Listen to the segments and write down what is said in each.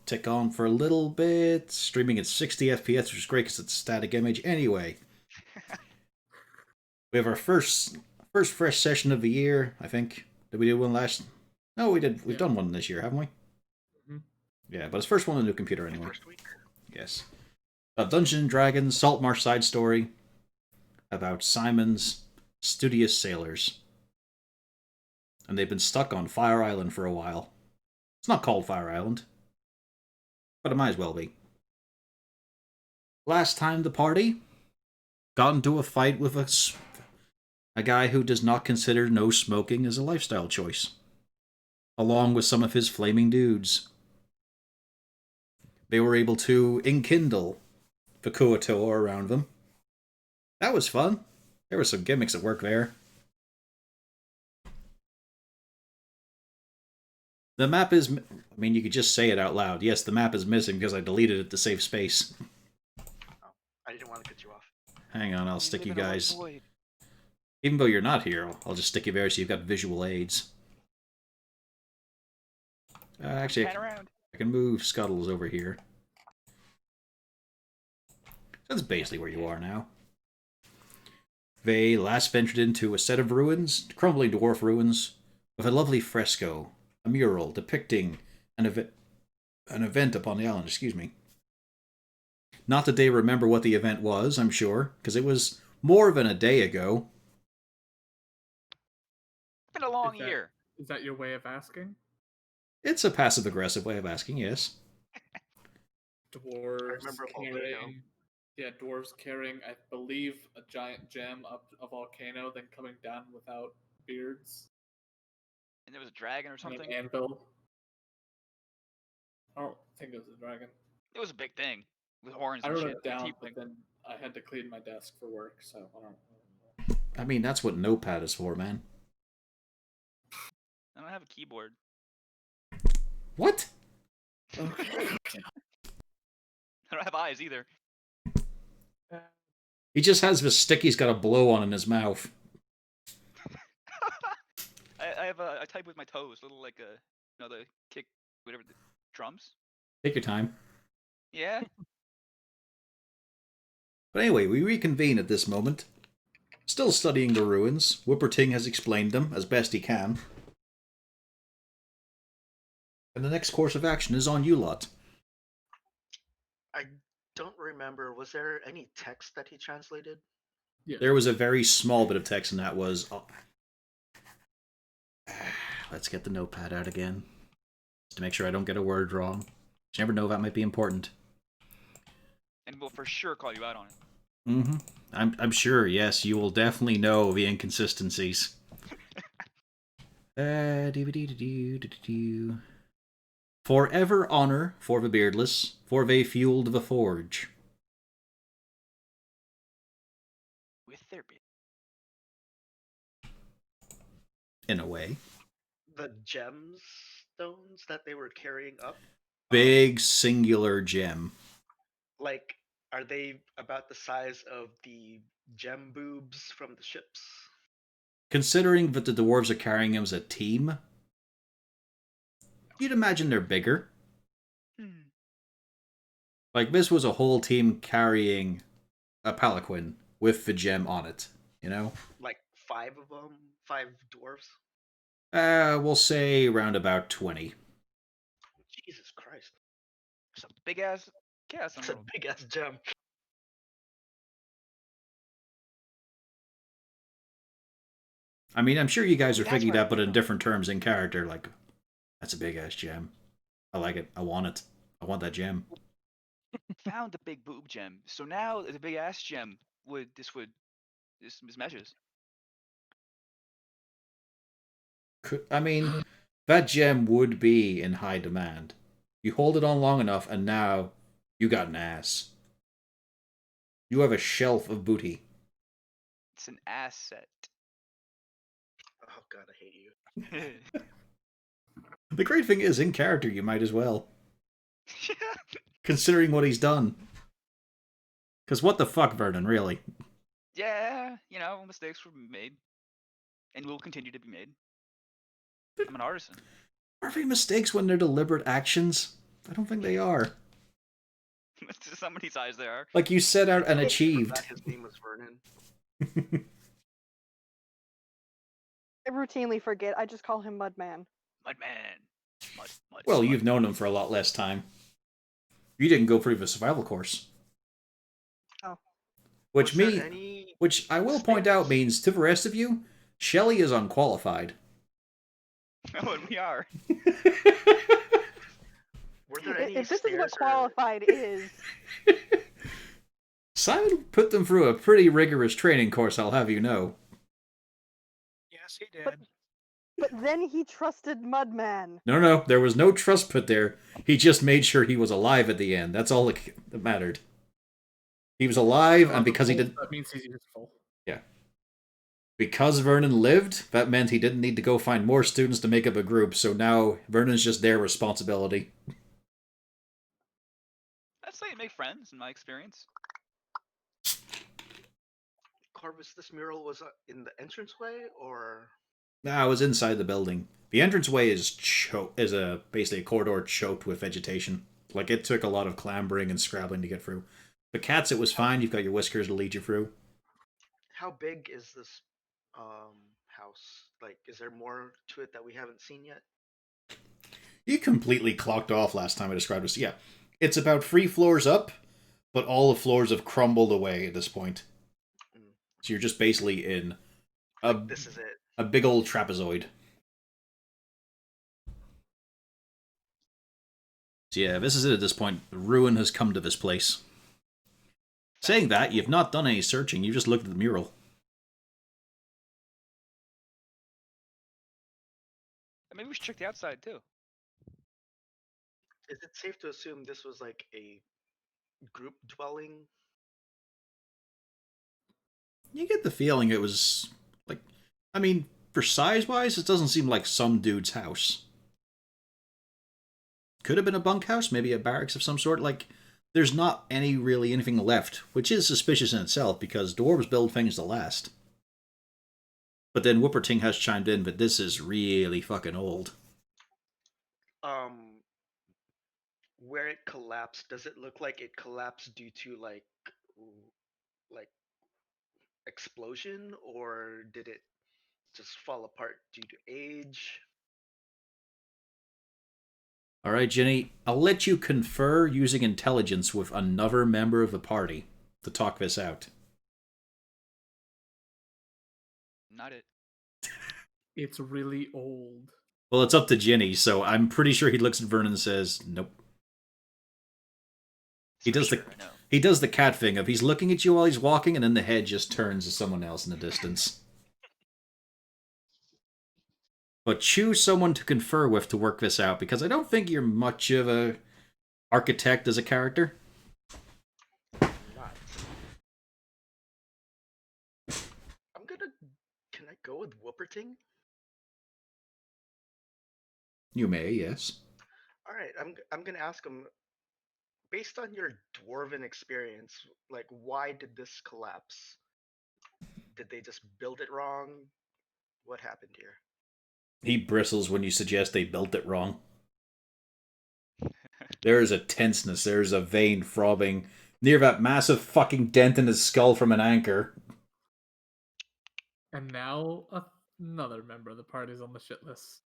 tick on for a little bit. Streaming at 60 FPS, which is great because it's a static image. Anyway, we have our first fresh session of the year, I think. Did we do one last? No, we did. We've done one this year, haven't we? Mm-hmm. Yeah, but it's first one on the new computer anyway. First week. Yes. Dungeons and Dragons Saltmarsh side story about Simon's studious sailors. And they've been stuck on Fire Island for a while. It's not called Fire Island, but it might as well be. Last time the party got into a fight with a guy who does not consider no smoking as a lifestyle choice, along with some of his flaming dudes. They were able to enkindle the Kuatoa around them. That was fun. There were some gimmicks at work there. The map is... I mean, you could just say it out loud. Yes, the map is missing because I deleted it to save space. Oh, I didn't want to cut you off. Hang on, I'll stick you guys... Even though you're not here, I'll just stick you there so you've got visual aids. Actually, I can move Scuttles over here. That's basically where you are now. They last ventured into a set of ruins, crumbling dwarf ruins, with a lovely fresco, a mural depicting an event upon the island, excuse me. Not that they remember what the event was, I'm sure, because it was more than a day ago. It's been a long year. Is that your way of asking? It's a passive-aggressive way of asking, yes. Dwarves carrying, I believe, a giant gem up a volcano, then coming down without beards. And there was a dragon or something? An anvil. I don't think it was a dragon. It was a big thing. With horns I and wrote shit. it down, but then I had to clean my desk for work, so I don't know. I mean, that's what Notepad is for, man. I don't have a keyboard. What? Okay. I don't have eyes either. He just has the stick he's got to blow on in his mouth. I type with my toes, little like the kick, whatever, the drums. Take your time. Yeah. But anyway, we reconvene at this moment. Still studying the ruins. Whipperting has explained them as best he can. And the next course of action is on you lot. I don't remember. Was there any text that he translated? Yeah. There was a very small bit of text, and that was... Let's get the notepad out again. Just to make sure I don't get a word wrong. You never know, that might be important. And we'll for sure call you out on it. Mm-hmm. I'm sure, yes, you will definitely know the inconsistencies. Forever honor for the beardless, for they fueled the forge. With their beard. In a way. The gemstones that they were carrying up? Big singular gem. Like, are they about the size of the gem boobs from the ships? Considering that the dwarves are carrying him as a team, you'd imagine they're bigger. Like, this was a whole team carrying a palanquin with the gem on it, you know? Like 5 of them? 5 dwarves? We'll say around about 20. Jesus Christ. It's a big ass cast. That's a big ass gem. I mean, I'm sure you guys are That's thinking right. that, but in different terms in character. Like, that's a big ass gem. I like it. I want it. I want that gem. Found the big boob gem. So now the big ass gem this meshes. I mean, that gem would be in high demand. You hold it on long enough, and now you got an ass. You have a shelf of booty. It's an asset. Oh god, I hate you. The great thing is, in character, you might as well. Considering what he's done. Because what the fuck, Vernon, really? Yeah, mistakes were made. And will continue to be made. I'm an artisan. Are they mistakes when they're deliberate actions? I don't think they are. To somebody's eyes, they are. Like, you set out and I achieved. forgot his name was Vernon. I routinely forget. I just call him Mudman. Mudman. Mud. Well, Mud. you've known him for a lot less time. You didn't go through the survival course. Oh. Which Was there any which I will point out means to the rest of you, Shelley is unqualified. Oh, and we are. Were there any If this is what stairs or- qualified is, Simon put them through a pretty rigorous training course, I'll have you know. Yes, he did. but then he trusted Mudman. No, there was no trust put there. He just made sure he was alive at the end. That's all that mattered. He was alive, and because he did... That means he's useful. Yeah. Because Vernon lived, that meant he didn't need to go find more students to make up a group, so now Vernon's just their responsibility. That's how you make friends, in my experience. Corvus, this mural was in the entranceway, or Nah, I was inside the building. The entranceway is basically a corridor choked with vegetation. Like, it took a lot of clambering and scrabbling to get through. The cats, it was fine. You've got your whiskers to lead you through. how big is this house? Like, is there more to it that we haven't seen yet? You completely clocked off last time I described this. Yeah, it's about 3 floors up, but all the floors have crumbled away at this point. So you're just basically in This is it. a big old trapezoid. So yeah, this is it at this point. The ruin has come to this place. Saying that, you've not done any searching, you just looked at the mural. Maybe we should check the outside too. Is it safe to assume this was like a group dwelling? You get the feeling it was, like, I mean, for size-wise, it doesn't seem like some dude's house. Could have been a bunkhouse, maybe a barracks of some sort. Like, there's not anything left, which is suspicious in itself, because dwarves build things to last. But then Whooperting has chimed in that this is really fucking old. Where it collapsed, does it look like it collapsed due to like explosion, or did it just fall apart due to age? Alright, Jenny, I'll let you confer using intelligence with another member of the party to talk this out. Not it. It's really old. Well, it's up to Ginny, so I'm pretty sure he looks at Vernon and says, nope. He does I know. He does the cat thing of he's looking at you while he's walking, and then the head just turns to someone else in the distance. But choose someone to confer with to work this out, because I don't think you're much of a architect as a character. Not. Can I go with Whooperting? You may, yes. All right, I'm gonna ask him. Based on your dwarven experience, like, why did this collapse? Did they just build it wrong? What happened here? He bristles when you suggest they built it wrong. There is a tenseness, there is a vein throbbing near that massive fucking dent in his skull from an anchor. And now another member of the party's on the shit list.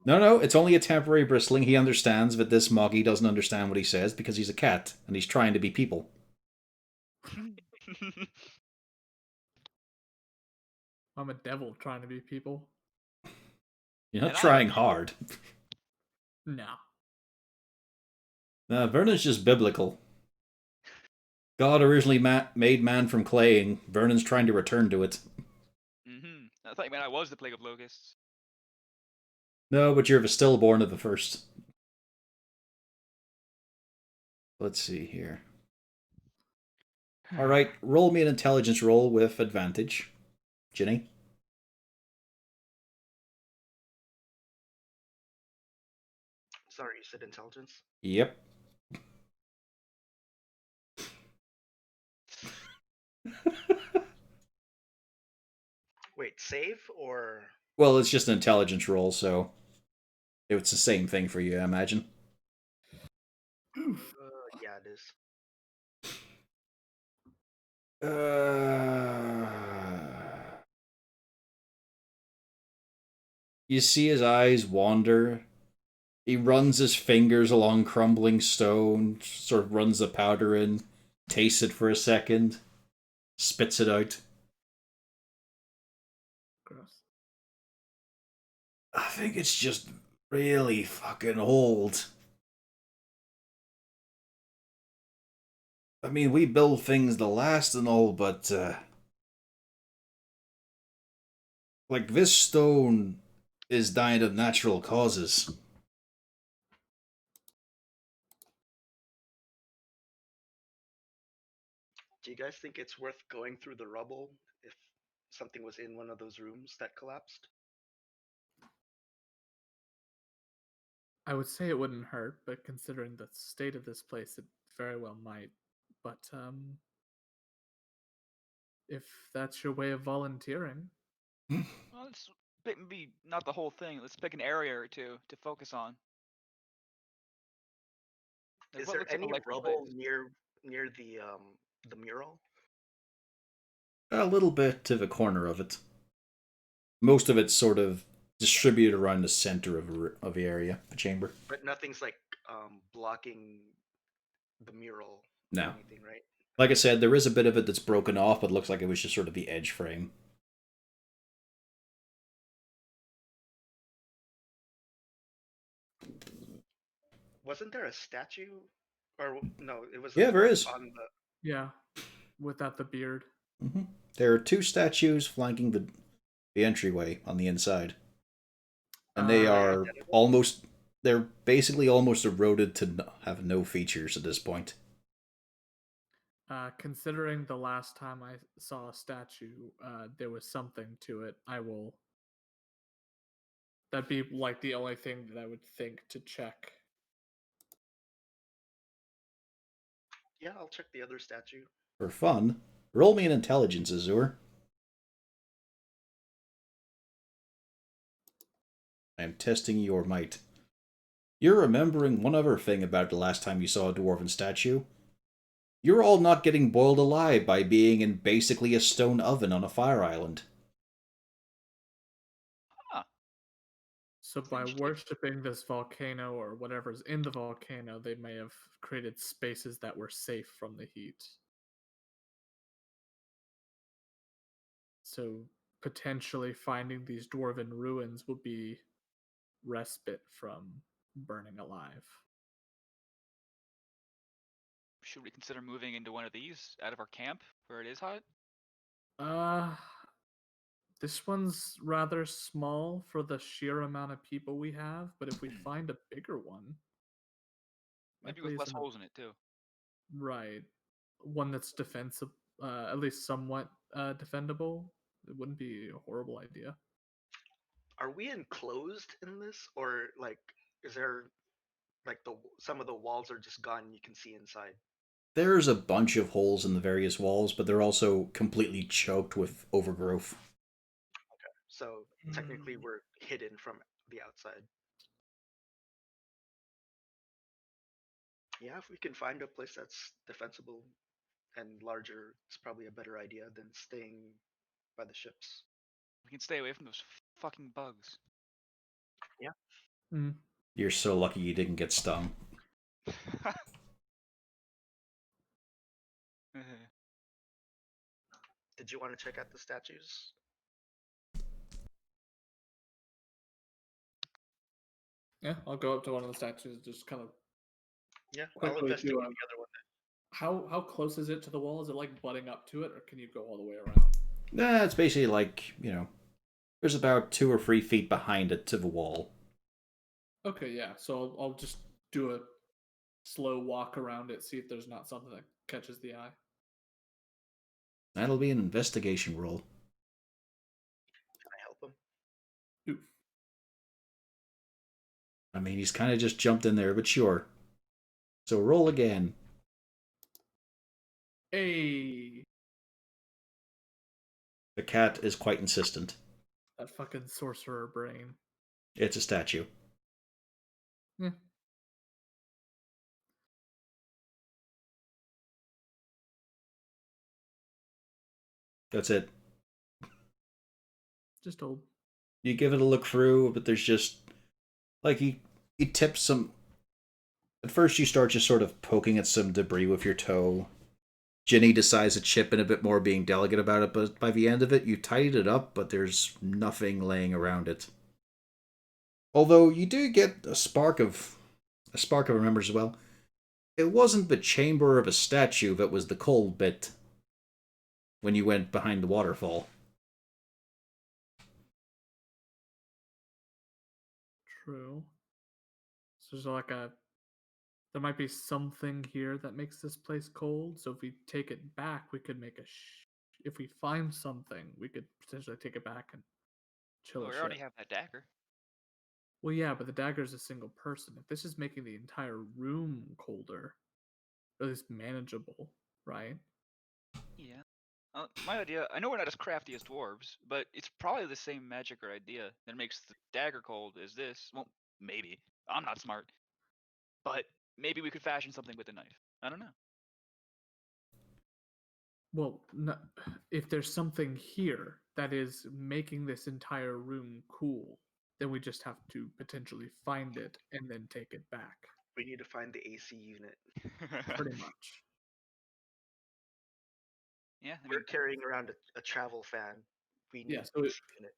No, it's only a temporary bristling. He understands that this Moggy doesn't understand what he says because he's a cat, and he's trying to be people. I'm a devil trying to be people. You're not And I trying am- hard. No. Vernon's just biblical. God originally made man from clay, and Vernon's trying to return to it. I thought you meant I was the plague of locusts. No, but you're the stillborn of the first. Let's see here. Alright, roll me an intelligence roll with advantage. Ginny? Sorry, you said intelligence? Yep. Wait, save or... Well, it's just an intelligence roll, so it's the same thing for you, I imagine. Oof. Yeah, it is. You see his eyes wander. He runs his fingers along crumbling stone, sort of runs the powder in, tastes it for a second, spits it out. Gross. I think it's just really fucking old. I mean, we build things to last and all, but like this stone is dying of natural causes. Do you guys think it's worth going through the rubble if something was in one of those rooms that collapsed? I would say it wouldn't hurt, but considering the state of this place, it very well might. But if that's your way of volunteering, Well, let's maybe not the whole thing. Let's pick an area or two to focus on. Like, Is what there looks like a any likely rubble place? near the mural? A little bit to the corner of it. Most of it's sort of distributed around the center of the area, the chamber. But nothing's like blocking the mural No. or anything, right? Like I said, there is a bit of it that's broken off, but looks like it was just sort of the edge frame. Wasn't there a statue? Or no, it was Yeah, there is. on the. yeah, without the beard. Mm-hmm. There are two statues flanking the entryway on the inside. And they are identical? almost. They're basically almost eroded to have no features at this point. Considering the last time I saw a statue, there was something to it. I will. That'd be like the only thing that I would think to check. Yeah, I'll check the other statue. For fun, roll me an intelligence, Azur. I am testing your might. You're remembering one other thing about the last time you saw a dwarven statue. You're all not getting boiled alive by being in basically a stone oven on a fire island. Huh. So That's by interesting. worshipping this volcano or whatever's in the volcano, they may have created spaces that were safe from the heat. So potentially finding these dwarven ruins will be respite from burning alive. Should we consider moving into one of these out of our camp where it is hot? Uh this one's rather small for the sheer amount of people we have, but if we find a bigger one, Maybe likely with less isn't a- holes in it too. right, one that's defensive, at least somewhat defendable, it wouldn't be a horrible idea. Are we enclosed in this, or like, is there like some of the walls are just gone and you can see inside? There's a bunch of holes in the various walls, but they're also completely choked with overgrowth. So technically, we're hidden from the outside. Yeah, if we can find a place that's defensible and larger, it's probably a better idea than staying by the ships. We can stay away from those fucking bugs. Mm. You're so lucky you didn't get stung. Did you want to check out the statues? Yeah, I'll go up to one of the statues, just kind of. Yeah, I'll Quickly investigate do, the other one. How close is it to the wall? Is it like butting up to it, or can you go all the way around? Nah, it's basically like, there's about 2 or 3 feet behind it to the wall. Okay, yeah. So I'll just do a slow walk around it, see if there's not something that catches the eye. That'll be an investigation roll. Can I help him? Oof. I mean, he's kind of just jumped in there, but sure. So roll again. Hey, The cat is quite insistent. that fucking sorcerer brain. It's a statue. Yeah. That's it. Just old. You give it a look through, but there's just like you tip some. At first, you start just sort of poking at some debris with your toe. Ginny decides to chip in a bit more, being delicate about it, but by the end of it, you tidied it up, but there's nothing laying around it. Although you do get a spark of remembers as well. It wasn't the chamber of a statue that was the cold bit when you went behind the waterfall. True. So there's like there might be something here that makes this place cold. So if we take it back, we could make if we find something, we could potentially take it back and chill Well, a we ship. already have that dagger. Well, yeah, but the dagger is a single person. If this is making the entire room colder, or at least manageable, right? Yeah. My idea, I know we're not as crafty as dwarves, but it's probably the same magic or idea that makes the dagger cold as this. Well, maybe. I'm not smart. But maybe we could fashion something with a knife. I don't know. Well, no, if there's something here that is making this entire room cool, then we just have to potentially find it and then take it back. We need to find the AC unit. Pretty much. Yeah, I We're mean, carrying around a travel fan. We need Yeah, an so AC unit.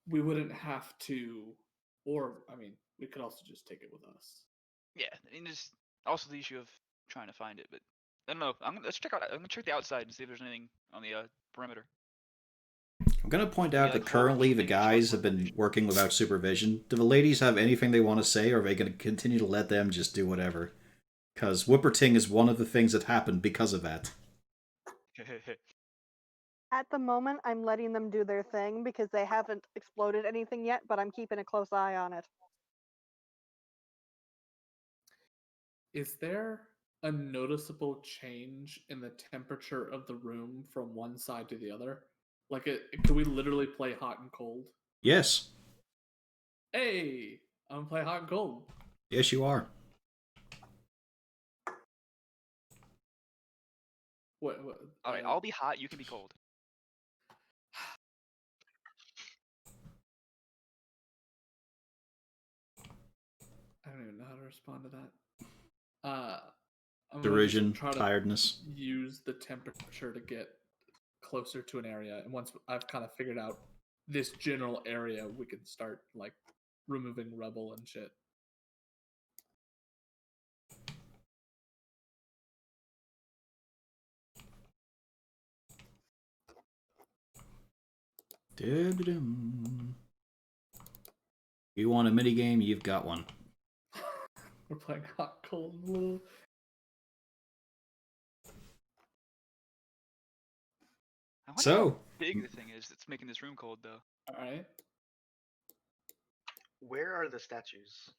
we wouldn't have to, or I mean, we could also just take it with us. yeah, and just also the issue of trying to find it, but I don't know. Let's check out. I'm gonna check the outside and see if there's anything on the perimeter. I'm going to point Yeah, out that like currently the forward-keeping guys have short-term been vision. working without supervision. Do the ladies have anything they want to say, or are they going to continue to let them just do whatever? Because Whipperting is one of the things that happened because of that. At the moment, I'm letting them do their thing because they haven't exploded anything yet, but I'm keeping a close eye on it. Is there a noticeable change in the temperature of the room from one side to the other? Like, could we literally play hot and cold? Yes. Hey, I'm gonna play hot and cold. Yes, you are. What? All right, I'll be hot. You can be cold. I don't even know how to respond to that. I'm Derision, gonna just try to tiredness. use the temperature to get closer to an area, and once I've kind of figured out this general area, we can start like removing rubble and shit. Du-du-dum. You want a minigame? You've got one. We're playing hot, cold, blue. I wonder So, how big the thing is that's making this room cold, though. All right. Where are the statues?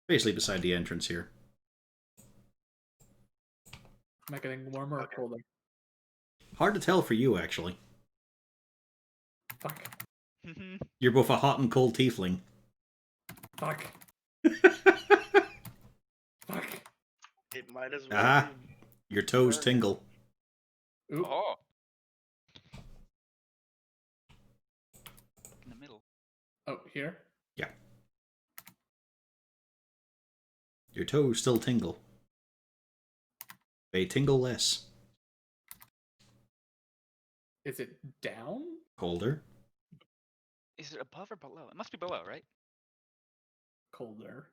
basically beside the entrance here. Am I getting warmer or Okay. colder? Hard to tell for you, actually. Fuck. You're both a hot and cold tiefling. Fuck. Fuck. It might as well Ah, be. your toes Burn. tingle. Oop. Oh. In the middle. Oh, here? Your toes still tingle. They tingle less. Is it down? Colder. Is it above or below? It must be below, right? Colder.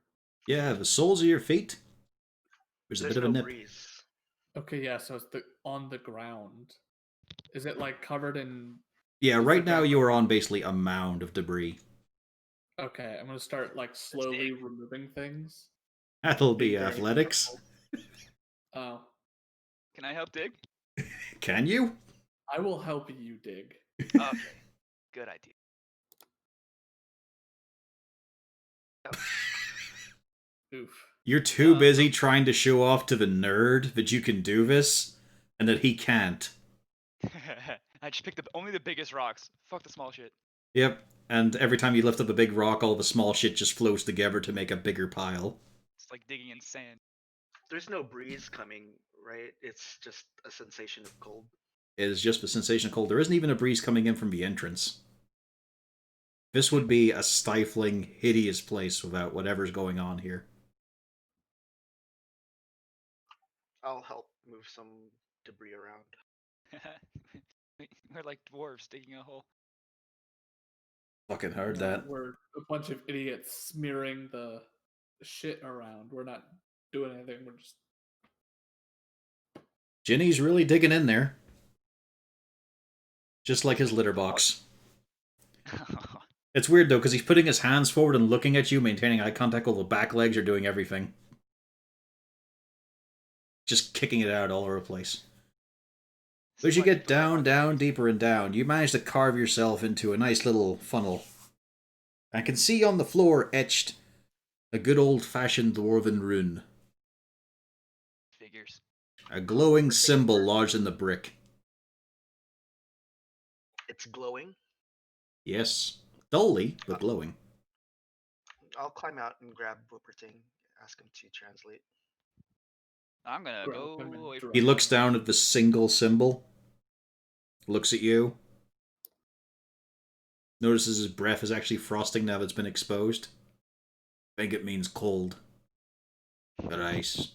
Yeah, the soles of your feet. There's a There's bit of no a nip. breeze. Okay, yeah, so it's on the ground. Is it like covered in... Yeah, Is right the now ground- you are on basically a mound of debris. Okay, I'm gonna start like slowly dig. removing things. That'll be Being very athletics. careful. Oh. Can I help dig? Can you? I will help you dig. Okay. Good idea. Oof. You're too Uh, busy trying to show off to the nerd that you can do this, and that he can't. I just picked up only the biggest rocks. Fuck the small shit. Yep, and every time you lift up a big rock, all the small shit just flows together to make a bigger pile. It's like digging in sand. There's no breeze coming, right? It's just a sensation of cold. It is just the sensation of cold. There isn't even a breeze coming in from the entrance. This would be a stifling, hideous place without whatever's going on here. I'll help move some debris around. We're like dwarves digging a hole. Fucking heard No, that. we're a bunch of idiots smearing the shit around. We're not doing anything. We're just Ginny's really digging in there. Just like his litter box. It's weird though, because he's putting his hands forward and looking at you, maintaining eye contact while the back legs are doing everything. Just kicking it out all over the place. So as you get down, deeper and down, you manage to carve yourself into a nice little funnel. I can see on the floor etched a good old-fashioned dwarven rune. Figures. A glowing symbol lodged in the brick. It's glowing. Yes. Dully, but glowing. I'll climb out and grab Whooperting, ask him to translate. I'm gonna Grab go him and away drop He him. looks down at the single symbol. Looks at you. Notices his breath is actually frosting now that it's been exposed. I think it means cold. But ice.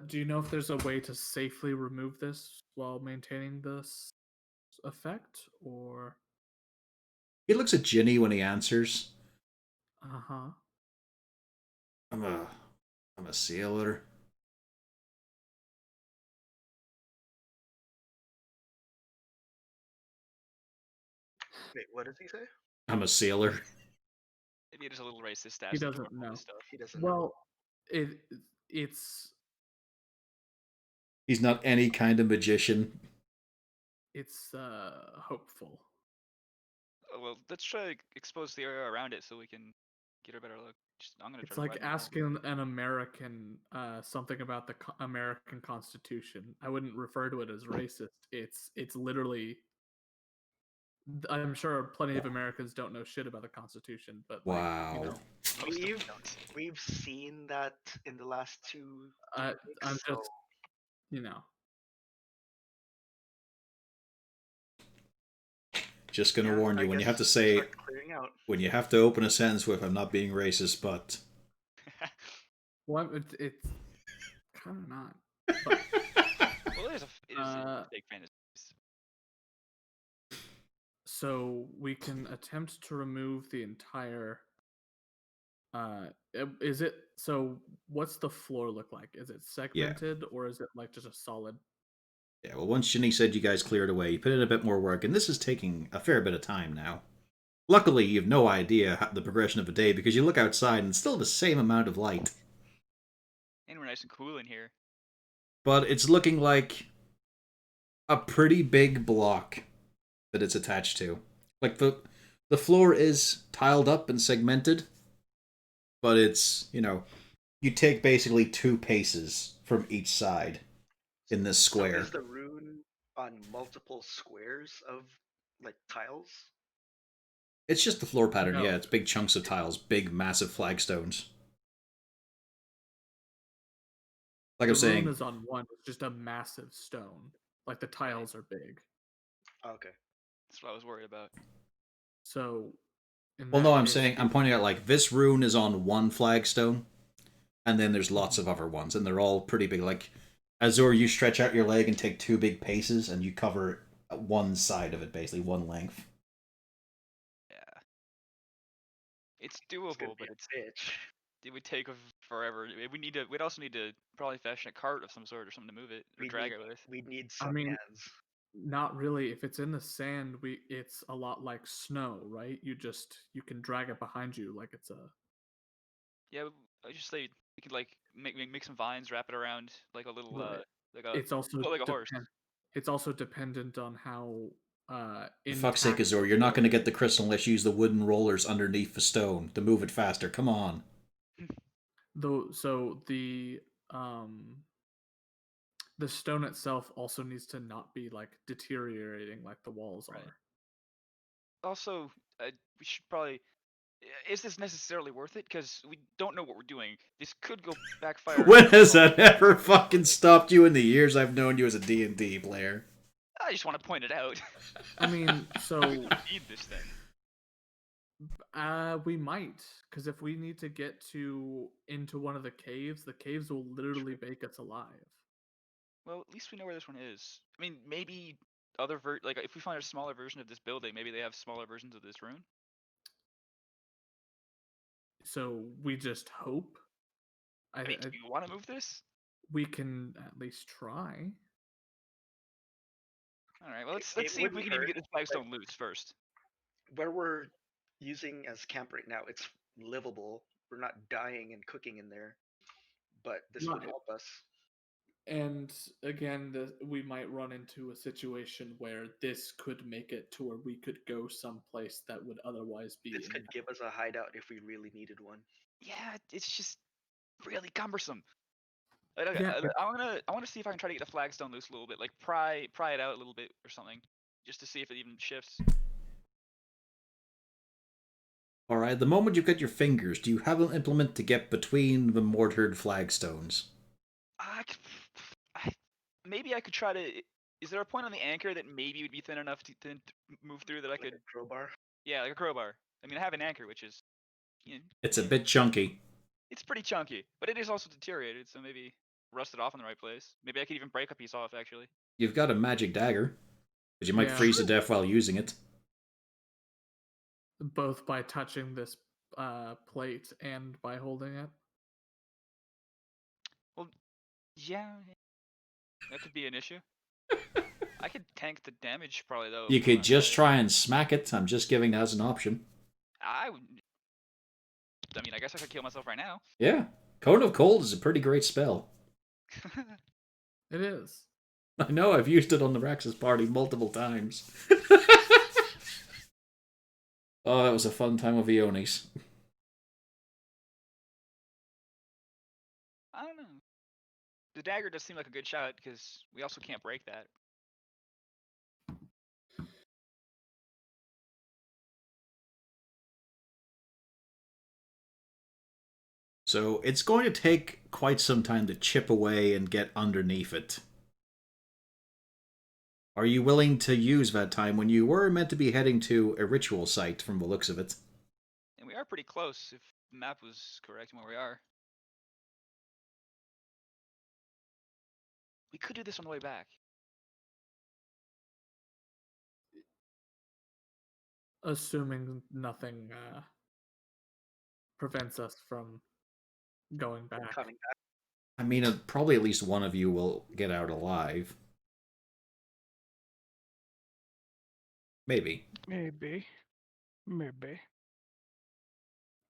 Do you know if there's a way to safely remove this while maintaining this effect, or? He looks at Ginny when he answers. Uh-huh. I'm a sailor. Wait, what does he say? I'm a sailor. Maybe it is a little racist to ask He the doesn't dwarf all know. this stuff. He doesn't know. Well, it's He's not any kind of magician. hopeful. Oh, well, let's try to expose the area around it so we can get a better look. I'm gonna It's try to like find the hole. asking an American something about the American Constitution. I wouldn't refer to it as racist. It's literally. I'm sure plenty of Americans don't know shit about the Constitution, but like, Wow. you know, Most of them don't. We've seen that in the last two I'm weeks, so just, you know, Just gonna yeah, warn I you when you guess have to say start clearing out. when you have to open a sentence with "I'm not being racist," but well, it's kind of not. But, Well, it is a big fantasy. so we can attempt to remove the entire. Is it so? What's the floor look like? Is it segmented or is it like just a solid? yeah. Well, once Ginny said you guys cleared away, you put in a bit more work, and this is taking a fair bit of time now. Luckily, you have no idea the progression of a day because you look outside and it's still the same amount of light. And we're nice and cool in here. But it's looking like a pretty big block that it's attached to. Like the floor is tiled up and segmented, but it's, you take basically 2 paces from each side in this So square. is the rune on multiple squares of like tiles? It's just the floor pattern, No. yeah. It's big chunks of tiles, big, massive flagstones. Like I'm The room saying, is on one. It's just a massive stone. Like the tiles are big. Okay. That's what I was worried about. So. well, no, I'm pointing out like this rune is on one flagstone, and then there's lots of other ones, and they're all pretty big. Like Azur, you stretch out your leg and take 2 big paces, and you cover one side of it, basically one length. Yeah. It's doable, but it would take forever. We'd also need to probably fashion a cart of some sort or something to move it or drag it with. We need some hands. Not really. If it's in the sand, it's a lot like snow, right? You can drag it behind you like it's a. Yeah, I just say we could like make some vines, wrap it around like a little Right. like a It's also like a horse. It's also dependent on how. For fuck's sake, Azur, you're not going to get the crystal unless you use the wooden rollers underneath the stone to move it faster. Come on. So the stone itself also needs to not be like deteriorating like the walls Right. are. Also, we should probably is this necessarily worth it? Because we don't know what we're doing. This could go backfire. When has that ever fucking stopped you in the years I've known you as a D&D player? I just want to point it out. I mean, so We need this thing. we might, because if we need to get into one of the caves will literally bake us alive. Well, at least we know where this one is. I mean, maybe like if we find a smaller version of this building, maybe they have smaller versions of this rune. So we just hope. I mean, do you want to move this? We can at least try. All right. Well, let's It see if we wouldn't can even hurt, get this flagstone loose first. Where we're using as camp right now, it's livable. We're not dying and cooking in there. But this would Right. help us. And again, we might run into a situation where this could make it to where we could go someplace that would otherwise be. This could give us a hideout if we really needed one. Yeah, it's just really cumbersome. Yeah. I want to see if I can try to get the flagstone loose a little bit, like pry it out a little bit or something, just to see if it even shifts. Alright, the moment you've got your fingers, do you have an implement to get between the mortared flagstones? Maybe I could try to. Is there a point on the anchor that maybe would be thin enough to move through that I Like could? a crowbar. Yeah, like a crowbar. I mean, I have an anchor, which is. It's a bit chunky. It's pretty chunky, but it is also deteriorated, so maybe rust it off in the right place. Maybe I could even break a piece off, actually. You've got a magic dagger, but you might Yeah. freeze to death while using it. Both by touching this plate and by holding it. Well, yeah, that could be an issue. I could tank the damage, probably, though. You could just try and smack it. I'm just giving that as an option. I mean, I guess I could kill myself right now. Yeah. Cone of Cold is a pretty great spell. It is. I know, I've used it on the Raxus party multiple times. Oh, that was a fun time with Ionis. I don't know. The dagger does seem like a good shot, because we also can't break that. So it's going to take quite some time to chip away and get underneath it. Are you willing to use that time when you were meant to be heading to a ritual site from the looks of it? And we are pretty close, if the map was correct and where we are. We could do this on the way back. Assuming nothing prevents us from going back. Coming back. I mean, probably at least one of you will get out alive. Maybe. Maybe.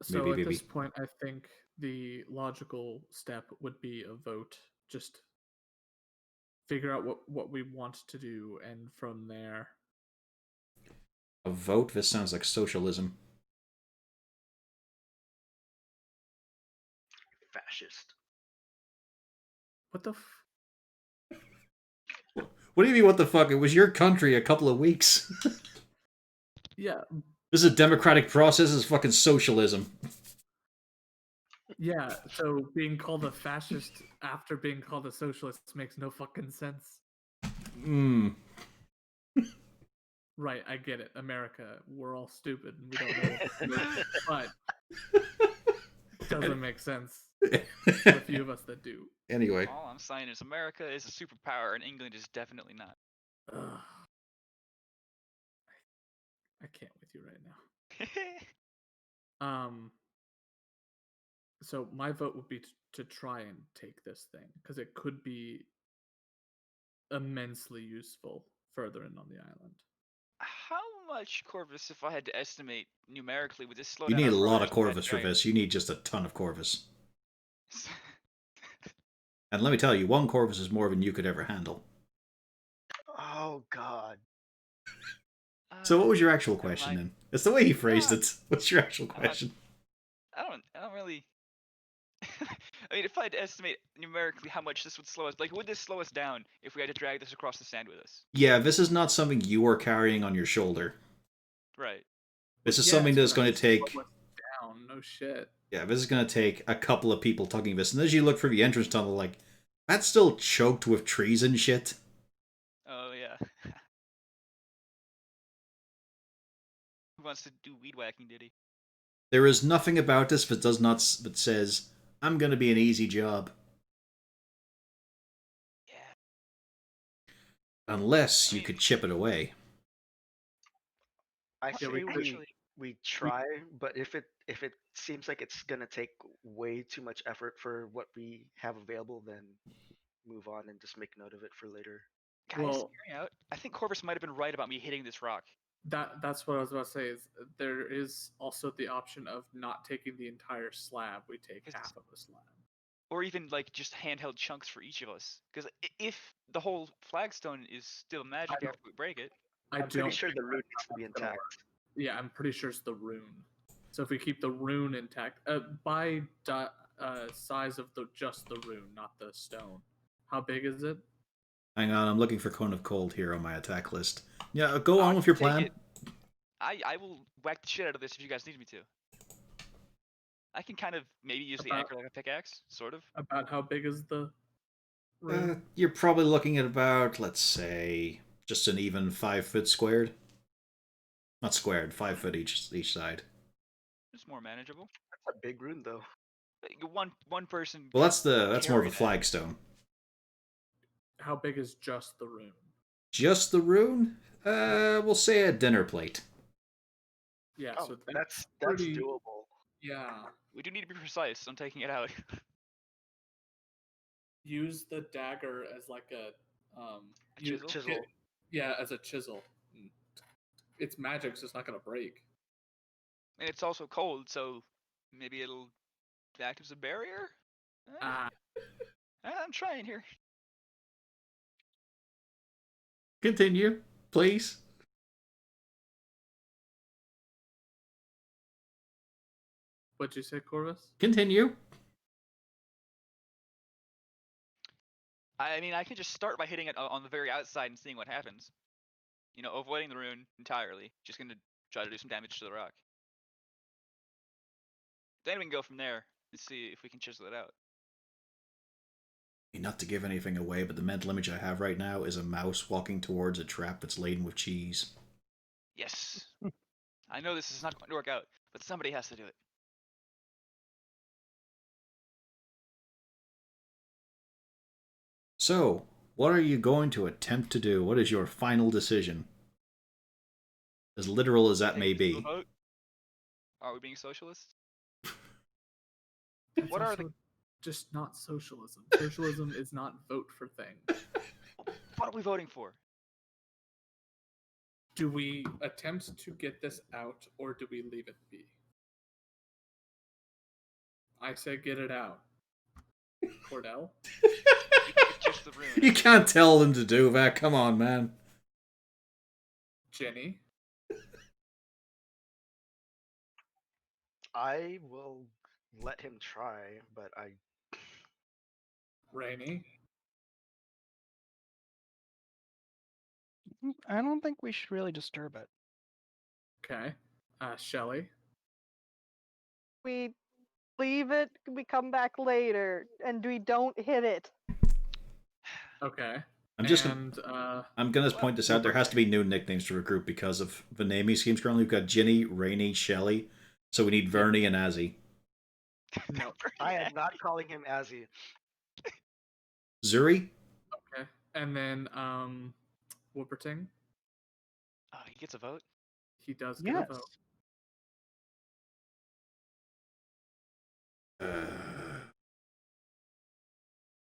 So Maybe, at this maybe. point, I think the logical step would be a vote. Just figure out what we want to do, and from there. A vote? This sounds like socialism. Fascist. What the What do you mean, what the fuck? It was your country a couple of weeks. Yeah. This is a democratic process. This is fucking socialism. Yeah, so being called a fascist after being called a socialist makes no fucking sense. Right, I get it. America, we're all stupid and we don't know what to do, but it doesn't make sense. There's a few of us that do. Anyway. All I'm saying is America is a superpower and England is definitely not. Ugh. I can't with you right now. So my vote would be to try and take this thing, because it could be immensely useful further in on the island. How much Corvus, if I had to estimate numerically, would this slow You down need a our lot runners of Corvus with for that this. You need just a ton of Corvus. giant- And let me tell you, one Corvus is more than you could ever handle. Oh God. So what was your actual never question mind. then? It's the way he phrased Ah. it. What's your actual I'm not- question? I don't really. I mean, if I had to estimate numerically how much this would slow us, like, would this slow us down if we had to drag this across the sand with us? Yeah, this is not something you are carrying on your shoulder. Right. This is Yeah, something it's that's gonna going to take... slow us down. No shit. Yeah, this is going to take a couple of people tugging this. And as you look through the entrance tunnel, like, that's still choked with trees and shit. Oh yeah. Who wants to do weed whacking, did he? There is nothing about this that that says, I'm going to be an easy job. Yeah. Unless I you mean- could chip it away. I Yeah, say we could- Actually, we try, but if it seems like it's gonna take way too much effort for what we have available, then move on and just make note of it for later. guys, Well- hear me out. I think Corvus might have been right about me hitting this rock. That's what I was about to say. Is there is also the option of not taking the entire slab. We take It's- half of the slab. Or even like just handheld chunks for each of us. Because if the whole flagstone is still magic don't- after we break it, I I'm don't pretty sure think the that's root needs to how be it's gonna intact. work. Yeah, I'm pretty sure it's the rune. So if we keep the rune intact, by size of just the rune, not the stone. How big is it? Hang on, I'm looking for Cone of Cold here on my attack list. Yeah, go I on with your can take plan. it. I will whack the shit out of this if you guys need me to. I can kind of maybe use the About- anchor like a pickaxe, sort of. About how big is the rune? You're probably looking at about, let's say, just an even 5 foot squared. Not squared, 5 foot each side. It's more manageable. That's a big rune though. Like, One person. Well, that's more of carry a that. flagstone. How big is just the rune? Just the rune? We'll say a dinner plate. Yeah, Oh, so that's pretty- doable. Yeah. We do need to be precise on taking it out. Use the dagger as like a chisel? Chisel. Yeah, as a chisel. It's magic, so it's not gonna break. And it's also cold, so maybe it'll act as a barrier? Ah, I'm trying here. Continue, please. what'd you say, Corvus? Continue. I mean, I could just start by hitting it on the very outside and seeing what happens. You know, avoiding the rune entirely. Just gonna try to do some damage to the rock. Then we can go from there and see if we can chisel it out. Not to give anything away, but the mental image I have right now is a mouse walking towards a trap that's laden with cheese. Yes! I know this is not going to work out, but somebody has to do it. So, what are you going to attempt to do? What is your final decision? As literal as that may Take it to a be. vote? Are we being socialists? It's What are the- also just not socialism. Socialism is not vote for things. What are we voting for? Do we attempt to get this out or do we leave it be? I say get it out. Cordell? It's just the rune. You can't tell them to do that. Come on, man. Jenny? I will let him try, but Rainy? I don't think we should really disturb it. Okay. Shelly? We leave it, we come back later, and we don't hit it. Okay. I'm just and I'm gonna point this out. There has to be new nicknames for a group because of the naming schemes currently. We've got Ginny, Rainy, Shelley. So we need Vernie and Azzy. no. I am not calling him Azzy. Zuri? Okay. And then Whooperting? He gets a vote. He does get Yes. a vote.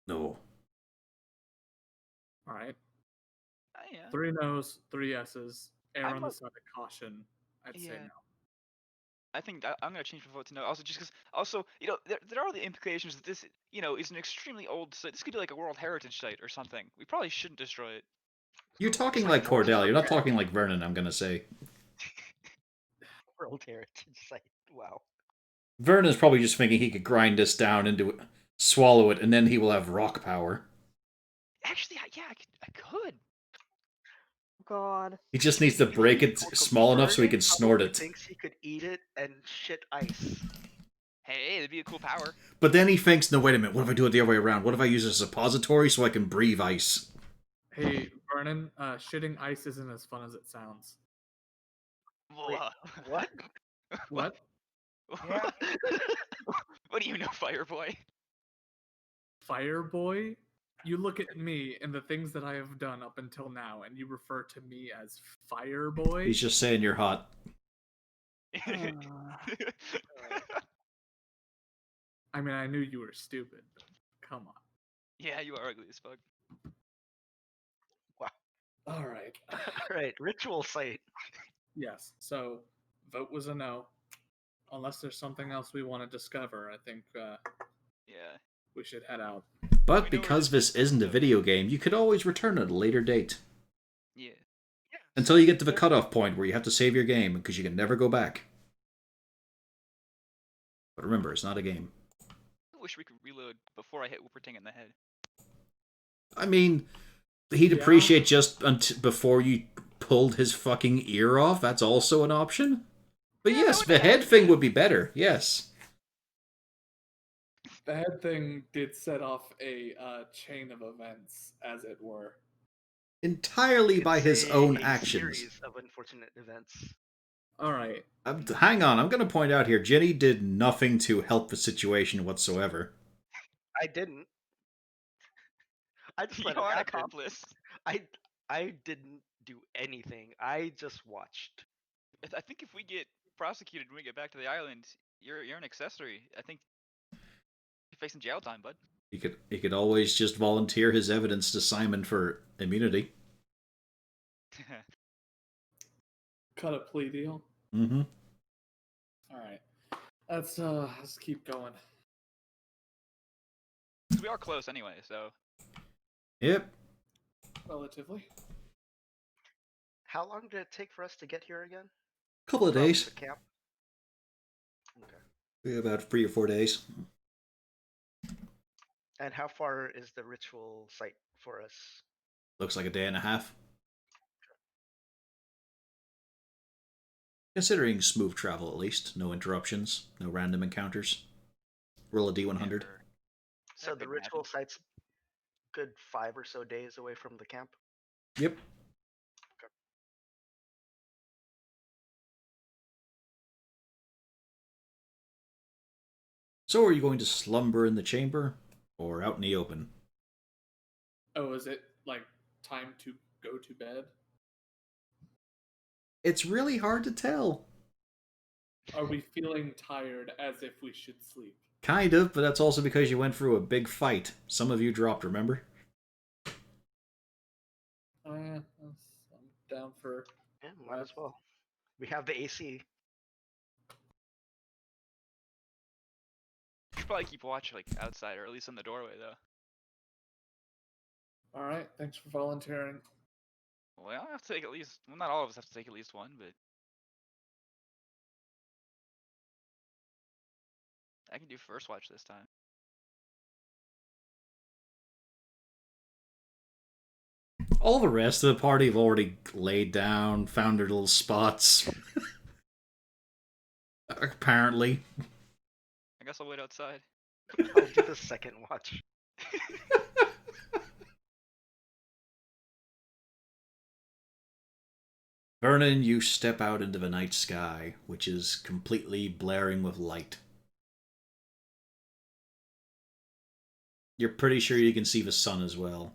No. Alright. Yeah. 3 no's, 3 yeses. Err I'm on the a- side of caution. I'd say Yeah. no. I think I'm gonna change my vote to no. Also, just because, also, you know, there are the implications that this, you know, is an extremely old site. This could be like a World Heritage site or something. We probably shouldn't destroy it. You're talking like Cordell. You're not talking like Vernon, I'm gonna say. World Heritage Site. Wow. Vernon's probably just thinking he could grind this down into it, swallow it, and then he will have rock power. Actually, yeah, I could. God. He just needs to break it small enough so he can snort it. Thinks he could eat it and shit ice. Hey, that'd be a cool power. But then he thinks, no, wait a minute, what if I do it the other way around? What if I use a suppository so I can breathe ice? Hey, Vernon, shitting ice isn't as fun as it sounds. Wait, what? What? Yeah. What do you know, Fireboy? Fireboy? You look at me and the things that I have done up until now, and you refer to me as Fireboy? He's just saying you're hot. I mean, I knew you were stupid. But come on. Yeah, you are ugly as fuck. All right. Alright, ritual site. Yes. So, vote was a no. Unless there's something else we want to discover, I think Yeah. we should head out. But because this isn't a video game, you could always return at a later date. Yeah. Until you get to the cutoff point where you have to save your game, because you can never go back. But remember, it's not a game. I wish we could reload before I hit Whooperting in the head. I mean, he'd appreciate just before you pulled his fucking ear off. That's also an option. But yes, the head thing would be better. Yes. The head thing did set off a chain of events, as it were. Entirely by his It's own a actions. series of unfortunate events. All right. Hang on, I'm going to point out here, Jenny did nothing to help the situation whatsoever. I didn't. I just You let it are an happen. accomplice. I didn't do anything. I just watched. I think if we get prosecuted when we get back to the island, you're an accessory. I think you're facing jail time, bud. He could always just volunteer his evidence to Simon for immunity. Cut a plea deal. Mm-hmm. All right. Let's keep going. We are close anyway, so. Yep. Relatively. How long did it take for us to get here again? Couple of From days. the camp? Okay. About 3 or 4 days. And how far is the ritual site for us? Looks like a day and a half. Considering smooth travel at least. No interruptions. No random encounters. Roll a D100. Never- So never the could ritual imagine. site's good 5 or so days away from the camp? Yep. So are you going to slumber in the chamber? Or out in the open? Oh, is it like time to go to bed? It's really hard to tell. Are we feeling tired as if we should sleep? Kind of, but that's also because you went through a big fight. Some of you dropped, remember? Oh yeah, I'm down for. Yeah, might as well. We have the AC. You should probably keep watch like outside or at least in the doorway though. All right, thanks for volunteering. Well, I have to take at least. Well, not all of us have to take at least one, but I can do first watch this time. All the rest of the party have already laid down, found their little spots. Apparently. I guess I'll wait outside. I'll do the second watch. Vernon, you step out into the night sky, which is completely blaring with light. You're pretty sure you can see the sun as well.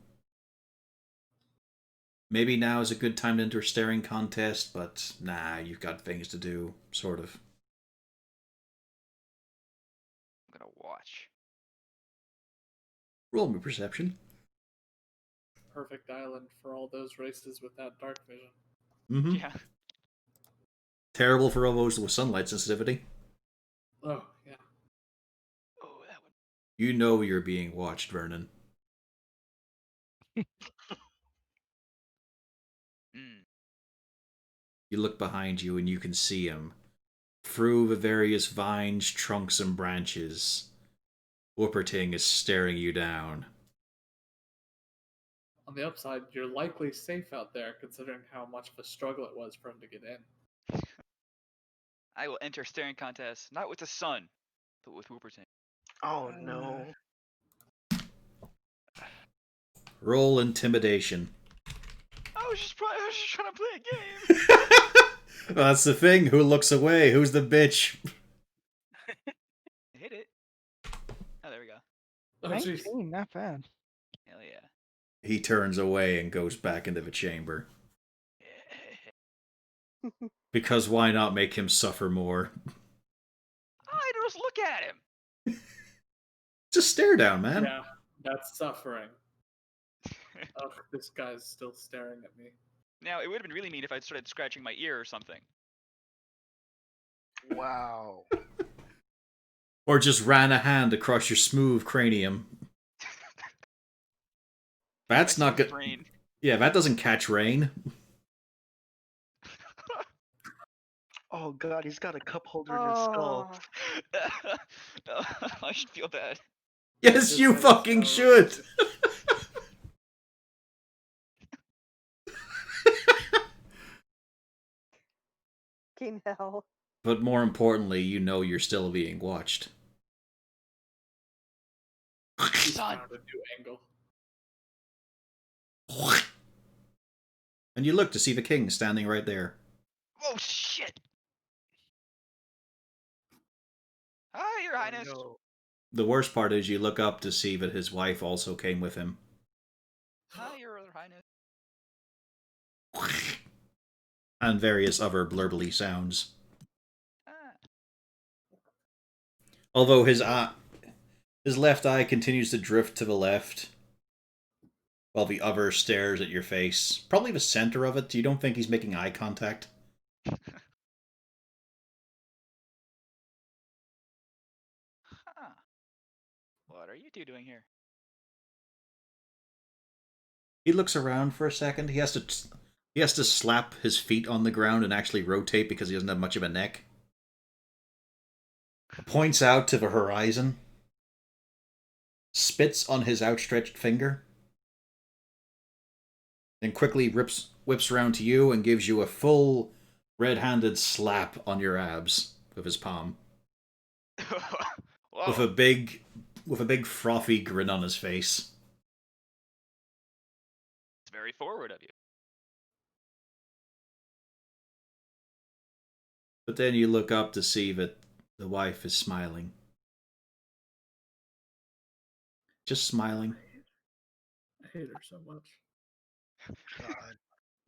Maybe now is a good time to enter a staring contest, but nah, you've got things to do, sort of. I'm gonna watch. Roll me perception. Perfect island for all those races with that dark vision. Mm-hmm. Yeah. Terrible for all those with sunlight sensitivity. Oh yeah. Oh, that would. You know you're being watched, Vernon. Mm. You look behind you and you can see him. Through the various vines, trunks, and branches, Whooperting is staring you down. On the upside, you're likely safe out there, considering how much of a struggle it was for him to get in. I will enter staring contest, not with the sun, but with Whooperton. Oh no. Roll intimidation. I was just trying to play a game. Well, that's the thing. Who looks away? Who's the bitch? Hit it. Oh, there we go. Oh, jeez. 19, not bad. Hell yeah. He turns away and goes back into the chamber. Because why not make him suffer more? I just look at him. Just stare down, man. Yeah, that's suffering. Oh, this guy's still staring at me. Now, it would have been really mean if I'd started scratching my ear or something. Wow. Or just ran a hand across your smooth cranium. That's not good. Brain. Yeah, that doesn't catch rain. Oh god, he's got a cup holder in his skull. Oh, I should feel bad. Yes, This you is fucking so- should. fucking hell. But more importantly, you know you're still being watched. He's Son. found a new angle. And you look to see the king standing right there. Oh, shit! Hi, Your Highness. Oh, no. The worst part is you look up to see that his wife also came with him. Hi, Your Royal Highness. And various other blurbly sounds. Ah. Although his left eye continues to drift to the left, while the other stares at your face. Probably the center of it. You don't think he's making eye contact? Huh. What are you two doing here? He looks around for a second. He has to slap his feet on the ground and actually rotate because he doesn't have much of a neck. Points out to the horizon. Spits on his outstretched finger. Then quickly whips around to you and gives you a full red-handed slap on your abs with his palm. Whoa. With a big frothy grin on his face. It's very forward of you. But then you look up to see that the wife is smiling. Just smiling. I hate her so much. God.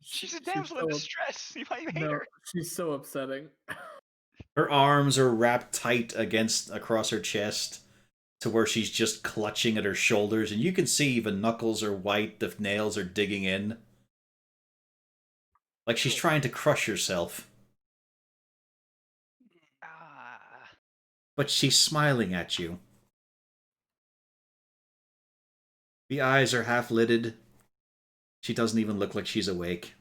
She's a damsel in so distress. You might hate No, her. she's so upsetting. Her arms are wrapped tight across her chest to where she's just clutching at her shoulders, and you can see the knuckles are white, the nails are digging in. Like she's trying to crush herself. Ah. But she's smiling at you. The eyes are half lidded. She doesn't even look like she's awake.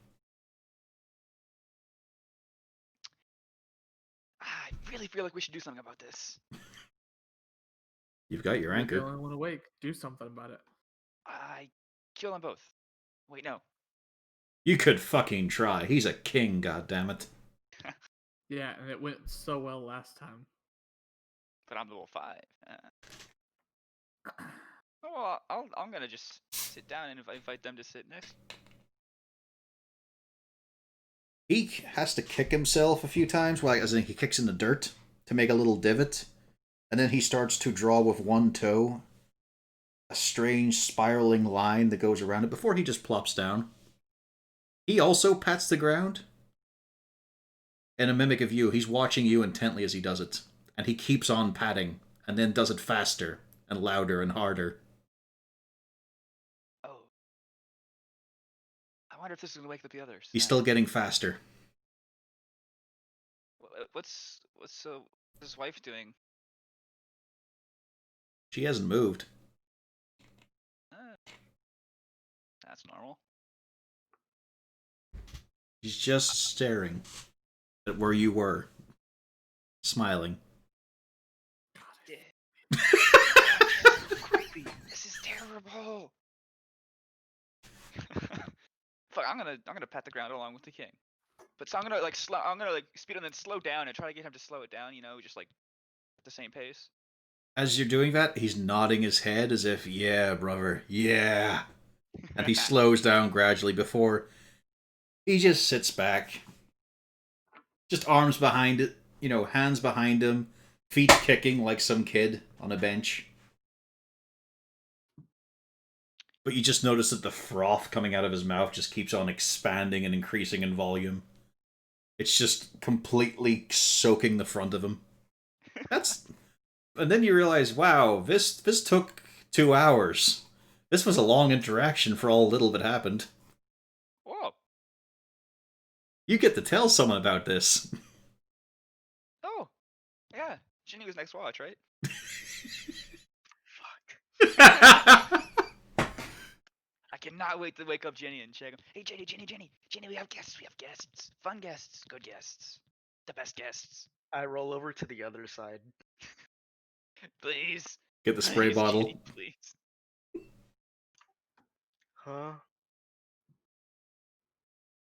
I really feel like we should do something about this. You've got your You're the anchor. only one awake. Do something about it. I kill them both. Wait, no. You could fucking try. He's a king, goddammit. Yeah, and it went so well last time. But I'm level 5. Oh, well, I'm gonna just sit down and invite them to sit next. He has to kick himself a few times, well, as in he kicks in the dirt to make a little divot, and then he starts to draw with one toe a strange spiraling line that goes around it before he just plops down. He also pats the ground. In a mimic of you, he's watching you intently as he does it, and he keeps on patting, and then does it faster and louder and harder. Oh. I wonder if this is gonna wake up the others. He's still getting faster. What's his wife doing? She hasn't moved. That's normal. She's just staring at where you were, smiling. Creepy. This is terrible. I'm gonna pat the ground along with the king. But so I'm gonna like speed and then slow down and try to get him to slow it down. Just like at the same pace. As you're doing that, he's nodding his head as if, yeah, brother, yeah. And he slows down gradually before he just sits back. Just arms behind it, hands behind him, feet kicking like some kid on a bench. But you just notice that the froth coming out of his mouth just keeps on expanding and increasing in volume. It's just completely soaking the front of him. And then you realize, wow, this took 2 hours. This was a long interaction for all little that happened. Whoa. You get to tell someone about this. Oh. Yeah. Ginny was next watch, right? Fuck. I cannot wait to wake up Jenny and check him. Hey, Jenny, we have guests. Fun guests. Good guests. The best guests. I roll over to the other side. Please. Get the spray Please, bottle. Jenny, please. Huh?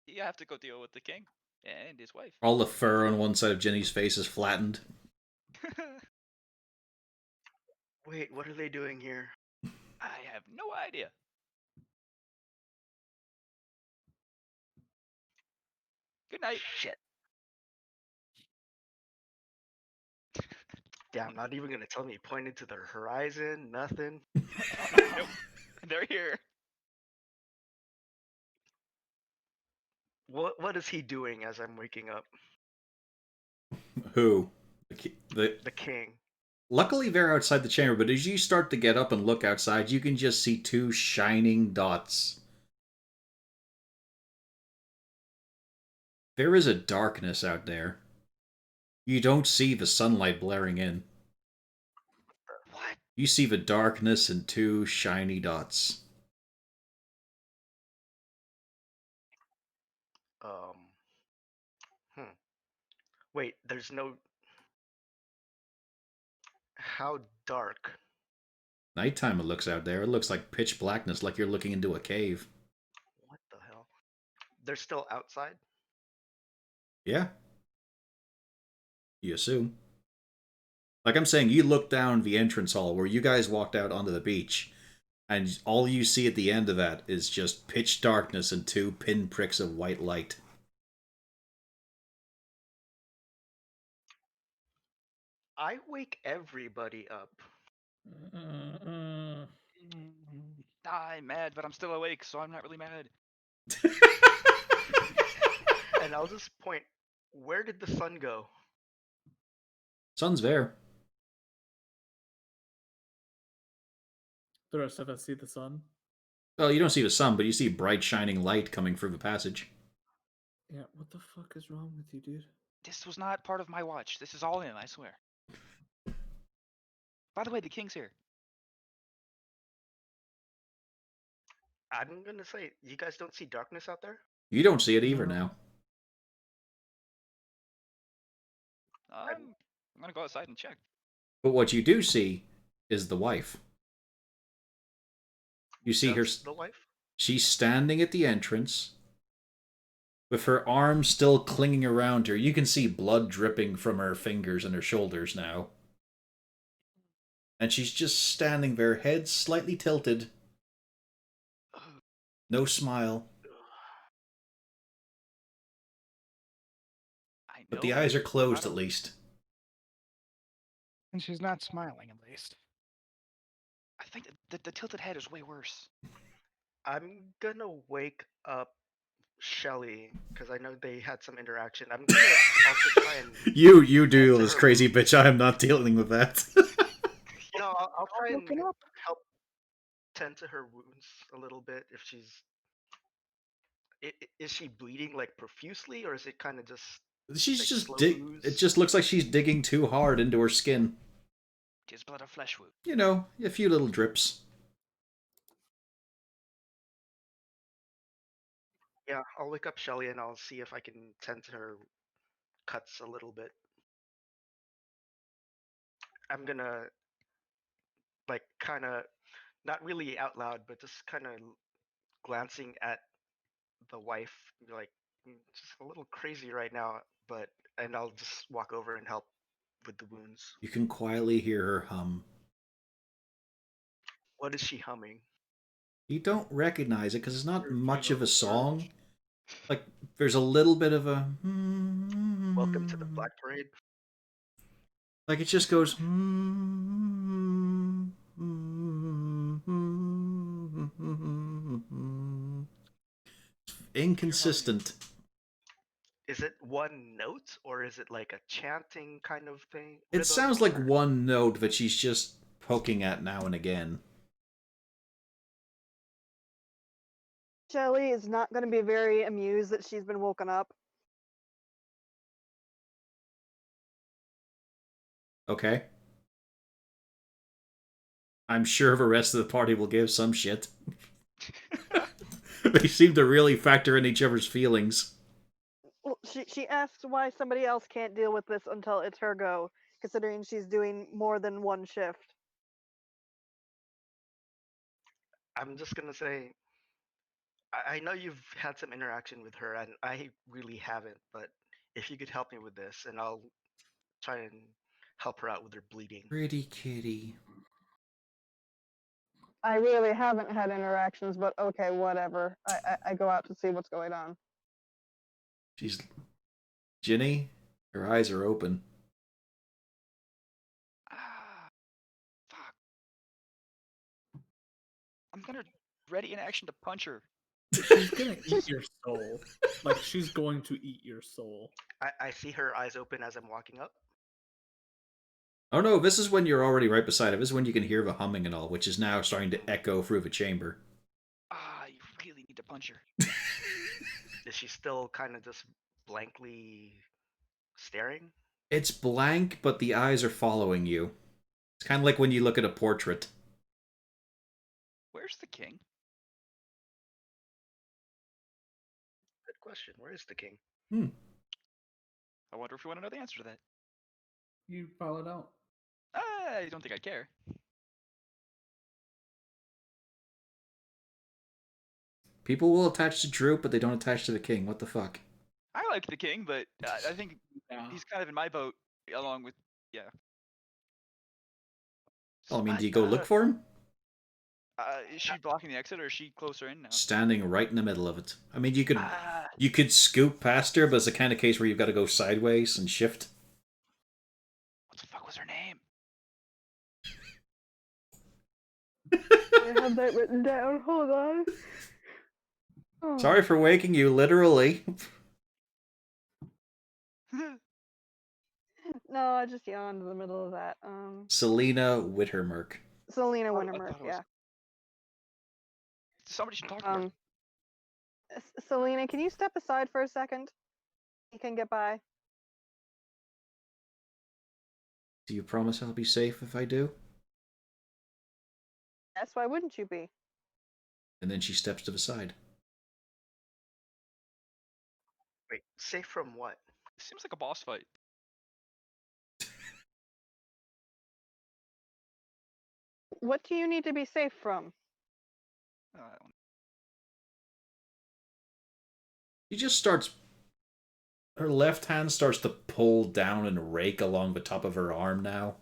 You have to go deal with the king and his wife. All the fur on one side of Jenny's face is flattened. Wait, what are they doing here? I have no idea. Good night. Shit. Damn, not even gonna tell me. Pointed to the horizon, nothing. Nope. They're here. What is he doing as I'm waking up? Who? The king. Luckily, they're outside the chamber, but as you start to get up and look outside, you can just see two shining dots. There is a darkness out there. You don't see the sunlight blaring in. What? You see the darkness and two shiny dots. Wait, there's no. How dark? Nighttime it looks out there. It looks like pitch blackness, like you're looking into a cave. What the hell? They're still outside? Yeah. You assume. Like I'm saying, you look down the entrance hall where you guys walked out onto the beach, and all you see at the end of that is just pitch darkness and two pinpricks of white light. I wake everybody up. I'm mad, but I'm still awake, so I'm not really mad. And I'll just point, where did the sun go? Sun's there. The rest of us see the sun. Well, you don't see the sun, but you see bright shining light coming through the passage. Yeah, what the fuck is wrong with you, dude? This was not part of my watch. This is all him, I swear. By the way, the king's here. I'm gonna say, you guys don't see darkness out there? You don't see it either No. now. I'm gonna go outside and check. But what you do see is the wife. You see her. That's the wife? She's standing at the entrance with her arms still clinging around her. You can see blood dripping from her fingers and her shoulders now. And she's just standing there, head slightly tilted. No smile. I know. But the eyes are closed I at least. And she's not smiling, at least. I think the tilted head is way worse. I'm gonna wake up Shelly, because I know they had some interaction. I'm gonna also try and... You do this crazy bitch. I am not dealing with that. No, I'll try and Woken up. help tend to her wounds a little bit if she's... Is she bleeding, like, profusely, or is it kind of just... She's like, just slow ooze? it just looks like she's digging too hard into her skin. Tis blood of flesh wound. You know, a few little drips. Yeah, I'll wake up Shelly and I'll see if I can tend to her cuts a little bit. I'm gonna, like, kind of, not really out loud, but just kind of glancing at the wife, be like, just a little crazy right now, and I'll just walk over and help with the wounds. You can quietly hear her hum. What is she humming? You don't recognize it because it's not much of a Church. song. Like, there's a little bit of a... Welcome to the Black Parade. Like, it just goes... Inconsistent. Is it one note or is it like a chanting kind of thing? It rhythm, sounds like or- one note that she's just poking at now and again. Shelly is not going to be very amused that she's been woken up. Okay. I'm sure the rest of the party will give some shit. They seem to really factor in each other's feelings. Well, she asked why somebody else can't deal with this until it's her go, considering she's doing more than one shift. I'm just gonna say, I know you've had some interaction with her, and I really haven't. But if you could help me with this, and I'll try and help her out with her bleeding. Pretty kitty. I really haven't had interactions, but okay, whatever. I go out to see what's going on. She's... Ginny? Her eyes are open. Ah, fuck. I'm gonna ready in action to punch her. She's gonna eat your soul. Like she's going to eat your soul. I see her eyes open as I'm walking up. Oh no, this is when you're already right beside it. This is when you can hear the humming and all, which is now starting to echo through the chamber. Ah, you really need to punch her. Is she still kind of just blankly staring? It's blank, but the eyes are following you. It's kind of like when you look at a portrait. Where's the king? Good question. Where is the king? I wonder if you want to know the answer to that. You followed out. I don't think I care. People will attach to Droop, but they don't attach to the king. What the fuck? I like the king, but I think Yeah. he's kind of in my boat, along with Well, I mean, do you go look for him? Is she blocking the exit, or is she closer in now? Standing right in the middle of it. I mean, you could Ah, you could scoop past her, but it's the kind of case where you've got to go sideways and shift. what the fuck was her name? I have that written down. Hold on. Oh. Sorry for waking you, literally. No, I just yawned in the middle of that. Selena Wittermerk. Selena I Wintermerk, thought it was- yeah. Somebody should talk to her. Selena, can you step aside for a second? You can get by. Do you promise I'll be safe if I do? Yes, why wouldn't you be? And then she steps to the side. Wait, safe from what? Seems like a boss fight. What do you need to be safe from? I don't- She just starts... Her left hand starts to pull down and rake along the top of her arm now.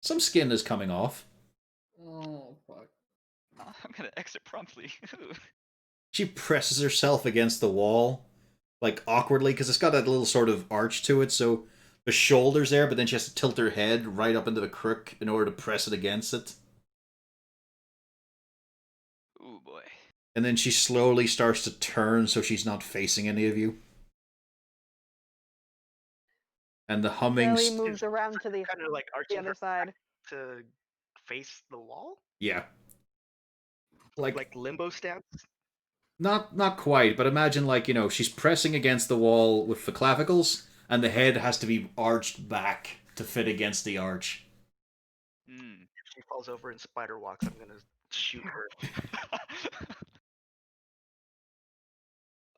Some skin is coming off. Oh fuck. I'm gonna exit promptly. She presses herself against the wall, like awkwardly, because it's got that little sort of arch to it, so the shoulder's there, but then she has to tilt her head right up into the crook in order to press it against it. Ooh boy. And then she slowly starts to turn so she's not facing any of you. And the humming... Shelly moves around to the Kind of like arching other her side. to face the wall, Yeah. like limbo stance. Not quite, but imagine like, you know, she's pressing against the wall with the clavicles, and the head has to be arched back to fit against the arch. Hmm. If she falls over and spider walks, I'm gonna shoot her.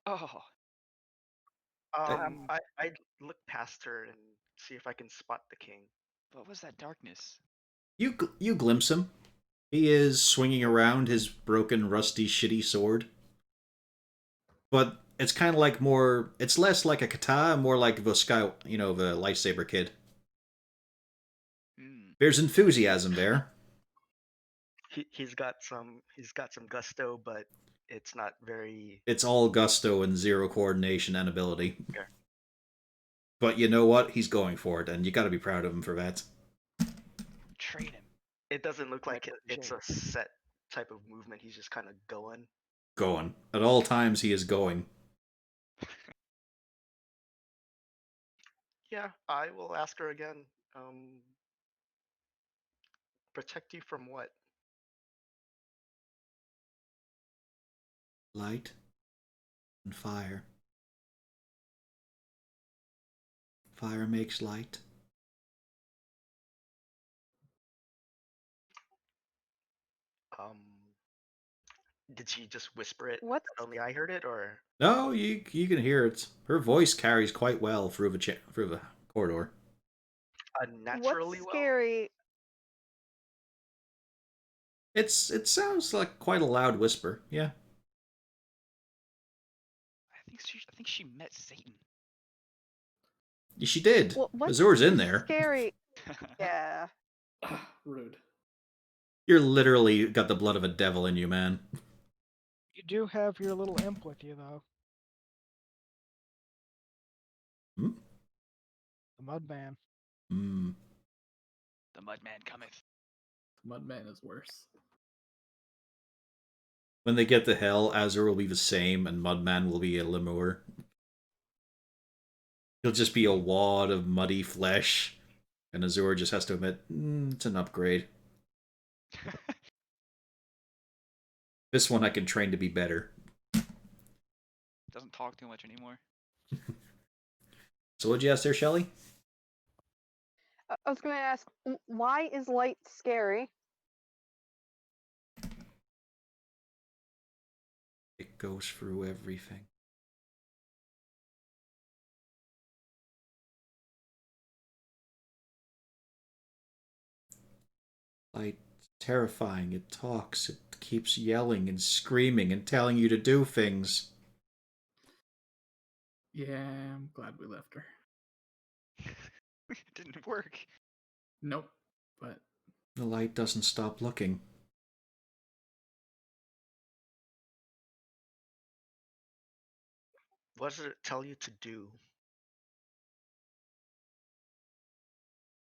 Oh, I'd look past her and see if I can spot the king. what was that darkness? You glimpse him. He is swinging around his broken, rusty, shitty sword. but it's kind of like more. It's less like a kata, more like the sky. You know, the lightsaber kid. Hmm. There's enthusiasm there. He's got some gusto, but it's not very. It's all gusto and zero coordination and ability. Okay. But you know what? He's going for it, and you got to be proud of him for that. Train him. It doesn't look like Michael it's J. a set type of movement. He's just kind of going. Going at all times, he is going. Yeah, I will ask her again. Protect you from what? Light and fire. Fire makes light. Um, did she just whisper it? What's That only I heard it, or No, you can hear it. Her voice carries quite well through the corridor. unnaturally what's well? scary? It sounds like quite a loud whisper. Yeah. I think she met Satan. She did. What's Azur's in there. scary? Yeah. Rude. You're literally got the blood of a devil in you, man. You do have your little imp with you, though. Hmm? The Mudman. Hmm. The Mudman cometh. Mudman is worse. When they get to hell, Azur will be the same, and Mudman will be a lemur. He'll just be a wad of muddy flesh, and Azur just has to admit, it's an upgrade. This one I can train to be better. Doesn't talk too much anymore. So what'd you ask there, Shelly? I was going to ask, why is light scary? It goes through everything. Light, terrifying. It talks. It keeps yelling and screaming and telling you to do things. Yeah, I'm glad we left her. It didn't work. Nope. But The light doesn't stop looking. What does it tell you to do?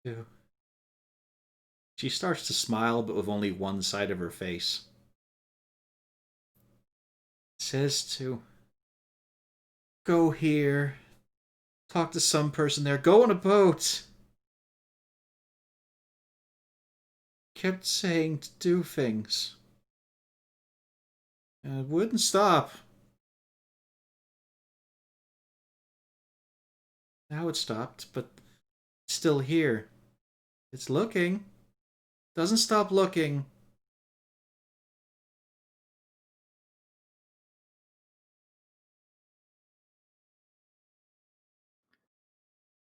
Ew. She starts to smile, but with only one side of her face. It says to go here, talk to some person there, go on a boat. Kept saying to do things. And it wouldn't stop. Now it stopped, but it's still here. It's looking. Doesn't stop looking.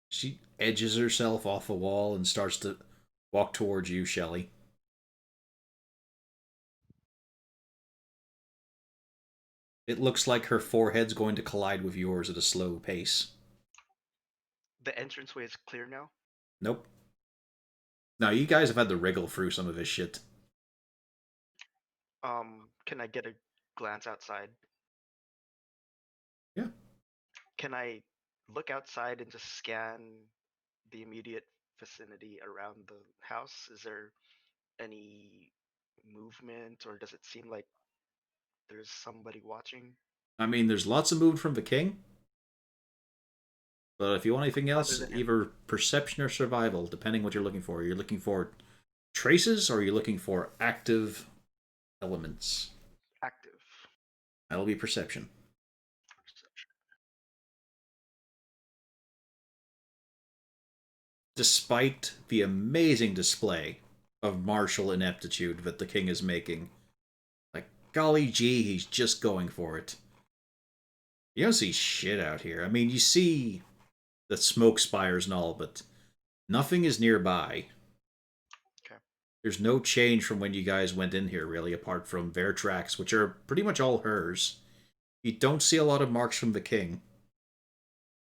She edges herself off a wall and starts to walk towards you, Shelley. It looks like her forehead's going to collide with yours at a slow pace. The entranceway is clear now. Nope. Now, you guys have had to wriggle through some of this shit. Can I get a glance outside? Yeah. Can I look outside and just scan the immediate vicinity around the house? Is there any movement, or does it seem like there's somebody watching? I mean, there's lots of movement from the king. But if you want anything else, than him. either perception or survival, depending what you're looking for. You're looking for traces, or you're looking for active elements. Active. That'll be perception. Perception. Despite the amazing display of martial ineptitude that the king is making, like, golly gee, he's just going for it. You don't see shit out here. I mean, you see the smoke spires and all, but nothing is nearby. Okay. There's no change from when you guys went in here, really, apart from their tracks, which are pretty much all hers. You don't see a lot of marks from the king.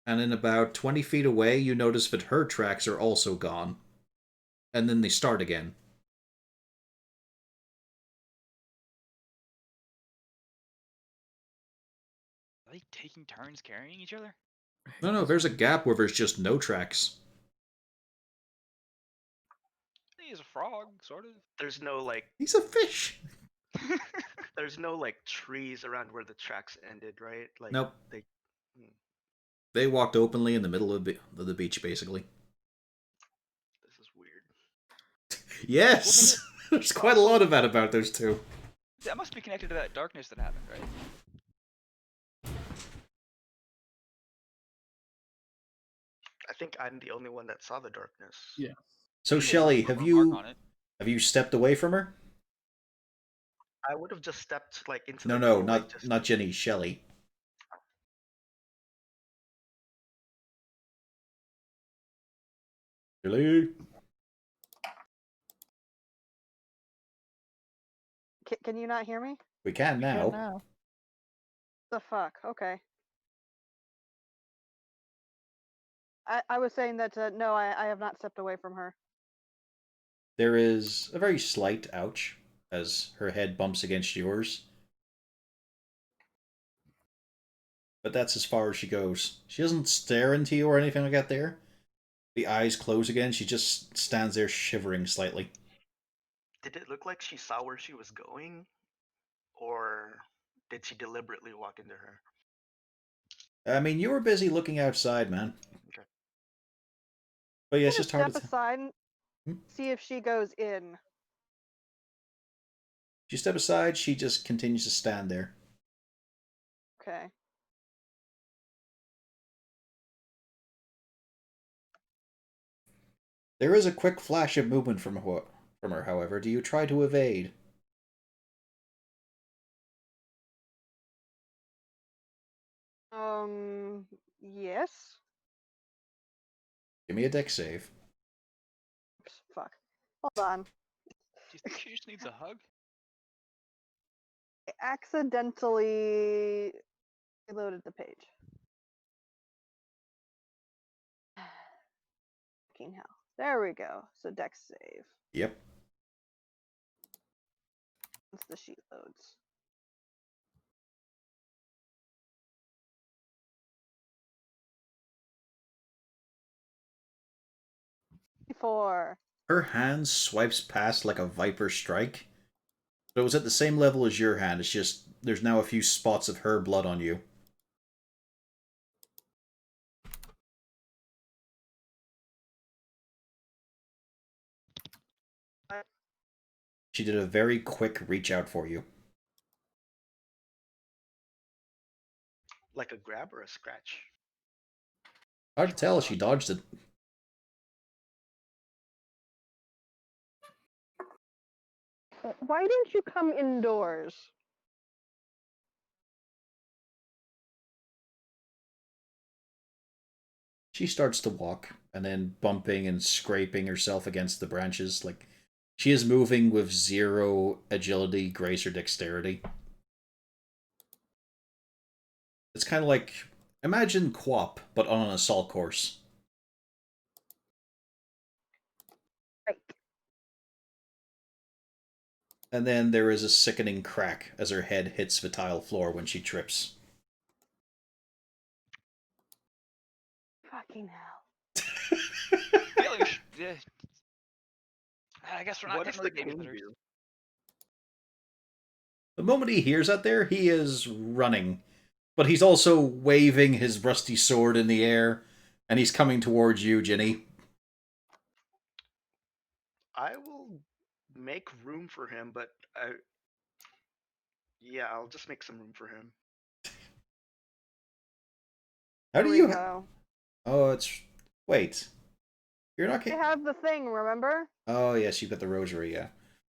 And in about 20 feet away, you notice that her tracks are also gone. And then they start again. Are they taking turns carrying each other? No, there's a gap where there's just no tracks. He's a frog, sort of. There's no like He's a fish! there's no like trees around where the tracks ended, right? Like Nope. they They walked openly in the middle of the beach, basically. this is weird. Yes! There's quite a lot of that about those two. That must be connected to that darkness that happened, right? I think I'm the only one that saw the darkness. Yeah. So, There's a Shelley, mark have you stepped away from her? I would have just stepped like into No, the no, pool, like, just... not Jenny, Shelley. Shelley? Can you not hear me? We can Yeah, now. now. The fuck? Okay. I was saying that no, I have not stepped away from her. There is a very slight ouch as her head bumps against yours. But that's as far as she goes. She doesn't stare into you or anything like that there. The eyes close again, she just stands there shivering slightly. Did it look like she saw where she was going? Or did she deliberately walk into her? I mean, you were busy looking outside, man. Okay. But yeah, I'm it's gonna just hard step to... aside, Hmm? see if she goes in. You step aside, she just continues to stand there. Okay. There is a quick flash of movement from her, however. Do you try to evade? Yes. Give me a dex save. Oops, fuck. Hold on. Do you think she just needs a hug? I accidentally reloaded the page. Fucking hell. There we go. So dex save. Yep. Once the sheet loads. Four. Her hand swipes past like a viper strike. But it was at the same level as your hand. It's just there's now a few spots of her blood on you. She did a very quick reach out for you. Like a grab or a scratch? Hard to tell, she dodged it. Why didn't you come indoors? She starts to walk, and then bumping and scraping herself against the branches. Like, she is moving with zero agility, grace, or dexterity. It's kind of like, imagine Quap, but on an assault course. Right. And then there is a sickening crack as her head hits the tile floor when she trips. Fucking hell. Yeah. I guess we're not What getting if the rid of king babysitters. do? The moment he hears that there, he is running. But he's also waving his rusty sword in the air, and he's coming towards you, Ginny. I will make room for him, but yeah, I'll just make some room for him. How Here do we you... go. Oh, it's... Wait. You're not... I have the thing, remember? Oh, yes, you've got the rosary, yeah. I'm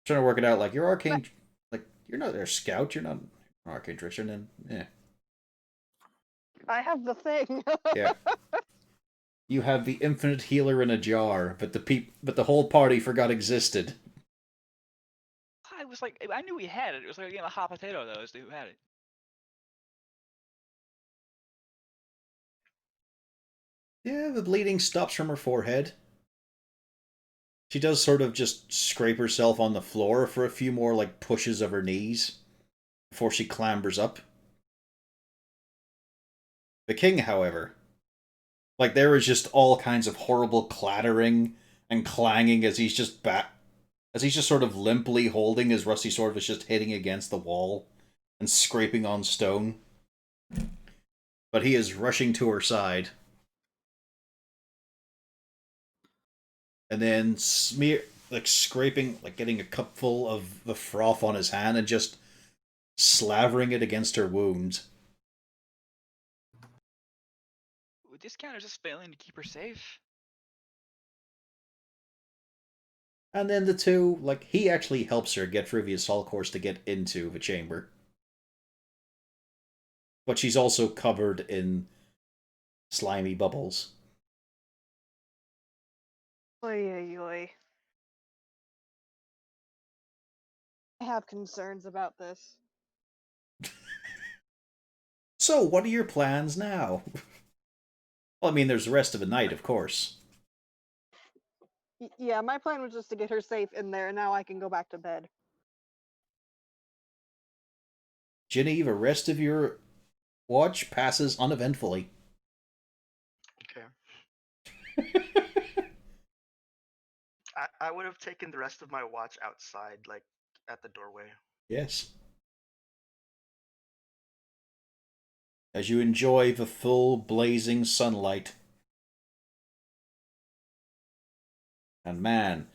trying to work it out, like, you're arcane... Like, you're not a scout, you're not an arcane trickster, and then... Yeah. I have the thing. Yeah. You have the infinite healer in a jar, but the whole party forgot existed. I was like, I knew we had it. It was like a game of hot potato, though, as to who had it. Yeah, the bleeding stops from her forehead. She does sort of just scrape herself on the floor for a few more, like, pushes of her knees before she clambers up. The king, however, like, there is just all kinds of horrible clattering and clanging as he's just sort of limply holding his rusty sword that's just hitting against the wall and scraping on stone. But he is rushing to her side. And then scraping, like getting a cupful of the froth on his hand and just slavering it against her wound. This counter's just failing to keep her safe. And then the two, like, he actually helps her get through the assault course to get into the chamber. But she's also covered in slimy bubbles. Oy, oy, oy. I have concerns about this. So, what are your plans now? Well, I mean, there's the rest of the night, of course. Yeah, my plan was just to get her safe in there, and now I can go back to bed. Ginny, the rest of your watch passes uneventfully. Okay. I would have taken the rest of my watch outside, like at the doorway. Yes. As you enjoy the full blazing sunlight. And man,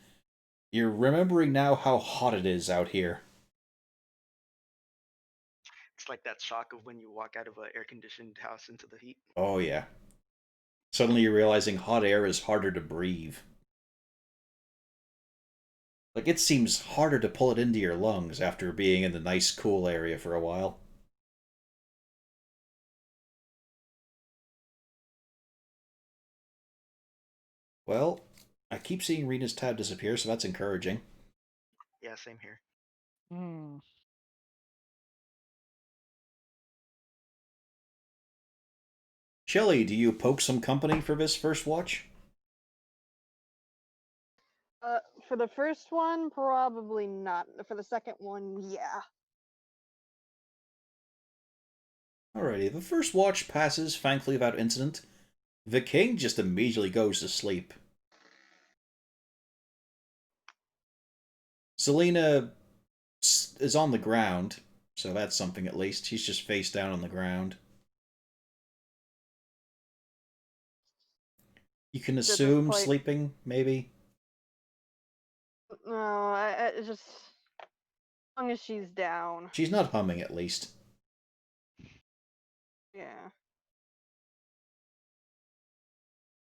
you're remembering now how hot it is out here. It's like that shock of when you walk out of an air-conditioned house into the heat. Oh yeah. Suddenly you're realizing hot air is harder to breathe. Like, it seems harder to pull it into your lungs after being in the nice cool area for a while. Well, I keep seeing Rena's tab disappear, so that's encouraging. Yeah, same here. Hmm. Shelly, do you poke some company for this first watch? For the first one, probably not. For the second one, yeah. Alrighty, the first watch passes, thankfully, without incident. The king just immediately goes to sleep. Selena is on the ground, so that's something at least. She's just face down on the ground. You can this assume point- sleeping, maybe. No, I just as long as she's down. She's not humming, at least. Yeah.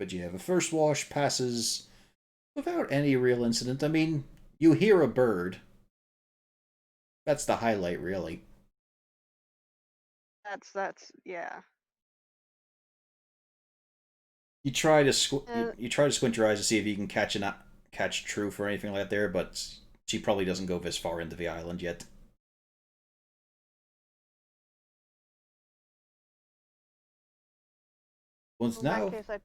But yeah, the first wash passes without any real incident. I mean, you hear a bird. That's the highlight, really. That's yeah. You try to you try to squint your eyes to see if you can catch truth or anything like that there, but she probably doesn't go this far into the island yet. Once In now, that case, I'd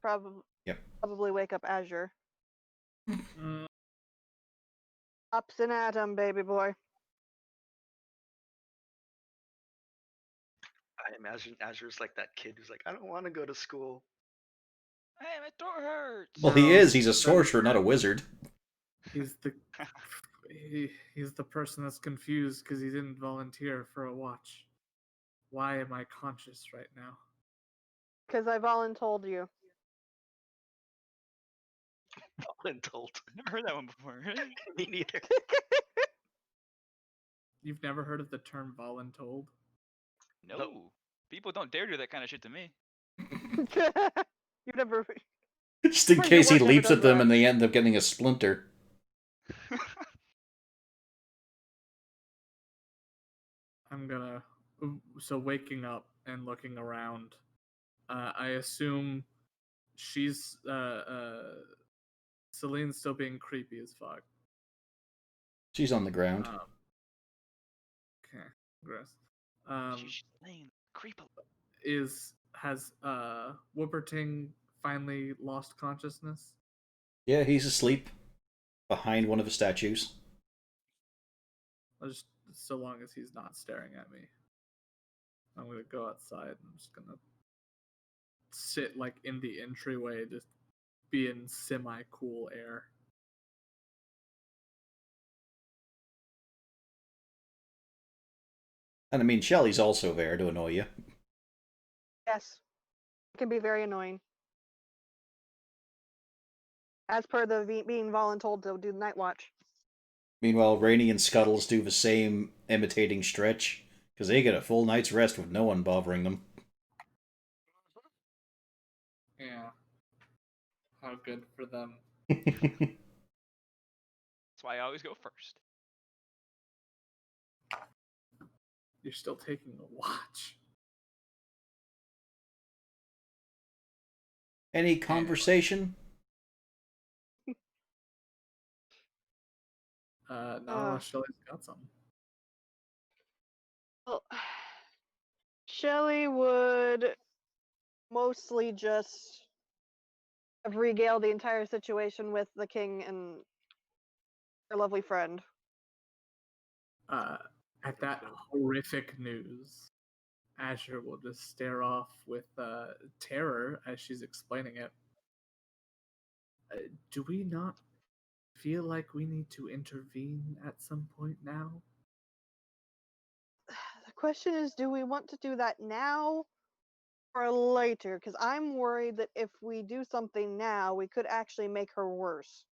Yep. probably wake up Azure. Mm, Ups and atom, baby boy. I imagine Azure's like that kid who's like, I don't want to go to school. Hey, my throat hurts. well, he No, is. He's a that- sorcerer, not a wizard. he's the he's the person that's confused because he didn't volunteer for a watch. Why am I conscious right now? Because I voluntold you. Voluntold. Never heard that one before. Me neither. You've never heard of the term voluntold? No. People don't dare do that kind of shit to me. You never. Just in Your case he work never leaps does at them that. and they end up getting a splinter. I'm gonna. So waking up and looking around, I assume she's Celine's still being creepy as fuck. She's on the ground. Okay, gross. She's laying creep. Has Whooperting finally lost consciousness? Yeah, he's asleep behind one of the statues. I'll just, so long as he's not staring at me. I'm gonna go outside and I'm just gonna sit like in the entryway, just be in semi-cool air. And I mean, Shelly's also there to annoy you. Yes. It can be very annoying. As per the being voluntold to do the night watch. Meanwhile, Rainey and Scuttles do the same imitating stretch, because they get a full night's rest with no one bothering them. Yeah. How good for them. That's why I always go first. You're still taking a watch. Any conversation? Not unless Shelly's got some. Well, Shelly would mostly just have regaled the entire situation with the king and her lovely friend. At that horrific news, Azure will just stare off with terror as she's explaining it. Do we not feel like we need to intervene at some point now? The question is, do we want to do that now or later? Because I'm worried that if we do something now, we could actually make her worse.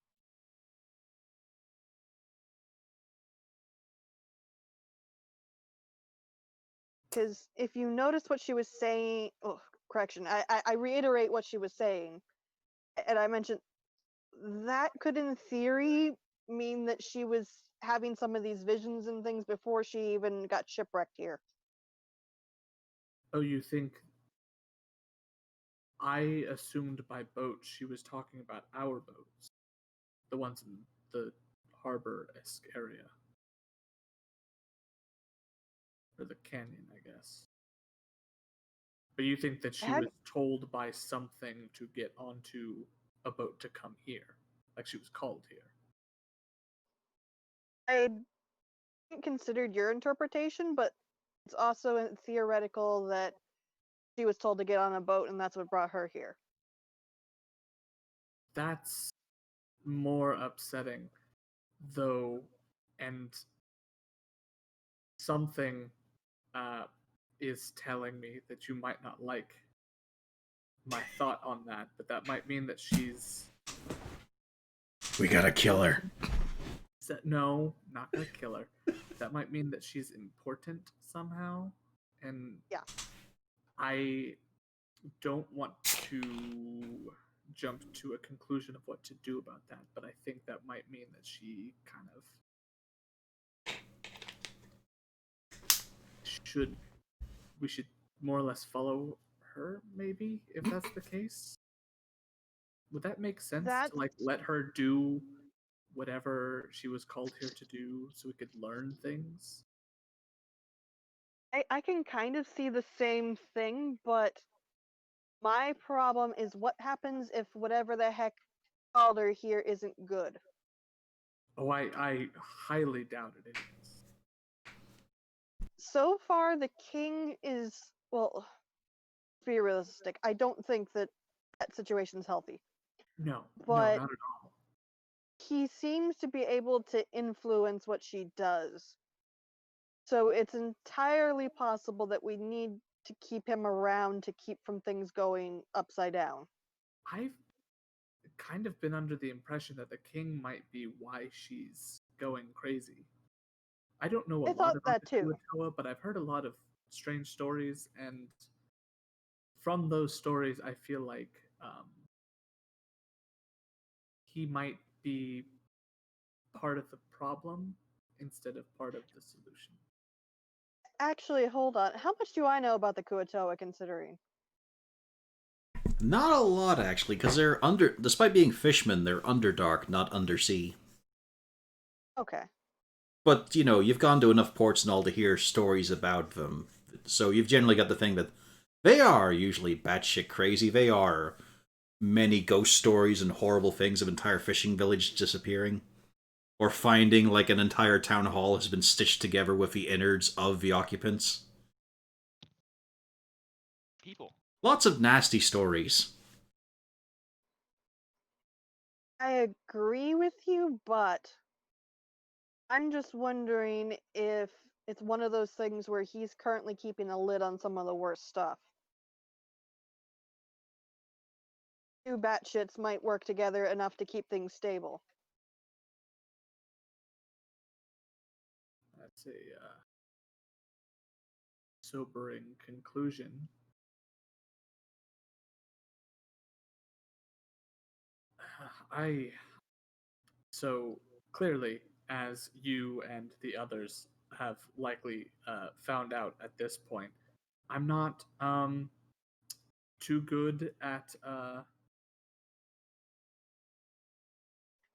Because if you notice what she was saying, correction, I reiterate what she was saying, and I mentioned that could, in theory, mean that she was having some of these visions and things before she even got shipwrecked here. Oh, you think? I assumed by boat she was talking about our boats, the ones in the harbor-esque area. Or the canyon, I guess. But you think that she was told by something to get onto a boat to come here? Like she was called here? I hadn't considered your interpretation, but it's also theoretical that she was told to get on a boat and that's what brought her here. That's more upsetting, though, and something is telling me that you might not like my thought on that, but that might mean that she's... We gotta kill her. No, not gonna kill her. That might mean that she's important somehow, and yeah, I don't want to jump to a conclusion of what to do about that, but I think that might mean that she kind of we should more or less follow her, maybe, if that's the case. Would that make sense to like let her do whatever she was called here to do so we could learn things? I can kind of see the same thing, but my problem is what happens if whatever the heck called her here isn't good? Oh, I highly doubt it is. So far, the king is, well, to be realistic, I don't think that situation's healthy. No, but no, not at all. He seems to be able to influence what she does. So it's entirely possible that we need to keep him around to keep from things going upside down. I've kind of been under the impression that the king might be why she's going crazy. I don't know a lot about the Kuo-toa, but I've heard a lot of strange stories, and from those stories, I feel like he might be part of the problem instead of part of the solution. Actually, hold on. How much do I know about the Kuo-toa, considering? Not a lot, actually, because they're under... Despite being fishmen, they're underdark, not undersea. Okay. But, you know, you've gone to enough ports and all to hear stories about them. So you've generally got the thing that they are usually batshit crazy. They are many ghost stories and horrible things of entire fishing village disappearing, or finding like an entire town hall has been stitched together with the innards of the occupants. People. Lots of nasty stories. I agree with you, but I'm just wondering if it's one of those things where he's currently keeping a lid on some of the worst stuff. Two batshits might work together enough to keep things stable. That's a sobering conclusion. So clearly, as you and the others have likely found out at this point, I'm not too good at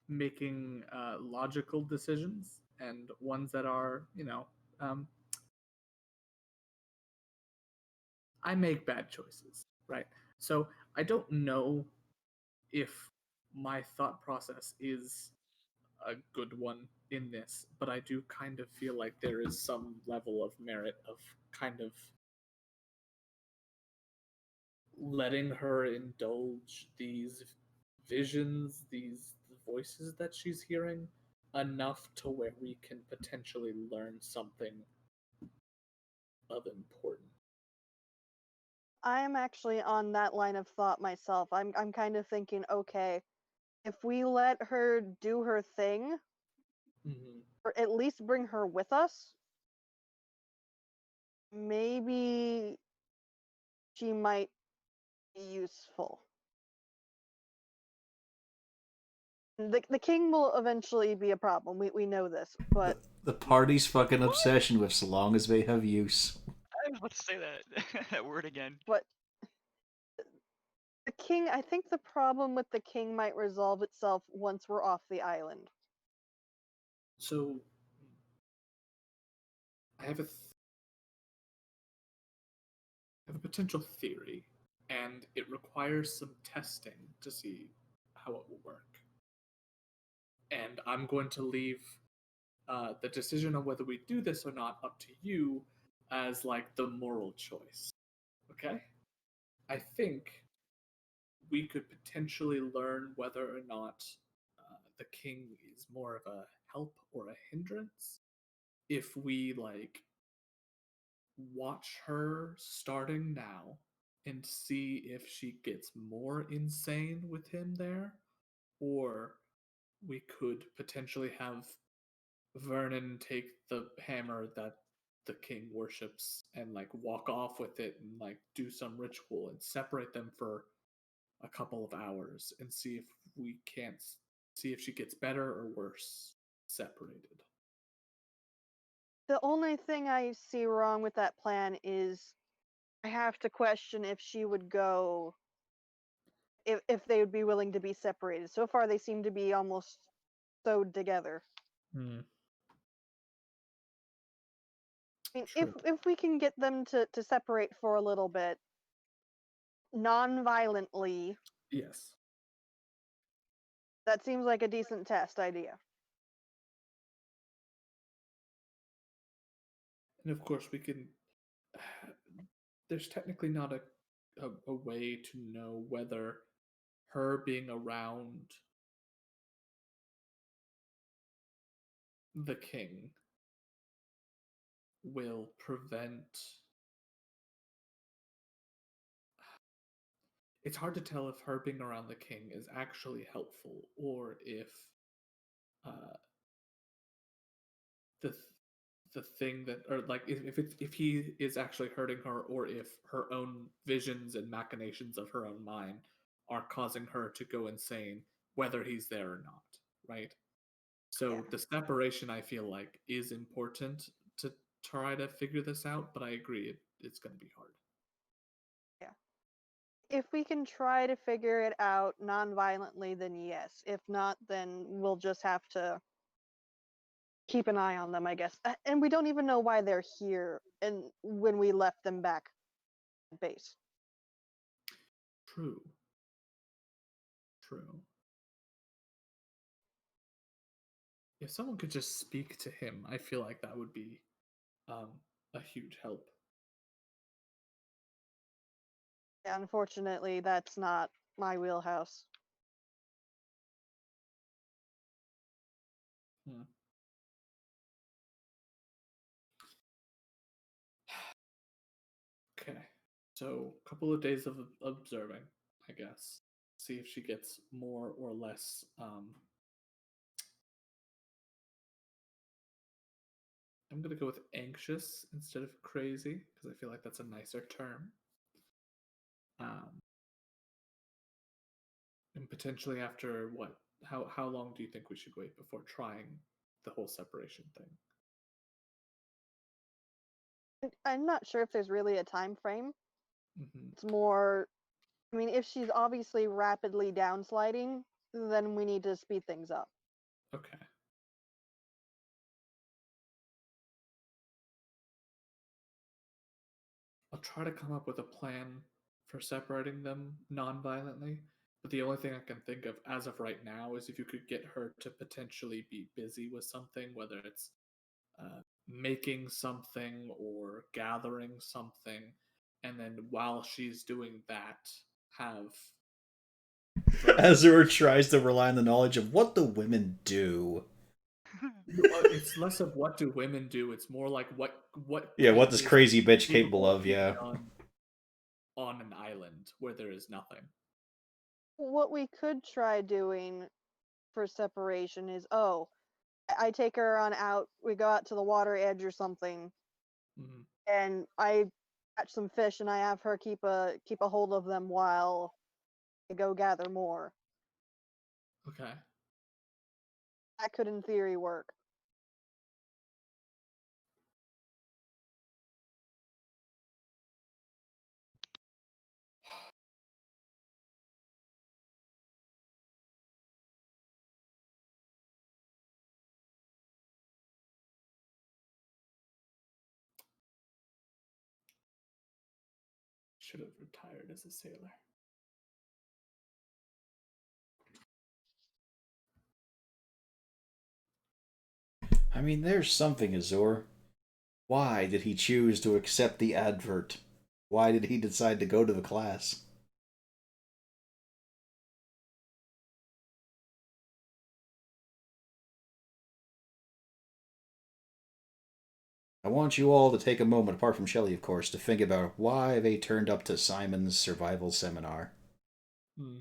making logical decisions and ones that are, um, I make bad choices, right? So I don't know if my thought process is a good one in this, but I do kind of feel like there is some level of merit of kind of letting her indulge these visions, these voices that she's hearing, enough to where we can potentially learn something of importance. I'm actually on that line of thought myself. I'm kind of thinking, okay, if we let her do her thing, Mm-hmm. or at least bring her with us, maybe she might be useful. The king will eventually be a problem. We know this, but The party's fucking obsession with so long as they have use. I was about to say that that word again. but the king, I think the problem with the king might resolve itself once we're off the island. So I have I have a potential theory, and it requires some testing to see how it will work. And I'm going to leave the decision on whether we do this or not up to you as like the moral choice. Okay? I think we could potentially learn whether or not the king is more of a help or a hindrance if we like watch her starting now and see if she gets more insane with him there, or we could potentially have Vernon take the hammer that the king worships and like walk off with it and like do some ritual and separate them for a couple of hours and see if we can't see if she gets better or worse separated. The only thing I see wrong with that plan is I have to question if she would go, if they would be willing to be separated. So far, they seem to be almost sewed together. I mean, True. if we can get them to separate for a little bit, non-violently, Yes. that seems like a decent test idea. And of course, we can. There's technically not a way to know whether her being around the king will prevent. It's hard to tell if her being around the king is actually helpful or if uh, the the thing that or like if he is actually hurting her or if her own visions and machinations of her own mind are causing her to go insane whether he's there or not, right? So Yeah. the separation I feel like is important to try to figure this out, but I agree it's going to be hard. Yeah. If we can try to figure it out non-violently, then yes. If not, then we'll just have to keep an eye on them, I guess. And we don't even know why they're here and when we left them back at base. True. True. If someone could just speak to him, I feel like that would be a huge help. Yeah, unfortunately, that's not my wheelhouse. Hmm. Okay, so a couple of days of observing, I guess. See if she gets more or less. I'm gonna go with anxious instead of crazy because I feel like that's a nicer term. Um, and potentially after what? How long do you think we should wait before trying the whole separation thing? I'm not sure if there's really a time frame. Hmm. It's more, I mean, if she's obviously rapidly downsliding, then we need to speed things up. Okay. I'll try to come up with a plan for separating them non-violently. But the only thing I can think of as of right now is if you could get her to potentially be busy with something, whether it's making something or gathering something, and then while she's doing that, have Azure tries to rely on the knowledge of what the women do. It's less of what do women do; it's more like what Yeah, what could this is crazy bitch capable capable of, being yeah. done on an island where there is nothing. What we could try doing for separation is, I take her on out, we go out to the water edge or something, Mhm. and I catch some fish and I have her keep a hold of them while I go gather more. Okay. That could in theory work. Should have retired as a sailor. I mean, there's something, Azure. Why did he choose to accept the advert? Why did he decide to go to the class? I want you all to take a moment, apart from Shelley, of course, to think about why they turned up to Simon's survival seminar. Hmm.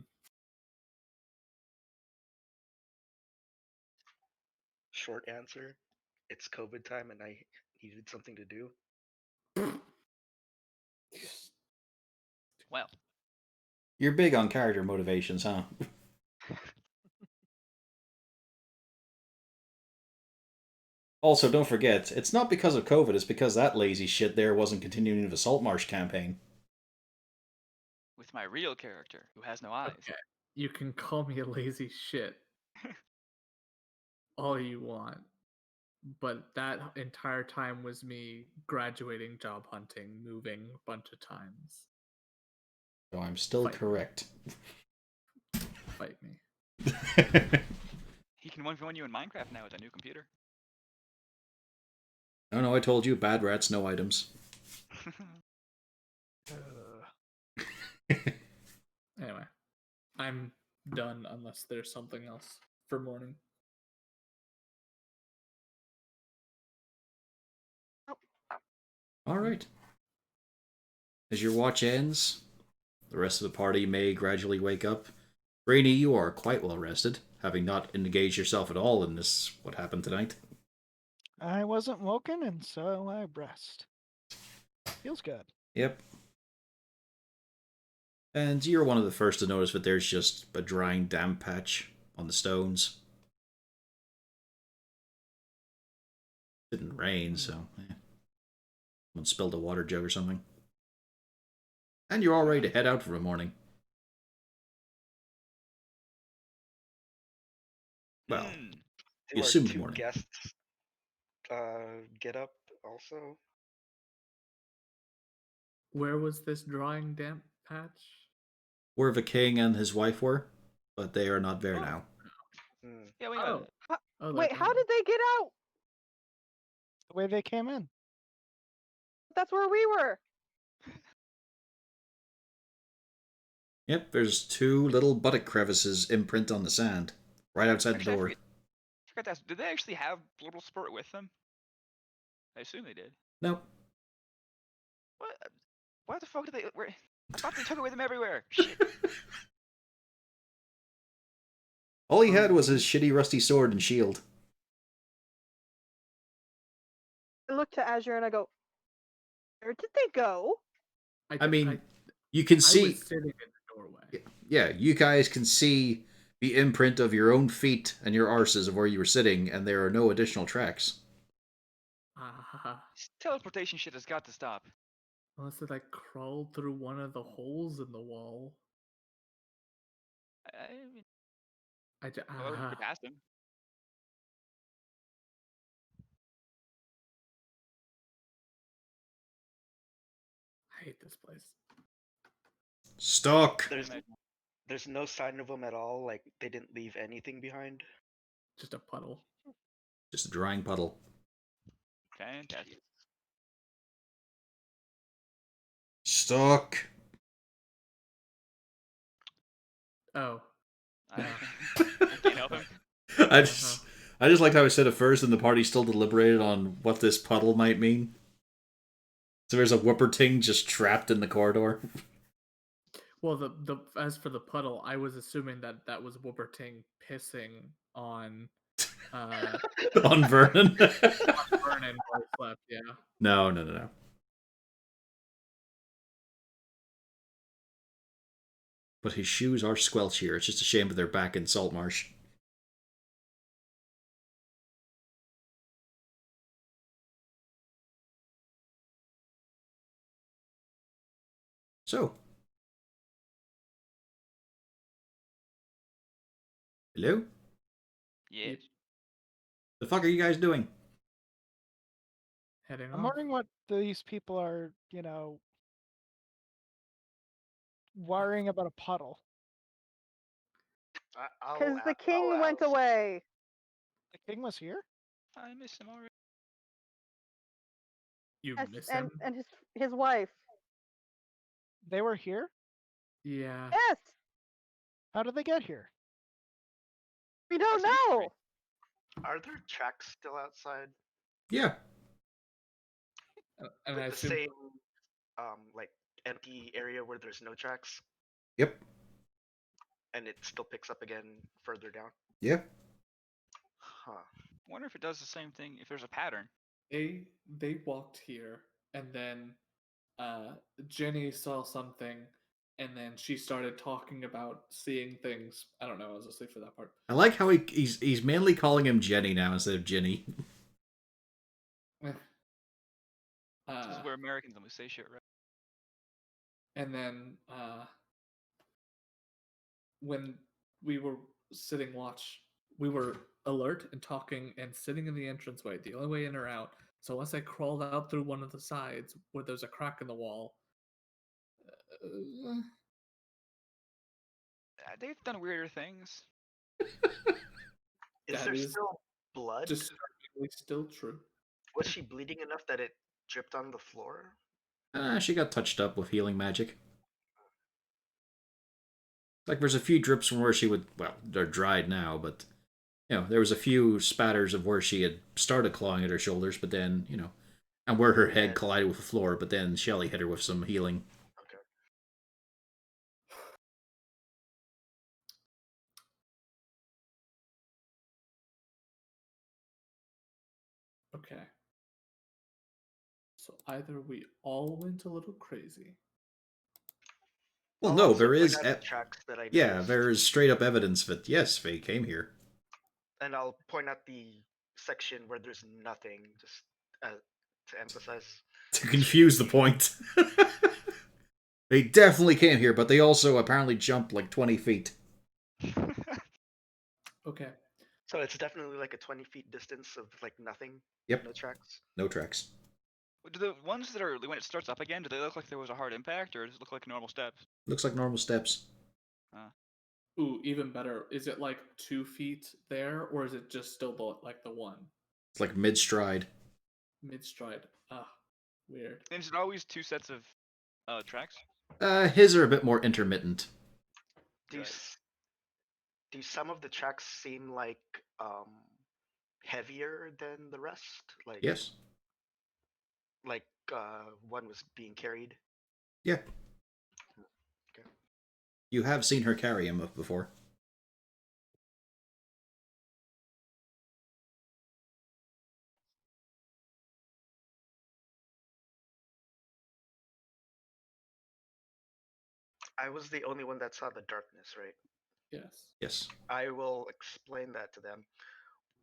Short answer: it's COVID time, and I needed something to do. Well, You're big on character motivations, huh? Also, don't forget, it's not because of COVID, it's because that lazy shit there wasn't continuing the Saltmarsh campaign. with my real character who has no eyes. Okay. You can call me a lazy shit all you want, but that entire time was me graduating, job hunting, moving a bunch of times. So I'm still Fight. correct. Fight me. He can 1v1 you in Minecraft now with a new computer. No, I told you, bad rats, no items. Anyway, I'm done unless there's something else for morning. Alright. As your watch ends, the rest of the party may gradually wake up. Rainy, you are quite well rested, having not engaged yourself at all in this, what happened tonight. I wasn't woken, and so I rest. Feels good. Yep. And you're one of the first to notice that there's just a drying damp patch on the stones. It didn't rain, so someone spilled a water jug or something. And you're all ready to head out for the morning. Well, Do you our assumed two morning. guests get up also? Where was this drawing damp patch? Where the king and his wife were? but they are not there Oh. now. Hmm. Yeah, we know Oh. that. Oh, Wait, they're how gone. did they get out? The way they came in. That's where we were. Yep, there's 2 little buttock crevices imprint on the sand right outside Actually, the door. forgot to ask, did they actually have Little Spurt with them? I assume they did. No, What? Why the fuck did they? I thought they took it with them everywhere. Shit. all he had was his shitty rusty sword and shield. I look to Azure and I go, where did they go? I mean, you can I see. was sitting in the doorway. Yeah, you guys can see the imprint of your own feet and your arses of where you were sitting, and there are no additional tracks. This teleportation shit has got to stop. Unless they like crawled through one of the holes in the wall. I mean, I just, well, we could pass them. I hate this place. Stuck. There's no sign of them at all. Like they didn't leave anything behind. Just a puddle. Just a drying puddle. Fantastic. Stuck. Oh. I Yeah. can't help him. I just liked how I said it first, and the party still deliberated on what this puddle might mean. So there's a Whooperting just trapped in the corridor. Well, the as for the puddle, I was assuming that was Whooperting pissing on On Vernon. Vernon while he slept. Yeah. No. But his shoes are squelchier. It's just a shame that they're back in Saltmarsh. So. Hello? Yes. The fuck are you guys doing? Heading I'm off. wondering what these people are, worrying about a puddle. Because the king went away. The king was here? I miss him already. You Yes, miss and him? his wife. They were here? Yeah. Yes, How did they get here? we don't That's a know. Are there tracks still outside? Yeah. And I With the assume same, like empty area where there's no tracks, Yep. and it still picks up again further down. Yeah. Huh. I wonder if it does the same thing. If there's a pattern. they walked here, and then Jenny saw something, and then she started talking about seeing things. I don't know. I was asleep for that part. I like how he's mainly calling him Jenny now instead of Ginny. This is where Americans always say shit right. And then when we were sitting watch, we were alert and talking and sitting in the entranceway, the only way in or out. So unless I crawled out through one of the sides where there's a crack in the wall, They've done weirder things. Is That there is still blood? disturbingly still true. Was she bleeding enough that it dripped on the floor? She got touched up with healing magic. Like there's a few drips from where she would, well, they're dried now, but there was a few spatters of where she had started clawing at her shoulders, but then, and where her head collided with the floor, but then Shelly hit her with some healing. Okay. Okay. So either we all went a little crazy. Well, I'll no, also there point is. out the tracks that I Yeah, noticed, there is straight up evidence that yes, Faye came here. and I'll point out the section where there's nothing, just to emphasize. To confuse the point. They definitely came here, but they also apparently jumped like 20 feet. Okay. So it's definitely like a 20 feet distance of like nothing. Yep. No tracks. No tracks. Do the ones that are when it starts up again, do they look like there was a hard impact, or does it look like normal steps? Looks like normal steps. Ooh, even better. Is it like 2 feet there, or is it just still the one It's like mid stride. mid stride? Ah, weird. And is it always 2 sets of tracks? His are a bit more intermittent. Do you Right. do some of the tracks seem like heavier than the rest? Yes. Like one was being carried. Yeah. Okay. You have seen her carry him before. I was the only one that saw the darkness, right? Yes. Yes. I will explain that to them.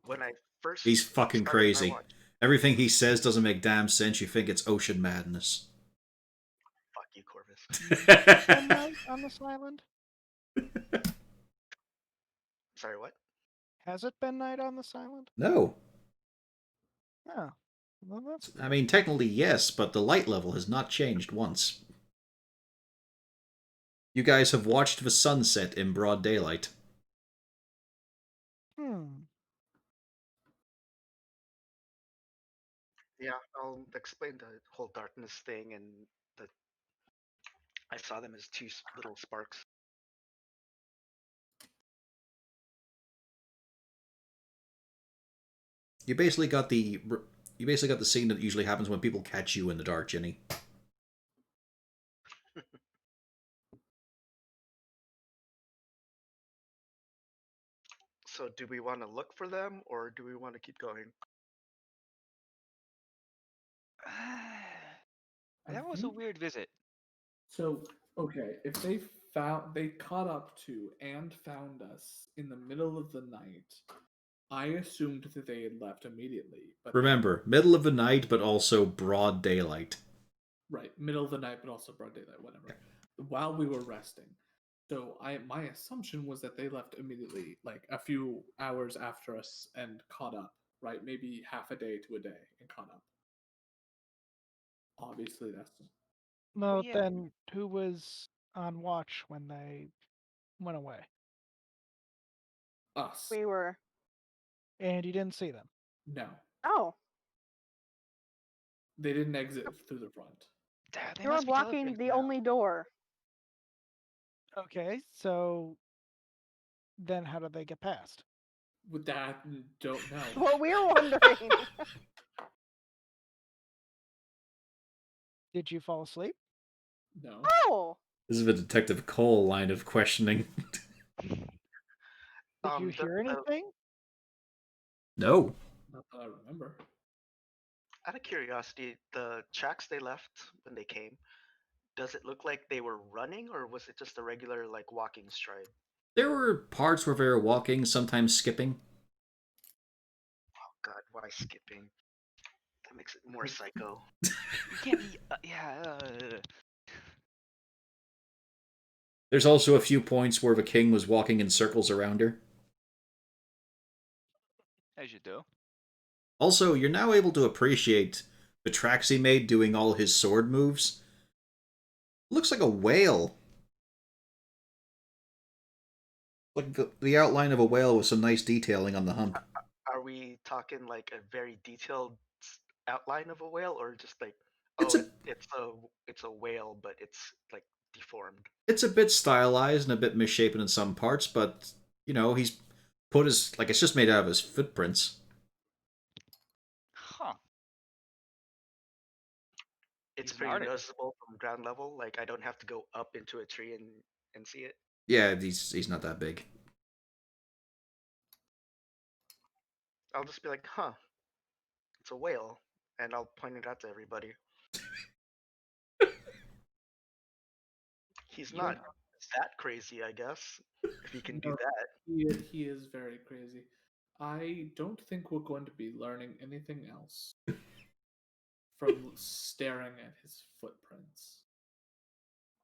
When I first He's fucking started my crazy. watch, Everything he says doesn't make damn sense. You think it's ocean madness. fuck you, Corvus. Been night on this island? Sorry, what? Has it been night on this island? No. Oh. Well, that's I mean, technically, yes, but the light level has not changed once. You guys have watched the sunset in broad daylight. Yeah, I'll explain the whole darkness thing and the I saw them as two little sparks. You basically got the scene that usually happens when people catch you in the dark, Jenny. So do we want to look for them or do we want to keep going? That was a think- weird visit. So, okay, if they caught up to and found us in the middle of the night, I assumed that they had left immediately. But Remember, middle of the night, but also broad daylight. right, middle of the night, but also broad daylight, whatever. While we were resting. So my assumption was that they left immediately, like a few hours after us, and caught up. Right, maybe half a day to a day, and caught up. Obviously, that's No, yeah. then who was on watch when they went away? us. We were. And you didn't see them? No, Oh, they didn't exit through the front. They they were must be blocking teleporting the now. only door. Okay, so then how did they get past? With that, don't know. What we're wondering. Did you fall asleep? No, Oh, This is the Detective Cole line of questioning. Did you hear anything? No. not that I remember. Out of curiosity, the tracks they left when they came, does it look like they were running or was it just a regular like walking stride? There were parts where they were walking, sometimes skipping. Oh god, why skipping? That makes it more psycho. You can't be. Yeah. There's also a few points where the king was walking in circles around her. As you do. Also, you're now able to appreciate the tracks he made doing all his sword moves. Looks like a whale. Like the outline of a whale with some nice detailing on the hump. Are we talking like a very detailed outline of a whale or just like It's oh a it's a whale but it's like deformed? it's a bit stylized and a bit misshapen in some parts, but you know, he's put his like it's just made out of his footprints. Huh. It's He's an pretty artist. noticeable from ground level. Like I don't have to go up into a tree and see it. Yeah, he's not that big. I'll just be like, huh, it's a whale, and I'll point it out to everybody. He's Yeah. not that crazy, I guess, if he can do No, that. he is very crazy. I don't think we're going to be learning anything else from staring at his footprints.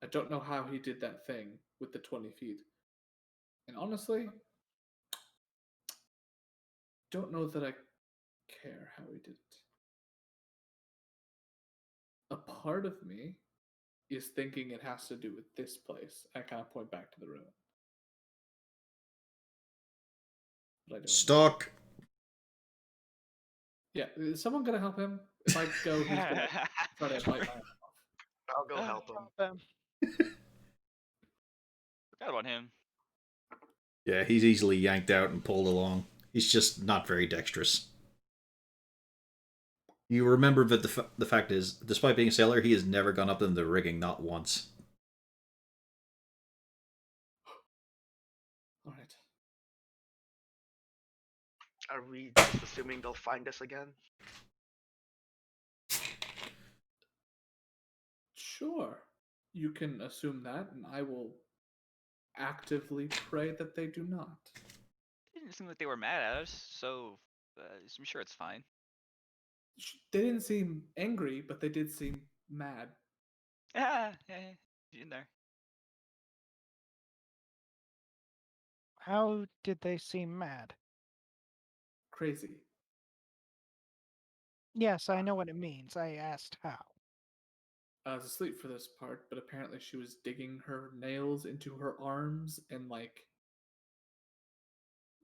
I don't know how he did that thing with the 20 feet. And honestly, don't know that I care how he did it. A part of me is thinking it has to do with this place. I kind of point back to the ruin. but I don't. Stuck. Yeah, is someone gonna help him? If I go, he's gonna try to bite my arm off. I'll go help him. Them. Forgot about him. Yeah, he's easily yanked out and pulled along. He's just not very dexterous. You remember that the fact is, despite being a sailor, he has never gone up in the rigging, not once. All right. Are we just assuming they'll find us again? Sure. You can assume that, and I will actively pray that they do not. It didn't seem like they were mad at us, so I'm sure it's fine. They didn't seem angry, but they did seem mad. Yeah, in there. How did they seem mad? Crazy. Yes, I know what it means. I asked how. I was asleep for this part, but apparently she was digging her nails into her arms and like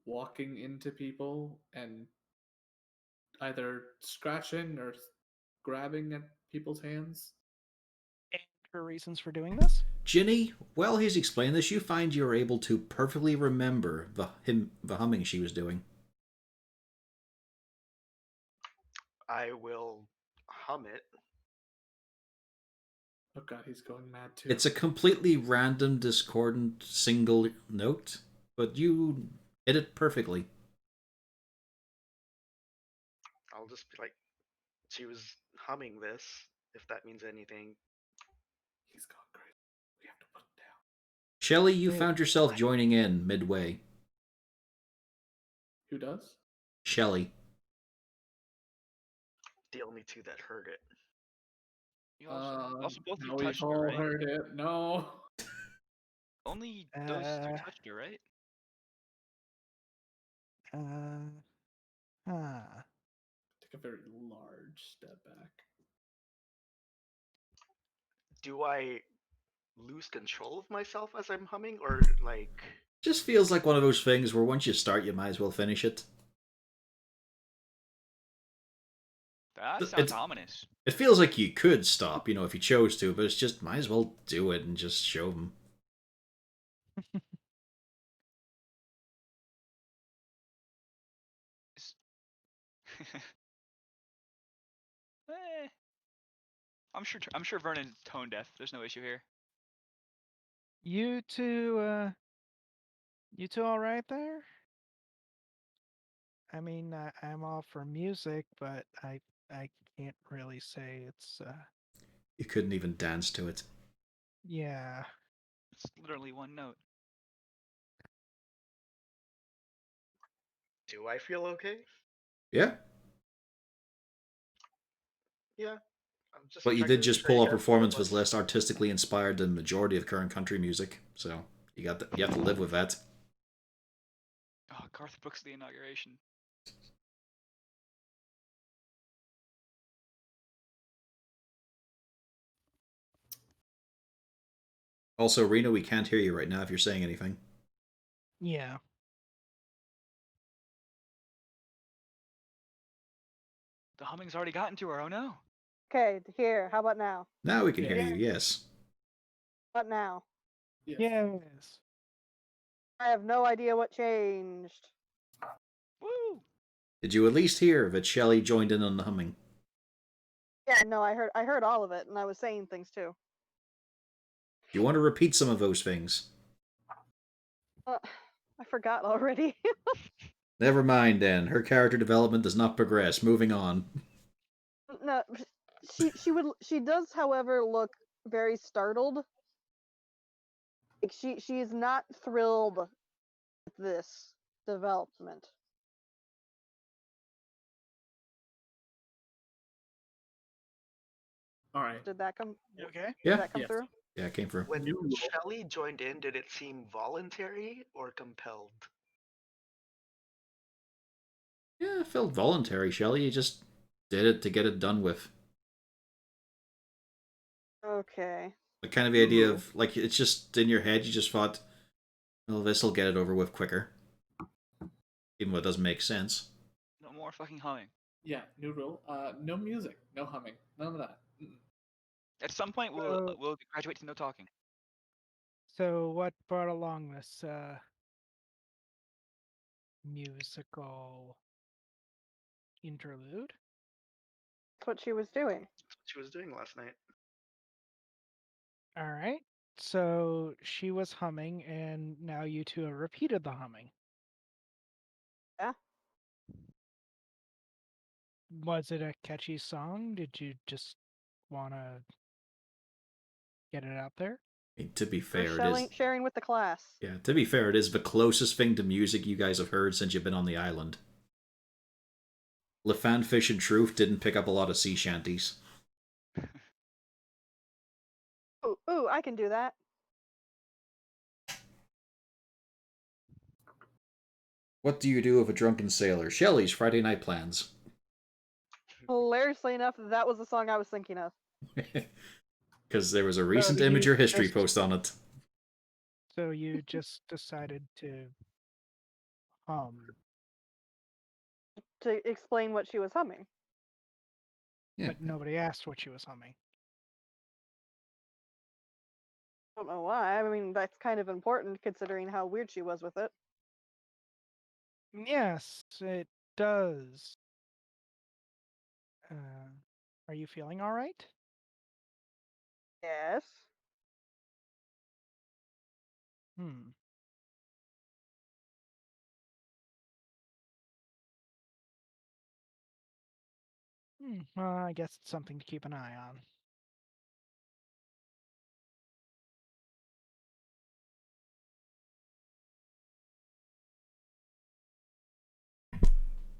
walking into people and either scratching or grabbing at people's hands. And her reasons for doing this? Ginny, while he's explaining this, you find you're able to perfectly remember the humming she was doing. I will hum it. Oh god, he's going mad too. It's a completely random, discordant single note, but you hit it perfectly. I'll just be like, she was humming this, if that means anything. He's gone crazy. We have to put him down. Shelley, you Wait, found yourself joining in midway. Who does? Shelley. The only two that heard it. You also both now you we've touched her, all right? heard it. No. Only those two touched her, right? Take a very large step back. Do I lose control of myself as I'm humming, or like? Just feels like one of those things where once you start, you might as well finish it. That sounds ominous. It feels like you could stop, if you chose to, but it's just, might as well do it and just show them. Eh, I'm sure Vernon's tone deaf. There's no issue here. You two all right there? I mean, I'm all for music, but I can't really say it's You couldn't even dance to it. yeah. It's literally one note. Do I feel okay? Yeah, Yeah. I'm just. but you checking did to just make pull sure a you guys performance know was less artistically inspired than the majority of current country music, so you have to live with that. Oh, Garth Brooks the inauguration. Also, Rena, we can't hear you right now if you're saying anything. Yeah. The humming's already gotten to her. Oh no. Okay, here. How about now? Now we can hear Yeah. you, yes. How about now? Yes. Yes. I have no idea what changed. Woo! Did you at least hear that Shelley joined in on the humming? Yeah, no, I heard all of it, and I was saying things too. Do you want to repeat some of those things? I forgot already. Never mind then. Her character development does not progress. Moving on. No, she does, however, look very startled. Like she is not thrilled with this development. All right. Did that come? You okay? Did Yeah, that come Yes. through? yeah, it came through. When You- Shelly joined in, did it seem voluntary or compelled? Yeah, it felt voluntary, Shelley. You just did it to get it done with. Okay. Like, kind of the idea of, like, it's just in your head, you just thought, well, this'll get it over with quicker. even though it doesn't make sense. No more fucking humming. Yeah, new rule. No music, no humming, none of that. Mm-mm. At some point, we'll graduate to no talking. So what brought along this musical interlude? That's what she was doing. That's what she was doing last night. All right. So she was humming, and now you two have repeated the humming. Yeah. Was it a catchy song? Did you just want to get it out there? I mean, to be For fair, it is. sharing with the class. Yeah, to be fair, it is the closest thing to music you guys have heard since you've been on the island. LeFan Fish and Truth didn't pick up a lot of sea shanties. Ooh, I can do that. What do you do with a drunken sailor? Shelley's Friday Night Plans. Hilariously enough, that was the song I was thinking of. Because there was a recent you Imager history just- post on it. So you just decided to hum. To explain what she was humming. Yeah. But nobody asked what she was humming. I don't know why. I mean, that's kind of important considering how weird she was with it. Yes, it does. Are you feeling all right? Yes. Hmm. Well, I guess it's something to keep an eye on.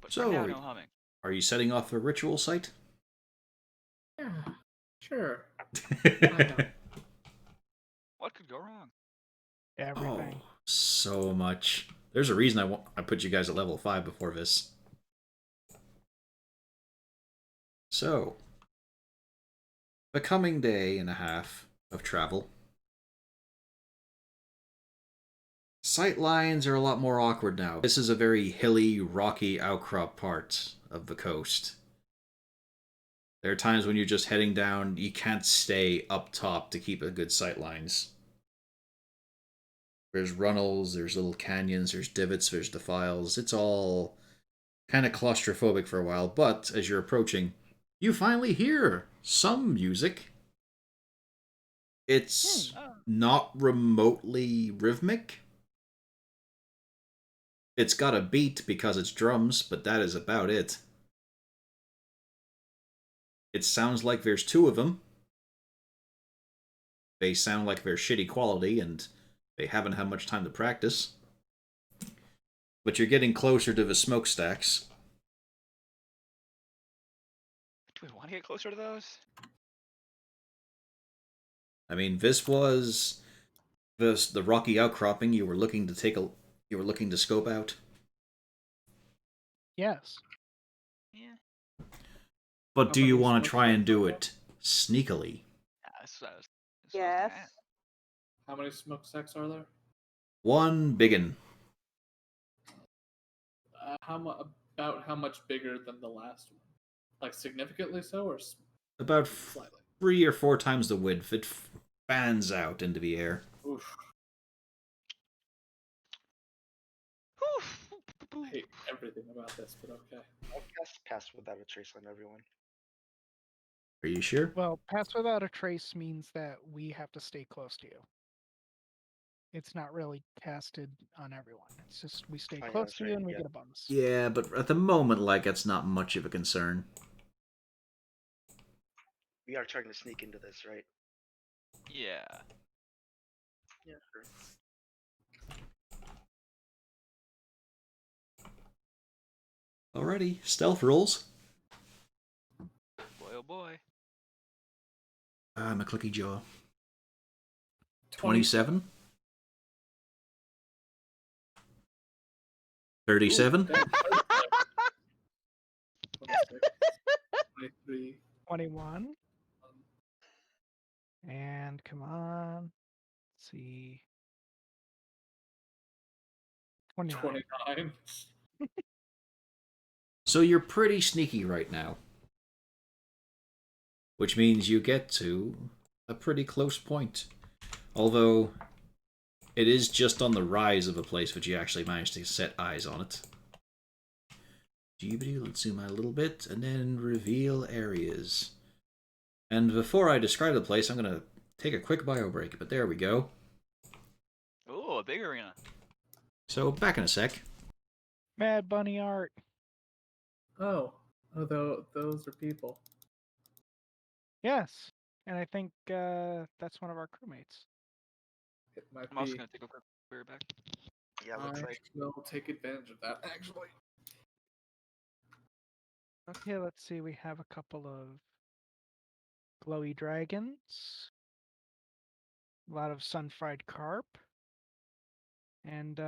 But So, for now, are no you- humming. Are you setting off a ritual site? Yeah, sure. Why not? What could go wrong? Everything. Oh, so much. There's a reason I put you guys at level 5 before this. So, the coming day and a half of travel. Sight lines are a lot more awkward now. This is a very hilly, rocky outcrop part of the coast. There are times when you're just heading down, you can't stay up top to keep a good sight lines. There's runnels, there's little canyons, there's divots, there's defiles. It's all kind of claustrophobic for a while, but as you're approaching, you finally hear some music. It's not remotely rhythmic. It's got a beat because it's drums, but that is about it. It sounds like there's two of them. They sound like they're shitty quality, and they haven't had much time to practice. But you're getting closer to the smokestacks. Do we want to get closer to those? I mean, this was the rocky outcropping you were looking to scope out. Yes. Yeah. But How do you many want to try and do smokestacks it sneakily? That's what I was Yes. gonna ask. How many smokestacks are there? One biggin. About how much bigger than the last one? Like significantly so, or About slightly? 3 or 4 times the width. It fans out into the air. Oof. I hate everything about this, but okay. I'll cast Pass Without a Trace on everyone. Are you sure? Well, pass without a trace means that we have to stay close to you. It's not really casted on everyone. It's just we stay Oh, yeah, close that's to you right, and we yeah. get a bonus. Yeah, but at the moment, like, it's not much of a concern. We are trying to sneak into this, right? Yeah. Yeah, sure. Alrighty, stealth rolls. Boy, oh boy. My clicky jaw. 27. 37. 23. 21. And come on. Let's see. 29. 29. So you're pretty sneaky right now. Which means you get to a pretty close point. Although, it is just on the rise of a place which you actually managed to set eyes on it. Let's zoom out a little bit, and then reveal areas. And before I describe the place, I'm going to take a quick bio break, but there we go. Ooh, a big arena. So, back in a sec. Mad Bunny art. Oh, those are people. Yes, and I think that's one of our crewmates. It might I'm also be. gonna take a quick beer back. Yeah, looks I like will take advantage of that. Actually, Okay, let's see. We have a couple of glowy dragons, a lot of sun-fried carp, and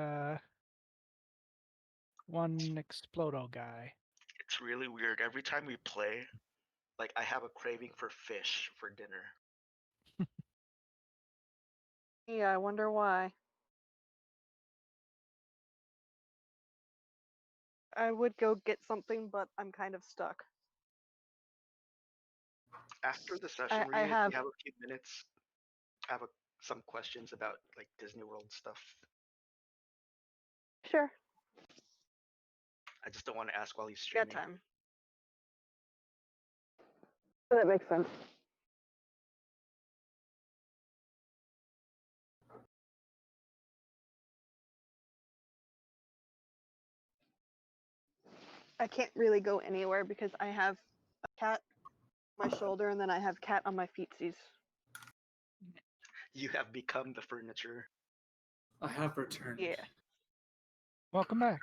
one Explodo guy. it's really weird. Every time we play, like I have a craving for fish for dinner. Yeah, I wonder why. I would go get something, but I'm kind of stuck. After the session, I Rita, if have. you have a few minutes, I have some questions about like Disney World stuff. Sure. I just don't want to ask while he's Got streaming. time. That makes sense. I can't really go anywhere because I have a cat on my shoulder and then I have cat on my feetsies. You have become the furniture. I have returned. Yeah. Welcome back.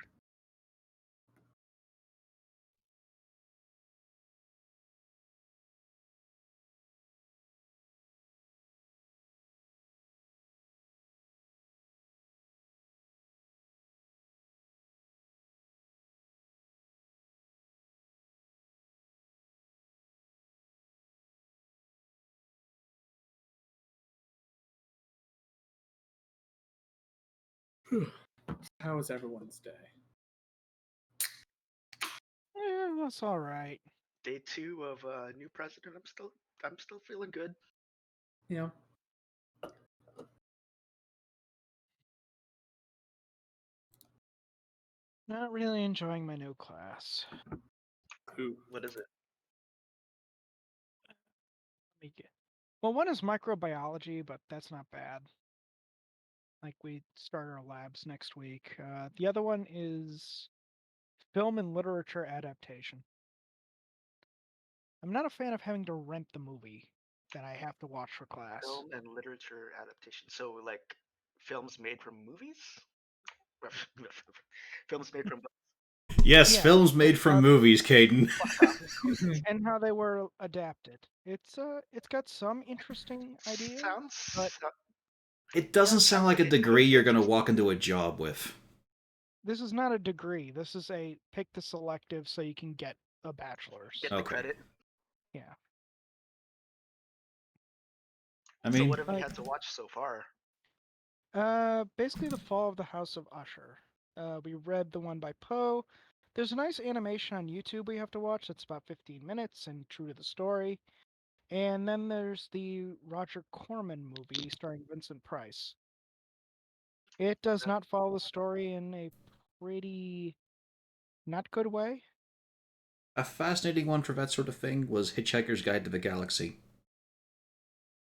How was everyone's day? That's all right. Day 2 of new president. I'm still feeling good. Yeah. Not really enjoying my new class. Ooh. What is it? Let me get. Well, one is microbiology, but that's not bad. Like we start our labs next week. The other one is film and literature adaptation. I'm not a fan of having to rent the movie that I have to watch for class. Film and literature adaptation. So like films made from movies? Films made from Yes, Yeah, films made from movies, Caden. and how they were adapted. It's got some interesting ideas. Sounds but- It doesn't Yeah, sound like a degree you're going to walk into a job with. This is not a degree. This is a pick the selective so you can get a bachelor's. get the Okay. credit. Yeah. I So mean, what have we like- had to watch so far? Basically the Fall of the House of Usher. We read the one by Poe. There's a nice animation on YouTube we have to watch that's about 15 minutes and true to the story. And then there's the Roger Corman movie starring Vincent Price. It does not follow the story in a pretty not good way. a fascinating one for that sort of thing was Hitchhiker's Guide to the Galaxy.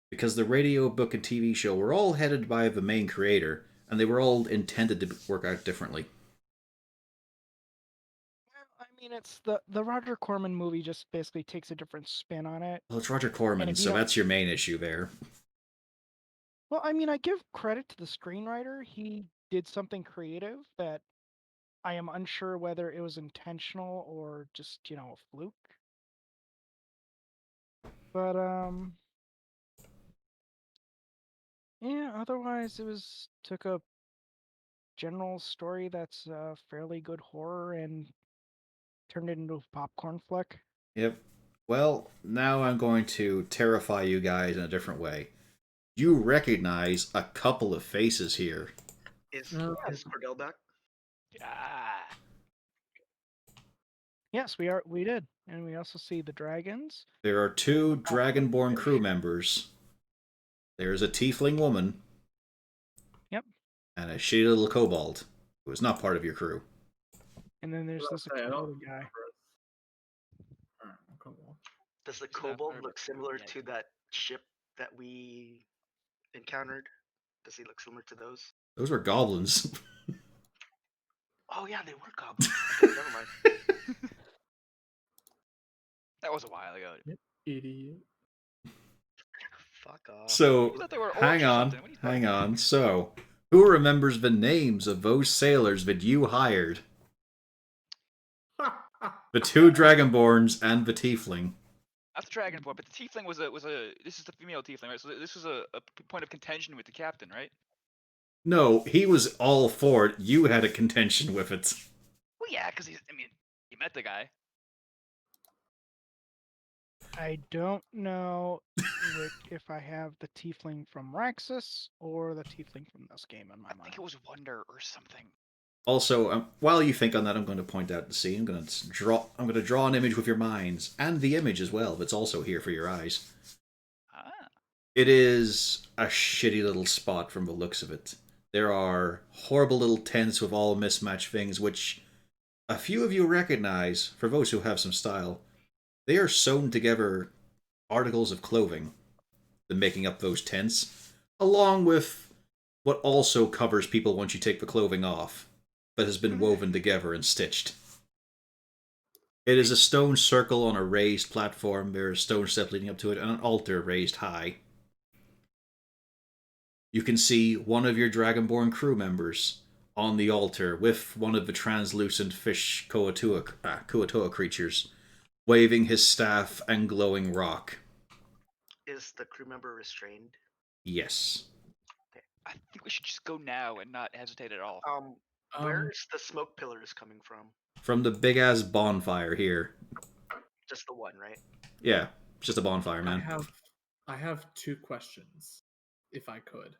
Because the radio, book, and TV show were all headed by the main creator, and they were all intended to work out differently. Well, I mean, it's the Roger Corman movie just basically takes a different spin on it. Well, it's Roger Corman, if you so don't- that's your main issue there. Well, I mean, I give credit to the screenwriter. He did something creative that I am unsure whether it was intentional or just, a fluke. But yeah, otherwise it took a general story that's fairly good horror and turned it into a popcorn flick. Yep. Well, now I'm going to terrify you guys in a different way. You recognize a couple of faces here. Is No. is Cordell back? Ah. Yes, we did. And we also see the dragons. There are 2 Dragonborn crew members. There's a tiefling woman. Yep. And a shitty little kobold, who is not part of your crew. And then there's this I don't exploding guy. remember. Alright, come on. Does the It's not kobold part look of it similar yet. to that ship that we encountered? Does he look similar to those? Those were goblins. Oh yeah, they were goblins. Okay, never mind. That was a while ago. Idiot. Fuck off. So, You thought they were orcs hang or on, something. What are you talking hang on. So, who remembers the names of those sailors that you hired? The 2 Dragonborns and the tiefling. Not the dragonborn, but the tiefling was a. This is the female tiefling, right? So this was a point of contention with the captain, right? No, he was all for it. You had a contention with it. Well, yeah, because he's. I mean, you met the guy. I don't know if I have the tiefling from Raxus or the tiefling from this game in my I mind. think it was Wonder or something. Also, while you think on that, I'm going to point out the scene. I'm going to draw an image with your minds, and the image as well. That's also here for your eyes. Ah. It is a shitty little spot from the looks of it. There are horrible little tents with all mismatched things, which a few of you recognize. For those who have some style, they are sewn together articles of clothing, the making up those tents, along with what also covers people once you take the clothing off, that has been woven together and stitched. It is a stone circle on a raised platform. There are stone steps leading up to it, and an altar raised high. You can see one of your Dragonborn crew members on the altar with one of the translucent fish Kuatoa creatures, waving his staff and glowing rock. Is the crew member restrained? Yes. I think we should just go now and not hesitate at all. Where's the smoke pillars coming from? From the big-ass bonfire here. Just the one, right? Yeah, just a bonfire, man. I have 2 questions, if I could.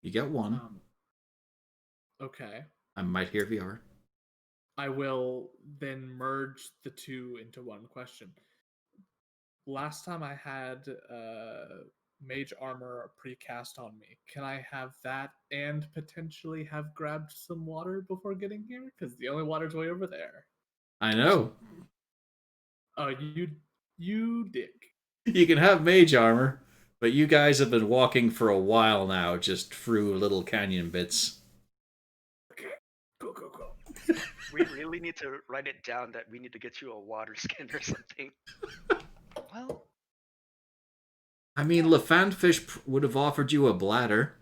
You get one. Okay. I might hear VR. I will then merge the 2 into one question. Last time I had mage armor precast on me. Can I have that and potentially have grabbed some water before getting here? Because the only water's way over there. I know. Oh, you dick. You can have mage armor, but you guys have been walking for a while now, just through little canyon bits. Okay. Go. We really need to write it down that we need to get you a water skin or something. Well, I mean, Lefantfish would have offered you a bladder.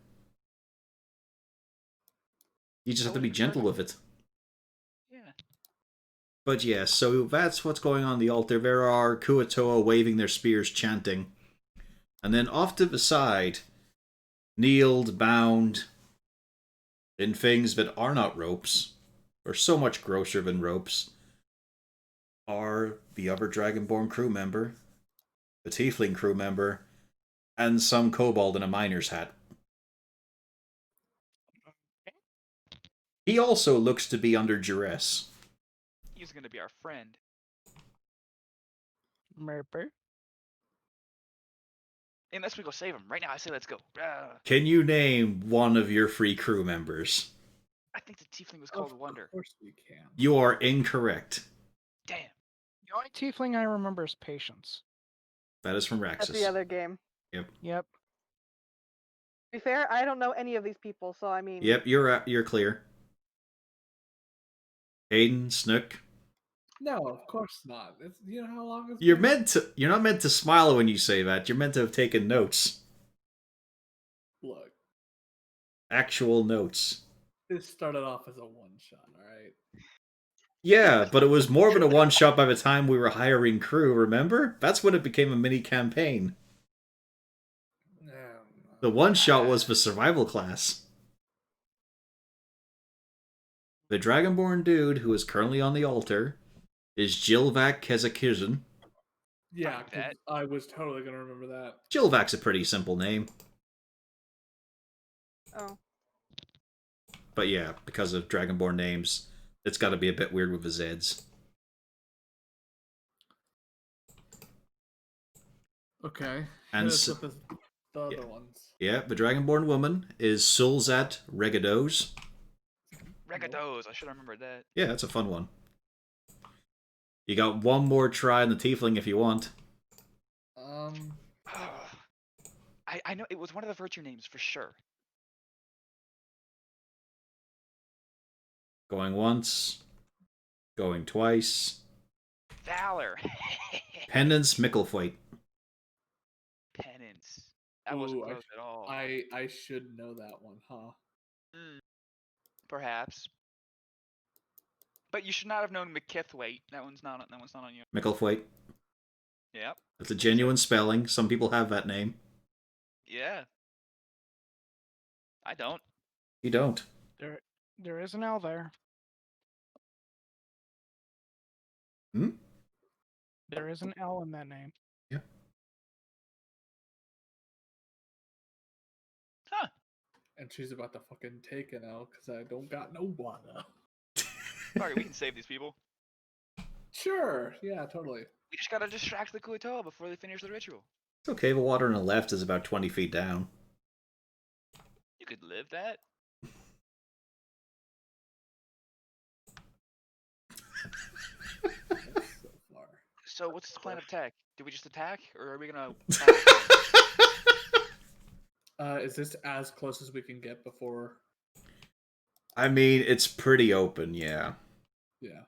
You just have to be gentle with it. yeah. But yeah, so that's what's going on the altar. There are Kuatoa waving their spears, chanting. And then off to the side, kneeled, bound, in things that are not ropes, or so much grosser than ropes, are the other Dragonborn crew member, the Tiefling crew member, and some kobold in a miner's hat. He also looks to be under duress. He's gonna be our friend. Merper. Unless we go save him. Right now, I say let's go. Can you name one of your free crew members? I think the tiefling was called Wonder. Of course we can. You are incorrect. Damn. The only tiefling I remember is Patience. That is from That's Raxus. the other game. Yep. To be fair, I don't know any of these people, so I mean. Yep, you're clear. Hayden, Snook. No, of course not. It's, you know how long it's You're been? you're not meant to smile when you say that. You're meant to have taken notes. Look, Actual notes. this started off as a one-shot, alright? Yeah, but it was more than a one-shot by the time we were hiring crew, remember? That's when it became a mini campaign. The one-shot was the survival class. The Dragonborn dude who is currently on the altar is Jilvac Kezakizan. Yeah, Like 'cause that. I was totally gonna remember that. Jilvac's a pretty simple name. Oh. But yeah, because of Dragonborn names, It's got to be a bit weird with the Zeds. Okay. And Hit us s- with the other ones. Yeah, the Dragonborn woman is Sulzat Regados. Regados. I should have remembered that. Yeah, that's a fun one. You got one more try on the Tiefling if you want. I know it was one of the virtue names for sure. Going once. Going twice. Valor. Penance Micklethwaite. Penance. That wasn't Ooh, close at all. I should know that one, huh? Perhaps. But you should not have known McKithwaite. That one's not on you. Micklethwaite. Yep. That's a genuine spelling. Some people have that name. Yeah. I don't. You don't. There is an L there. Hmm? There is an L in that name. Yeah. Huh. And she's about to fucking take an L because I don't got no water. Alright, we can save these people. Sure. Yeah, totally. We just gotta distract the Kuatoa before they finish the ritual. It's okay, the water on the left is about 20 feet down. You could live that. That's so far. So what's the plan of attack? Do we just attack, or are we gonna? Is this as close as we can get before? I mean, it's pretty open, yeah. Yeah,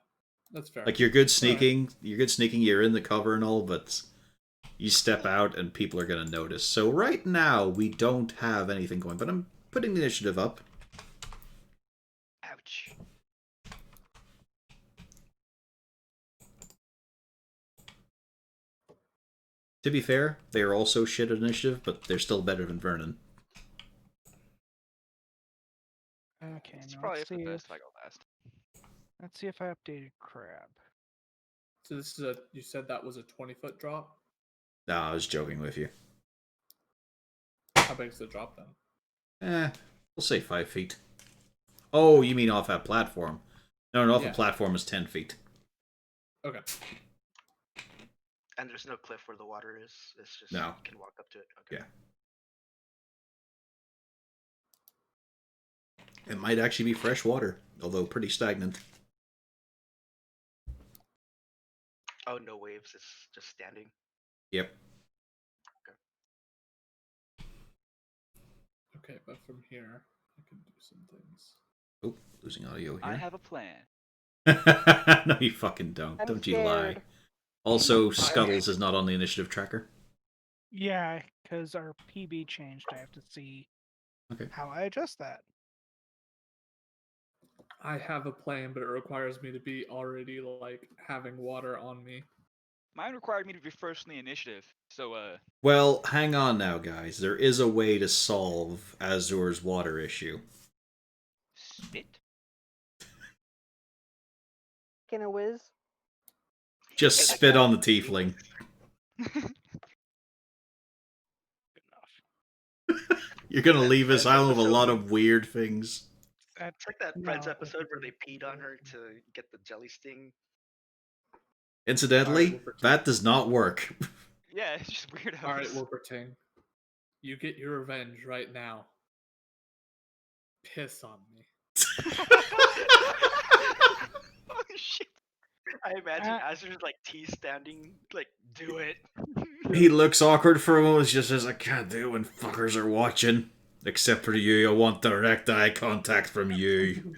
that's fair. Like, you're good sneaking, you're in the cover and all, but you step out and people are going to notice. So right now, we don't have anything going, but I'm putting the initiative up. Ouch. To be fair, they are also shit at initiative, but they're still better than Vernon. Okay, It's now probably let's for see the if best if I go last. let's see if I updated Crab. So this is you said that was a 20-foot drop? No, I was joking with you. How big is the drop then? We'll say 5 feet. Oh, you mean off that platform? No, off the Yeah. platform is 10 feet. Okay. And there's no cliff where the water is. It's just No. you can walk up to it. Okay. Yeah. It might actually be fresh water, although pretty stagnant. Oh, no waves. It's just standing. Yep. Okay, but from here, I can do some things. Oh, losing audio I here. have a plan. No, you fucking don't. I'm Don't you lie. scared. Also, Scuttles is not on the initiative tracker. Yeah, because our PB changed. I have to see Okay. how I adjust that. I have a plan, but it requires me to be already like having water on me. Mine required me to be first in the initiative, so Well, hang on now, guys. There is a way to solve Azur's water issue. spit. Can a whiz? Just Get the spit guy- on the tiefling. Good enough. You're gonna leave this Friends island with a episode. lot of weird things. It's like that Friends No. episode where they peed on her to get the jelly sting. Incidentally, Alright, we'll that does not work. Yeah, it's just weird. All right, Wilberting, you get your revenge right now. Piss on me. Oh shit! I imagine Uh, Azur's like T standing, like, do it. He looks awkward for a moment. He just says, I can't do it when fuckers are watching. Except for you, I want direct eye contact from you.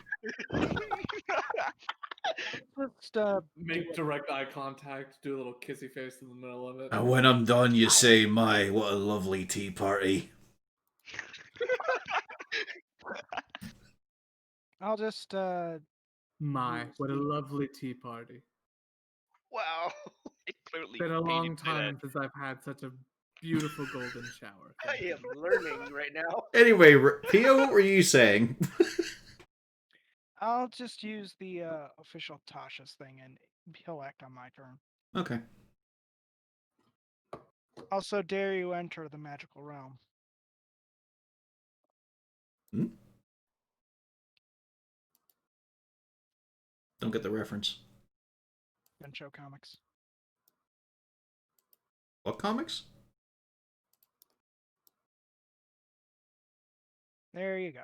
Just Make direct eye contact. Do a little kissy face in the middle of it. And when I'm done, you say, my, what a lovely tea party. I'll just My, what a lovely tea party. Wow. It clearly Been a made long him say that. time since I've had such a beautiful golden shower. I Thank am you. learning right now. Anyway, Pio, what were you saying? I'll just use the official Tasha's thing, and he'll act on my turn. Okay. Also, dare you enter the magical realm? Don't get the reference. Show comics. What comics? There you go.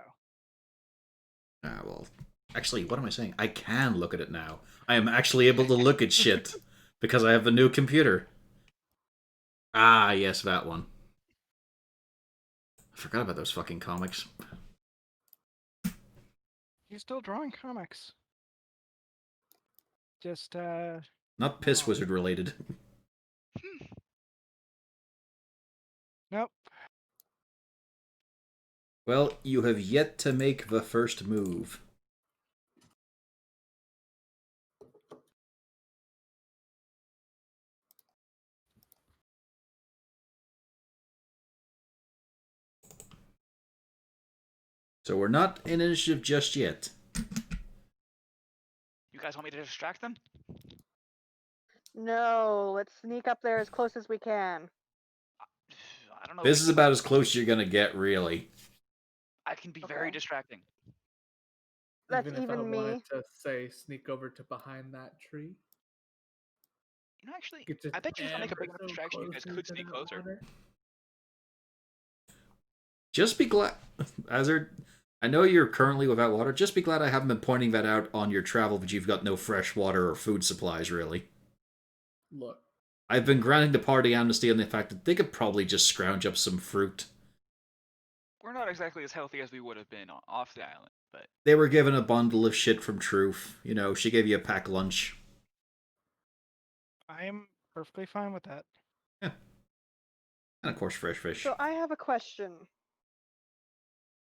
Ah, well. Actually, what am I saying? I can look at it now. I am actually able to look at shit because I have a new computer. Ah, yes, that one. I forgot about those fucking comics. He's still drawing comics. Just, Not Piss Wow. Wizard related. Nope. Well, you have yet to make the first move. So we're not in initiative just yet. You guys want me to distract them? No, let's sneak up there as close as we can. I don't know. This if is about as close as you're gonna get, really. I can be very Okay. distracting. That's Even if I even wanted me. to say sneak over to behind that tree. You know, actually, Get just I bet you if I make a ever big enough so distraction, you guys closer could to sneak that closer. water. Just be glad, Azard. I know you're currently without water. Just be glad I haven't been pointing that out on your travel, but you've got no fresh water or food supplies, really. Look, I've been granting the party amnesty on the fact that they could probably just scrounge up some fruit. We're not exactly as healthy as we would have been off the island, but They were given a bundle of shit from Truth. You know, she gave you a packed lunch. I am perfectly fine with that. Yeah. And of course, fresh fish. So I have a question.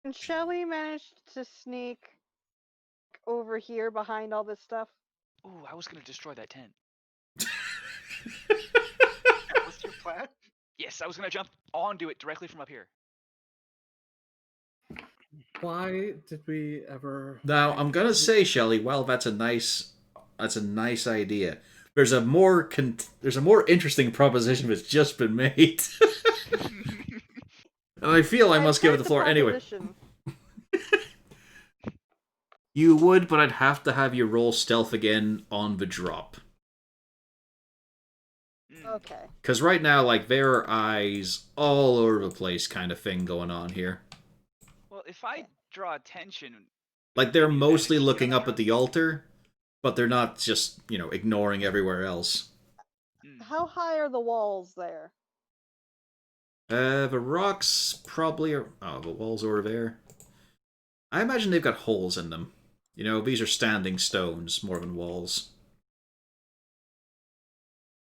Can Shelly manage to sneak over here behind all this stuff? ooh, I was gonna destroy that tent. That was your plan? Yes, I was gonna jump onto it directly from up here. why did we ever? Now, I'm gonna say, Shelley, well, that's a nice idea. There's a more interesting proposition that's just been made, and I feel I must give it heard the floor anyway. proposition. You would, but I'd have to have you roll stealth again on the drop. Okay. Because right now, like, there are eyes all over the place kind of thing going on here. Well, if I draw attention, Like, they're Maybe mostly advantage looking on up the at the altar, but they're not just, you know, ignoring everywhere else. How high are the walls there? The rocks probably are... Oh, the walls over there. I imagine they've got holes in them. You know, these are standing stones more than walls.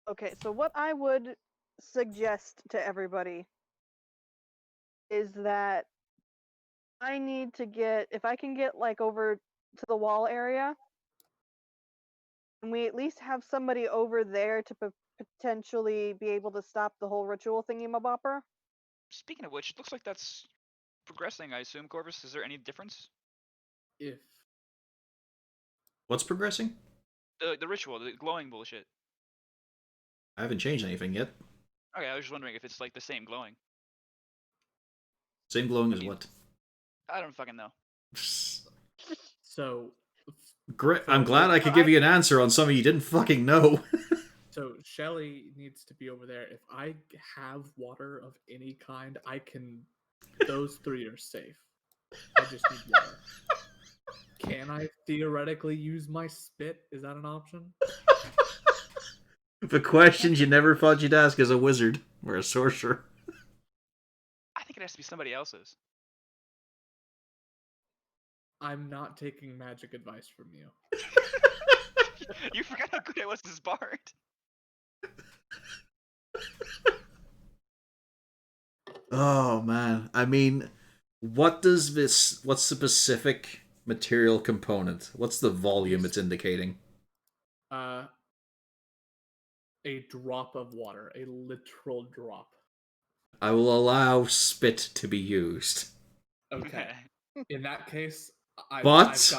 Okay, so what I would suggest to everybody is that I need to get, if I can get like over to the wall area, and we at least have somebody over there to potentially be able to stop the whole ritual thingy-mabopper. speaking of which, it looks like that's progressing. I assume, Corvus. Is there any difference? If What's progressing? The ritual, the glowing bullshit. I haven't changed anything yet. Okay, I was just wondering if it's like the same glowing. Same glowing as what? I don't fucking know. so, Great. I'm glad I could give you an answer on something you didn't fucking know. so Shelly needs to be over there. If I have water of any kind, I can. Those three are safe. I just need water. Can I theoretically use my spit? Is that an option? The questions you never thought you'd ask as a wizard or a sorcerer. I think it has to be somebody else's. I'm not taking magic advice from you. You forgot how good I was as bard. Oh man, I mean, what's the specific material component? What's the volume it's indicating? A drop of water, a literal drop. I will allow spit to be used. Okay. In that case, But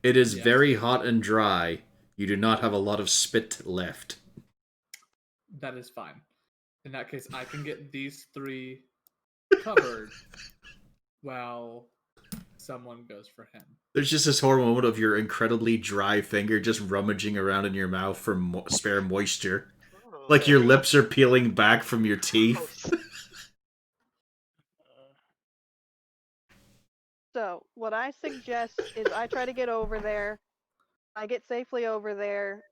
it is Yes. very hot and dry. You do not have a lot of spit left. That is fine. In that case, I can get these three covered while someone goes for him. There's just this horrible moment of your incredibly dry finger just rummaging around in your mouth for spare moisture. Like your lips are peeling back from your teeth. Gross. So, what I suggest is I try to get over there. I get safely over there,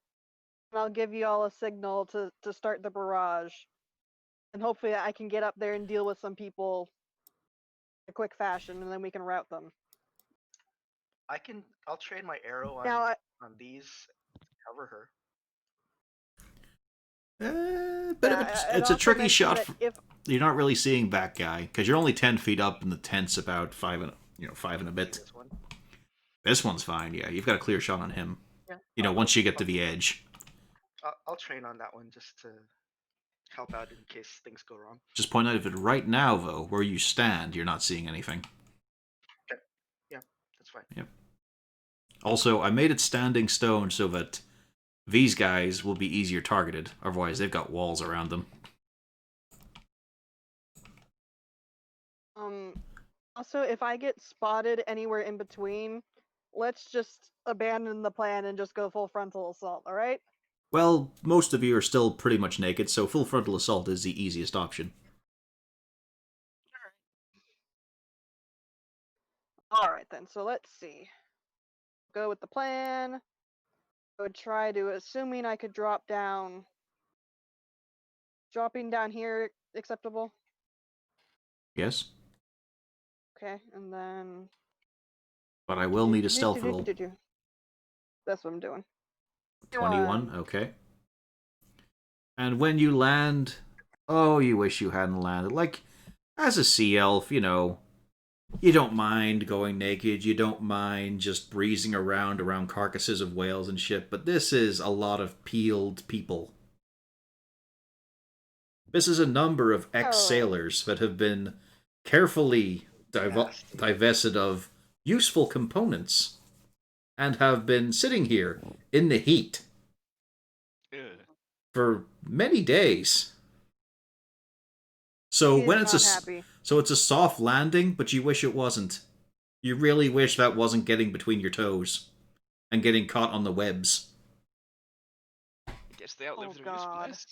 and I'll give you all a signal to start the barrage. And hopefully I can get up there and deal with some people in a quick fashion, and then we can route them. I'll trade my arrow Now, on these to cover her. But yeah, it's a tricky shot. If You're not really seeing back guy because you're only 10 feet up, and the tent's about 5 and a bit. This one. This one's fine. Yeah, you've got a clear shot on him. Yeah. Once you get to the edge. I'll train on that one just to help out in case things go wrong. Just point out if it right now, though, where you stand, you're not seeing anything. Okay. Yeah, that's fine. Yep. Also, I made it standing stone so that these guys will be easier targeted. Otherwise, they've got walls around them. Also, if I get spotted anywhere in between, let's just abandon the plan and just go full frontal assault, alright? Well, most of you are still pretty much naked, so full frontal assault is the easiest option. Alright then, so let's see. Go with the plan. I would try to, assuming I could drop down. Dropping down here acceptable? Yes? Okay, and then. But I will need a stealth roll. That's what I'm doing. 21, okay. And when you land... Oh, you wish you hadn't landed. Like, as a sea elf, you don't mind going naked, you don't mind just breezing around carcasses of whales and shit, but this is a lot of peeled people. This is a number of ex-sailors that have been carefully divested of useful components and have been sitting here in the heat for many days. So when it's it's a soft landing, but you wish it wasn't. You really wish that wasn't getting between your toes and getting caught on the webs. I guess they outlived their God. usefulness.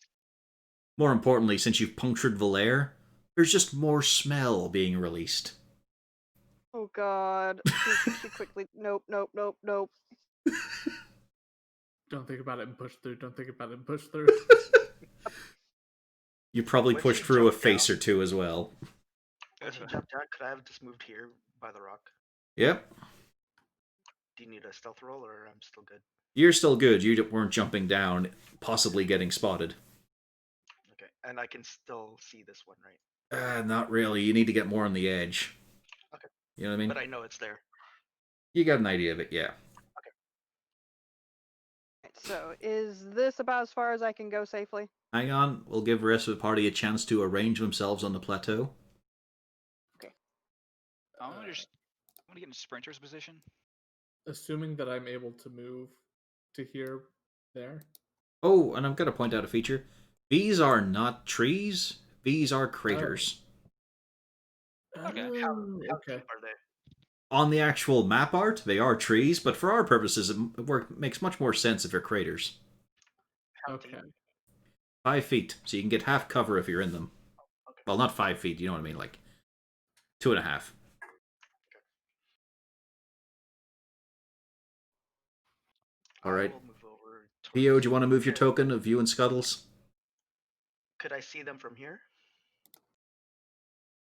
More importantly, since you've punctured Valair, there's just more smell being released. Oh god. She quickly. Nope. Don't think about it and push through. Don't think about it and push through. You probably When pushed she through a jumped face down- or two as well. When she jumped down, could I have just moved here by the rock? Yep. Do you need a stealth roll, or I'm still good? You're still good. You weren't jumping down, possibly getting spotted. Okay, and I can still see this one, right? Not really. You need to get more on the edge. Okay. You know what I mean? But I know it's there. You got an idea of it, yeah. So, is this about as far as I can go safely? Hang on. We'll give the rest of the party a chance to arrange themselves on the plateau. I want to get in sprinter's position. Assuming that I'm able to move to here, there. Oh, and I've got to point out a feature. These are not trees. These are craters. Okay. Oh, How okay. deep are they? On the actual map art, they are trees, but for our purposes, it makes much more sense if they're craters. How Okay. deep? 5 feet, so you can get half cover if you're in them. Okay. Well, not 5 feet, you know what I mean, like 2.5. All right. I will move over Theo, towards do you want to move your here. token of you and Scuttles? Could I see them from here?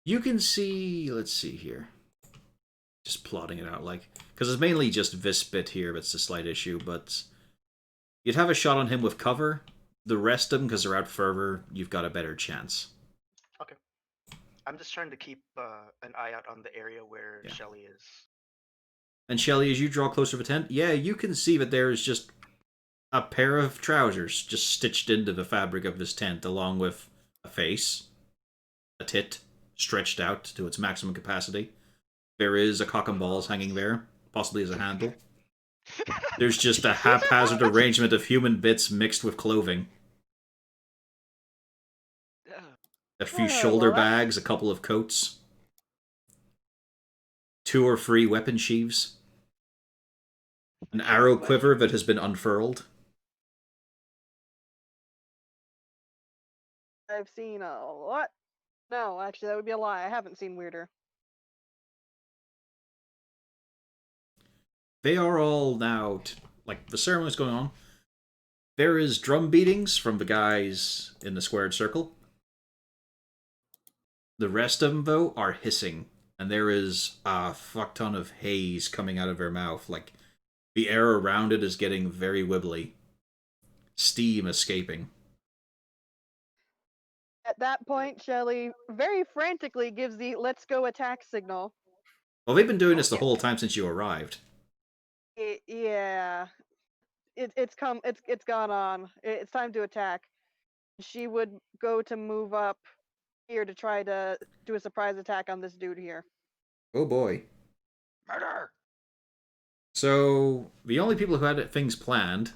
You can see, let's see here. Just plotting it out, like, because it's mainly just this bit here that's a slight issue, but you'd have a shot on him with cover. The rest of them, because they're out further, you've got a better chance. Okay. I'm just trying to keep an eye out on the area where Yeah. Shelly is. And Shelly, as you draw closer to the tent, yeah, you can see that there is just a pair of trousers just stitched into the fabric of this tent, along with a face, a tit, stretched out to its maximum capacity. There is a cock and balls hanging there, possibly as a handle. There's just a haphazard arrangement of human bits mixed with clothing. A few Oh, shoulder well, that- bags, a couple of coats. 2 or 3 weapon sheaves. An arrow quiver that has been unfurled. I've seen a lot. No, actually, that would be a lie. I haven't seen weirder. They are all now, like, the ceremony's going on. There is drum beatings from the guys in the squared circle. The rest of them, though, are hissing. And there is a fuck ton of haze coming out of their mouth. Like, the air around it is getting very wibbly. Steam escaping. At that point, Shelly very frantically gives the "let's go attack" signal. Well, they've been doing this the whole time since you arrived. Yeah, it's gone on. It's time to attack. She would go to move up here to try to do a surprise attack on this dude here. Oh boy. Murder! So, the only people who had things planned,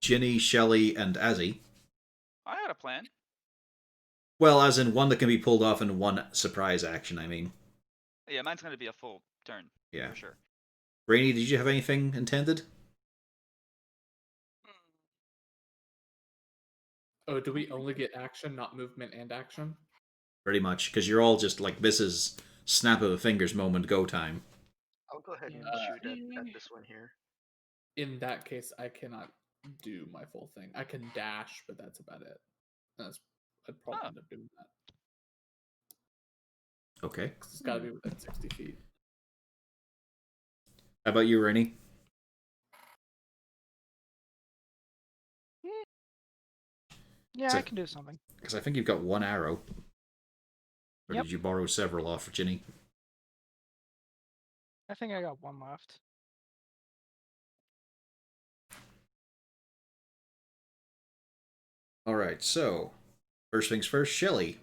Ginny, Shelley, and Azzy. I had a plan. Well, as in one that can be pulled off in one surprise action, I mean. Yeah, mine's gonna be a full turn. Yeah. For sure. Rainy, did you have anything intended? Oh, do we only get action, not movement and action? Pretty much, because you're all just like, this is snap of the fingers moment, go time. I'll go ahead and shoot at this one here. In that case, I cannot do my full thing. I can dash, but that's about it. I'd probably end up doing that. Okay. 'Cause it's got to be within 60 feet. How about you, Rainy? Yeah, So- I can do something. Because I think you've got one arrow. Or Yep. did you borrow several off Ginny? I think I got one left. Alright, so, first things first, Shelley.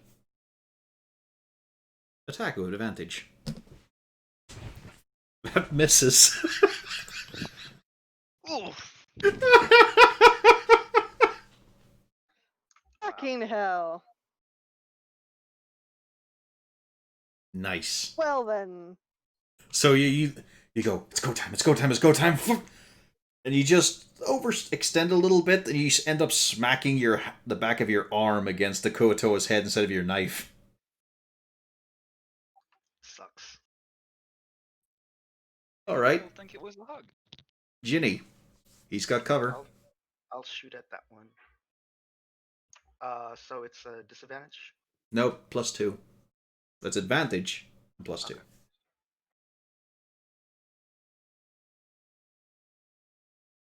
Attack with advantage. That misses. Oof! Fucking hell. Nice. Well then. So you go, it's go time, it's go time, it's go time. And you just overextend a little bit, and you end up smacking the back of your arm against the Kuotoa's head instead of your knife. Sucks. All I right, don't think it was a hug. Ginny. He's got cover. I'll shoot at that one. So it's a disadvantage. Nope, +2. That's advantage, and +2. Okay.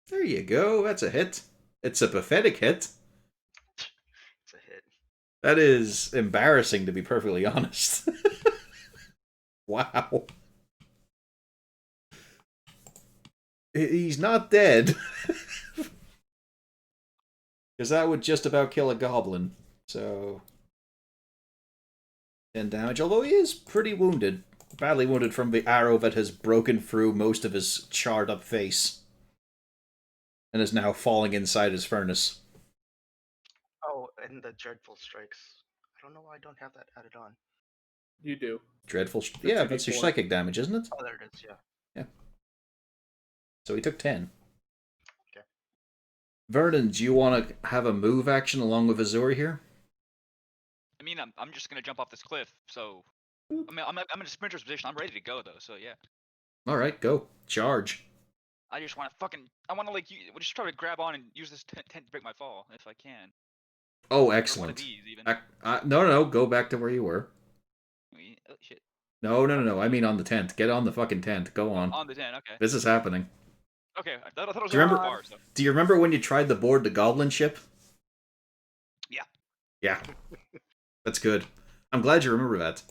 There you go, that's a hit. It's a pathetic hit. It's a hit. That is embarrassing, to be perfectly honest. Wow. He's not dead. Because that would just about kill a goblin. So, 10 damage, although he is pretty wounded. Badly wounded from the arrow that has broken through most of his charred up face. And is now falling inside his furnace. Oh, and the dreadful strikes. I don't know why I don't have that added on. You do. Dreadful. The Yeah, that's your 2d4. psychic damage, isn't it? Oh, there it is. Yeah. So he took 10. Okay. Vernon, do you want to have a move action along with Azuri here? I mean, I'm just gonna jump off this cliff. So, I mean, I'm in a sprinter's position. I'm ready to go though. So yeah. All right, go. Charge. I just want to like just try to grab on and use this tent to break my fall if I can. Oh, Or one of excellent. these even. No, go back to where you were. Oh shit. No, I mean on the tent. Get on the fucking tent. Go on. On the tent. Okay. This is happening. Okay. I thought it was Do you remember- a bar, so. Do you remember when you tried to board the goblin ship? Yeah. Yeah. That's good. I'm glad you remember that.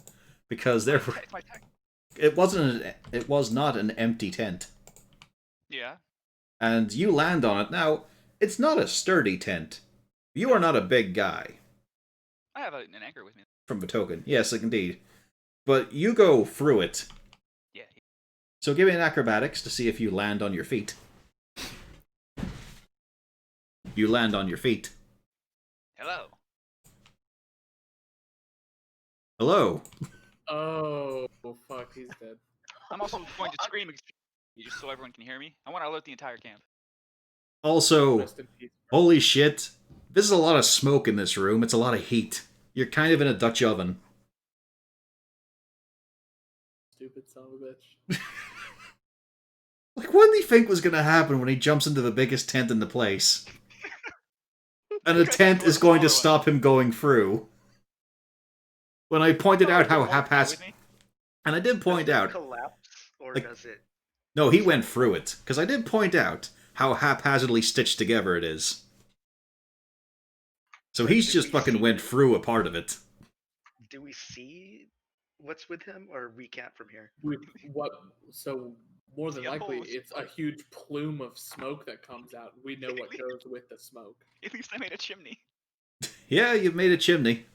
Because there were... It's my tech. It was not an empty tent. Yeah. And you land on it. Now, it's not a sturdy tent. You are not a big guy. I have an anchor with me. From the token. Yes, indeed. But you go through it. Yeah. So give me an acrobatics to see if you land on your feet. You land on your feet. Hello. Hello. Oh, fuck, he's dead. I'm also going to scream just so everyone can hear me. I want to alert the entire camp. Also, Rest in peace. holy shit, this is a lot of smoke in this room. It's a lot of heat. You're kind of in a Dutch oven. Stupid son of a bitch. Like, what did he think was going to happen when he jumps into the biggest tent in the place? And the tent is going to stop him going through. When I pointed out how haphazard... And I did point does it out... collapse, or like- does it? No, he went through it. Because I did point out how haphazardly stitched together it is. So he's Did just we fucking see- went through a part of it. Do we see what's with him, or we can't from here? So more than Yeah, likely, holy it's a huge plume of smoke that comes out. We know what goes with the smoke. At least I made a chimney. Yeah, you've made a chimney.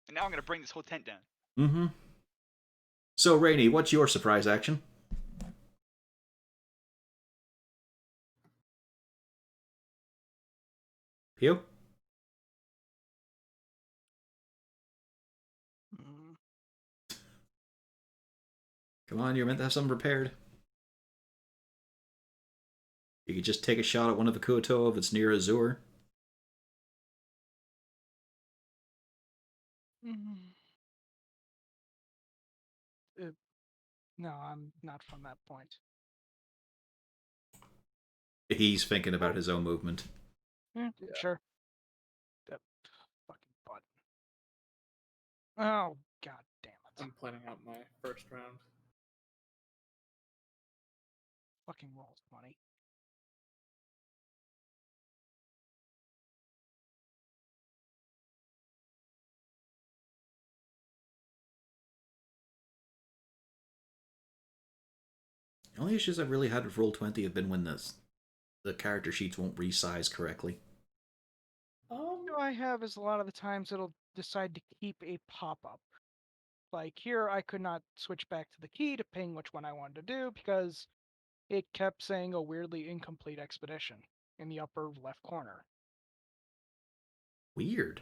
And now I'm going to bring this whole tent down. Mm-hmm. So, Rainey, what's your surprise action? Pew? Mm, Come on, you're meant to have something prepared. You could just take a shot at one of the Kuoto if it's near Azure. mm. No, I'm not from that point. He's thinking about his own movement. Yeah. Sure. That fucking button. Oh, god damn it. I'm planning out my first round. Fucking rolls 20. The only issues I've really had with Roll20 have been when the character sheets won't resize correctly. What I have is a lot of the times it'll decide to keep a pop-up. Like here, I could not switch back to the key to ping which one I wanted to do because it kept saying a weirdly incomplete expedition in the upper left corner. Weird.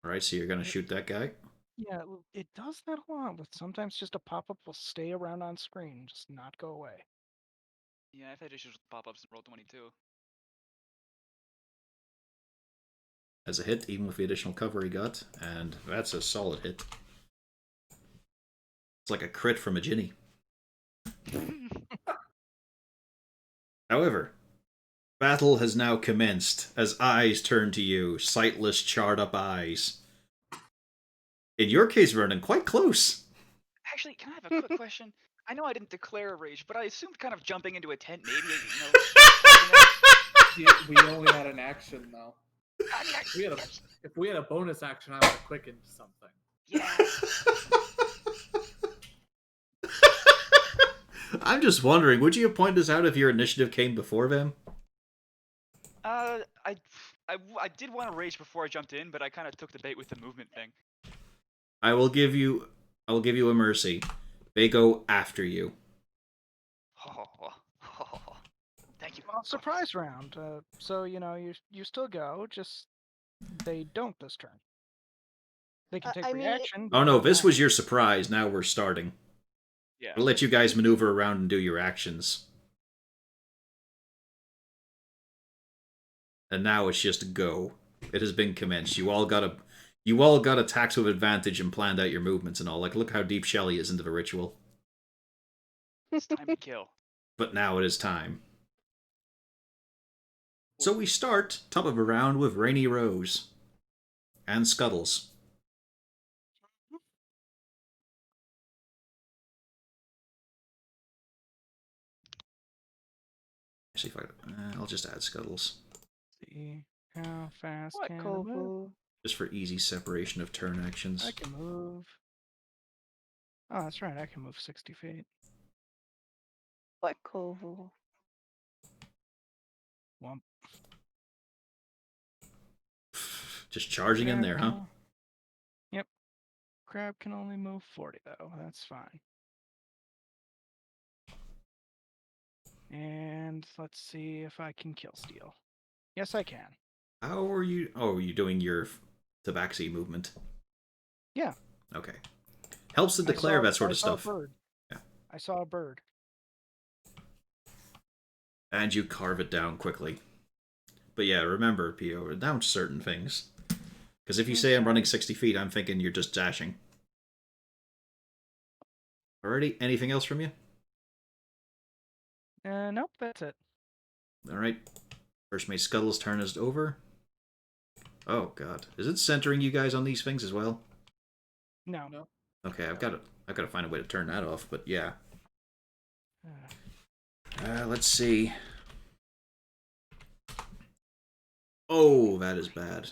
Alright, so you're gonna shoot that guy? Yeah, it does that a lot, but sometimes just a pop-up will stay around on screen, just not go away. Yeah, I've had issues with pop-ups in Roll22. As a hit, even with the additional cover he got, and that's a solid hit. It's like a crit from a Ginny. However, battle has now commenced as eyes turn to you, sightless, charred up eyes. In your case, Vernon, quite close. Actually, can I have a quick question? I know I didn't declare a rage, but I assumed kind of jumping into a tent maybe, We only had an action though. If we had a bonus action, I would have quickened something. Yeah. I'm just wondering, would you have pointed this out if your initiative came before them? I did want to rage before I jumped in, but I kind of took the bait with the movement thing. I will give you a mercy. They go after you. Thank you. Well, surprise round. So you still go, just they don't this turn. They can take I mean, reaction. Oh but no, not this act. was your surprise. Now we're starting. Yeah. I'll let you guys maneuver around and do your actions. And now it's just go. It has been commenced. You all got attacks with advantage and planned out your movements and all. Like, look how deep Shelley is into the ritual. It's time to kill. But now it is time. So we start top of a round with Rainy Rose and Scuttles. See if I'll just add Scuttles. See how fast What can I move? Kovu? Just for easy separation of turn actions. I can move. Oh, that's right. I can move 60 feet. What Kovu? Wump. Just charging in Crab there, can huh? o- Yep. Crab can only move 40 though. That's fine. And let's see if I can kill steal. Yes, I can. How are you? Oh, are you doing your tabaxi movement? Yeah. Okay. Helps to declare that sort I of saw a stuff. bird. Yeah. I saw a bird. And you carve it down quickly. But yeah, remember, Pio, announce certain things. Because if you say I'm running 60 feet, I'm thinking you're just dashing. Alrighty, anything else from you? Nope, that's it. Alright. First Mate Scuttle's turn is over. Oh god. Is it centering you guys on these things as well? No. No. Okay, I've got to find a way to turn that off, but yeah. Let's see. Oh, that is bad.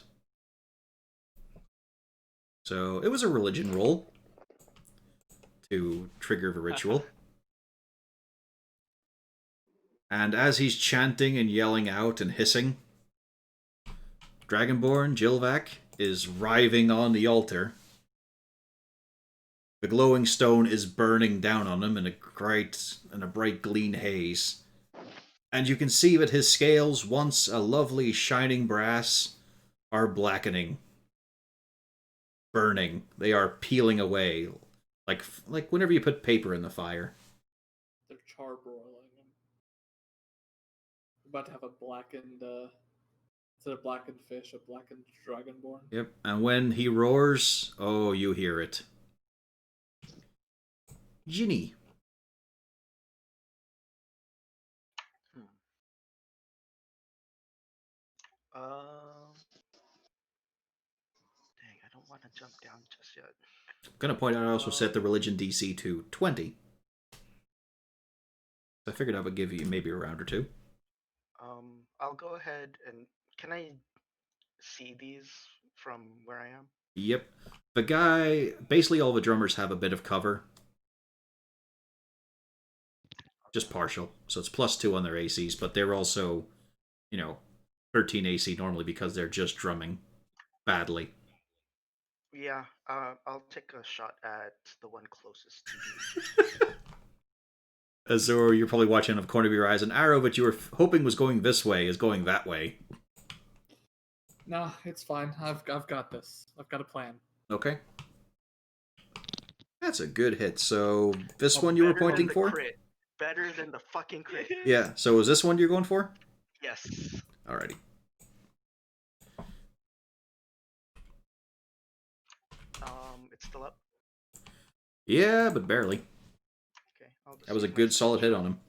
So, it was a religion roll to trigger the ritual. And as he's chanting and yelling out and hissing, Dragonborn Jilvac is writhing on the altar. The glowing stone is burning down on him in a bright green haze. And you can see that his scales, once a lovely shining brass, are blackening. Burning. They are peeling away. Like whenever you put paper in the fire. They're charbroiling. About to have a blackened, instead of blackened fish, a blackened dragonborn. Yep, and when he roars, oh, you hear it. Ginny. Dang, I don't want to jump down just yet. I'm gonna point out I also set the religion DC to 20. I figured I would give you maybe a round or two. I'll go ahead and can I see these from where I am? Yep. The guy, basically all the drummers have a bit of cover. Just partial. So it's +2 on their ACs, but they're also, 13 AC normally because they're just drumming badly. Yeah, I'll take a shot at the one closest to me. Azor, you're probably watching out of the corner of your eyes. An arrow that you were hoping was going this way is going that way. Nah, it's fine. I've got this. I've got a plan. Okay. That's a good hit. So this one you were pointing for? Crit. Better than the fucking crit. Yeah. So is this one you're going for? Yes. Alrighty. It's still up. Yeah, but barely. Okay. That was a good solid hit on him.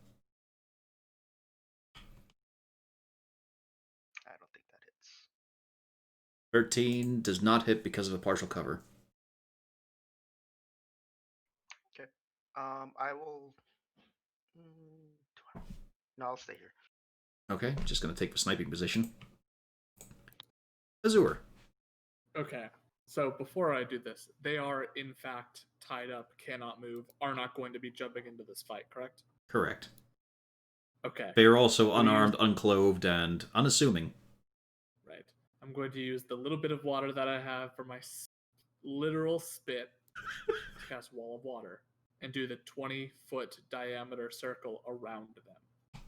I don't think that hits. 13 does not hit because of a partial cover. Okay. I will. No, I'll stay here. Okay, just gonna take the sniping position. Azur. Okay. So before I do this, they are in fact tied up, cannot move, are not going to be jumping into this fight, correct? Correct. Okay. They are also unarmed, unclothed, and unassuming. Right. I'm going to use the little bit of water that I have for my literal spit to cast Wall of Water and do the 20-foot diameter circle around them.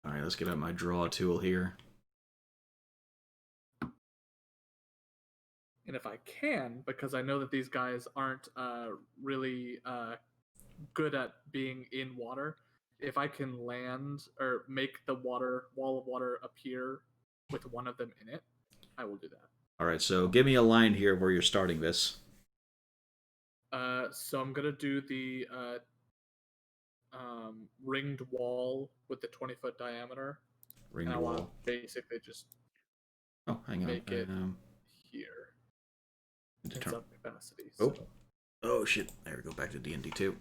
Alright, let's get out my draw tool here. And if I can, because I know that these guys aren't really good at being in water, if I can land or make the wall of water appear with one of them in it, I will do that. Alright, so give me a line here where you're starting this. So I'm going to do the ringed wall with the 20-foot diameter. Ringed and I wall. want to basically just Oh, hang on. make it here. In Determine. some capacity. Oh. So. Oh shit! There we go. Back to D&D 2.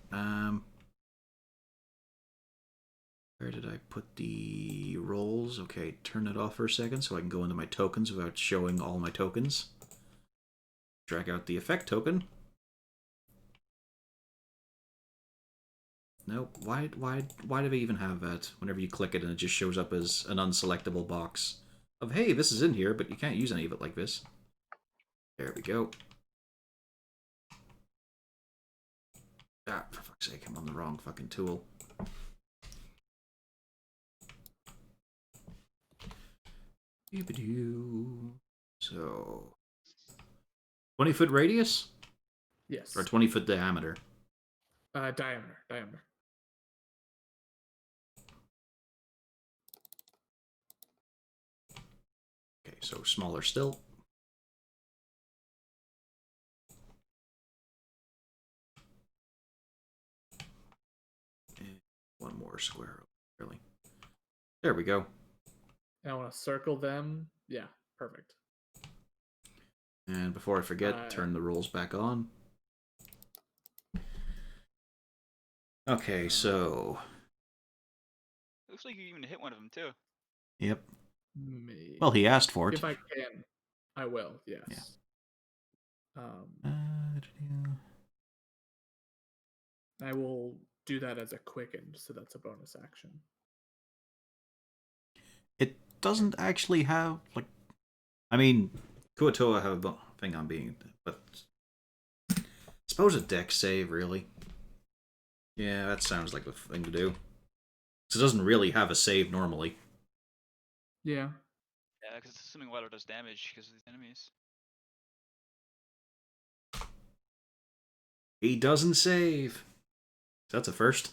Where did I put the rolls? Okay, turn it off for a second so I can go into my tokens without showing all my tokens. Drag out the effect token. Nope. Why do they even have that? Whenever you click it and it just shows up as an unselectable box of, hey, this is in here, but you can't use any of it like this. There we go. Ah, for fuck's sake, I'm on the wrong fucking tool. So, 20-foot radius? Yes. Or 20-foot diameter. Diameter. Okay, so smaller still. And one more square, really. There we go. I want to circle them. Yeah, perfect. And before I forget, turn the rules back on. Okay, so... Looks like you even hit one of them too. Yep. Maybe. Well, he asked for it. If I can, I will. Yes. Yeah. I will do that as a quickened, so that's a bonus action. It doesn't actually have, like... I mean, Kuatoa have a thing on being... But... I suppose a dex save, really. Yeah, that sounds like the thing to do. Because it doesn't really have a save normally. Yeah. Yeah, because it's assuming water does damage because of these enemies. He doesn't save. That's a first.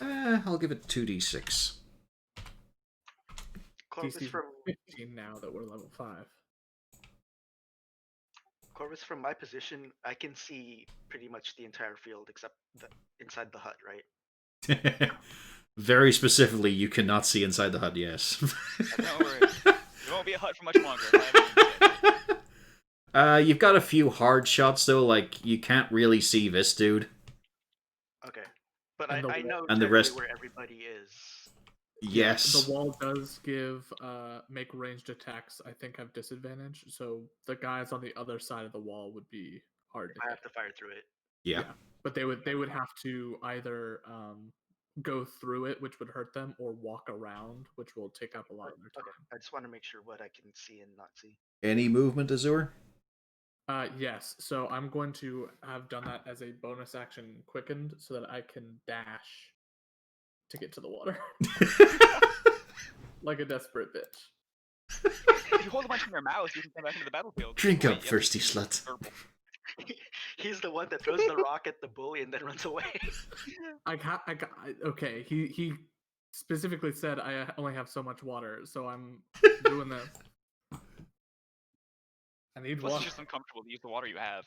I'll give it 2d6. Corvus DC's from 15 now that we're level 5. Corvus, from my position, I can see pretty much the entire field except inside the hut, right? Very specifically, you cannot see inside the hut, yes. Don't worry. It won't be a hut for much longer. If I haven't You've got a few hard shots, though, like, you can't really see this dude. Okay. But And I know and the generally rest- where everybody is. Yes. The wall does give make ranged attacks, I think, have disadvantage. So the guys on the other side of the wall would be hard to I hit. have to fire through it. Yeah. But they would have to either go through it, which would hurt them, or walk around, which will take up a lot of their Okay. time. I just want to make sure what I can see and not see. Any movement, Azur? Yes, so I'm going to have done that as a bonus action quickened so that I can dash to get to the water. Like a desperate bitch. if you hold a bunch in your mouth, you can come back into the battlefield. Drink Wait, up, you have to thirsty use slut. purple. He's the one that throws the rock at the bully and then runs away. Okay, he specifically said I only have so much water, so I'm doing this. I need Plus, water. it's just uncomfortable to use the water you have.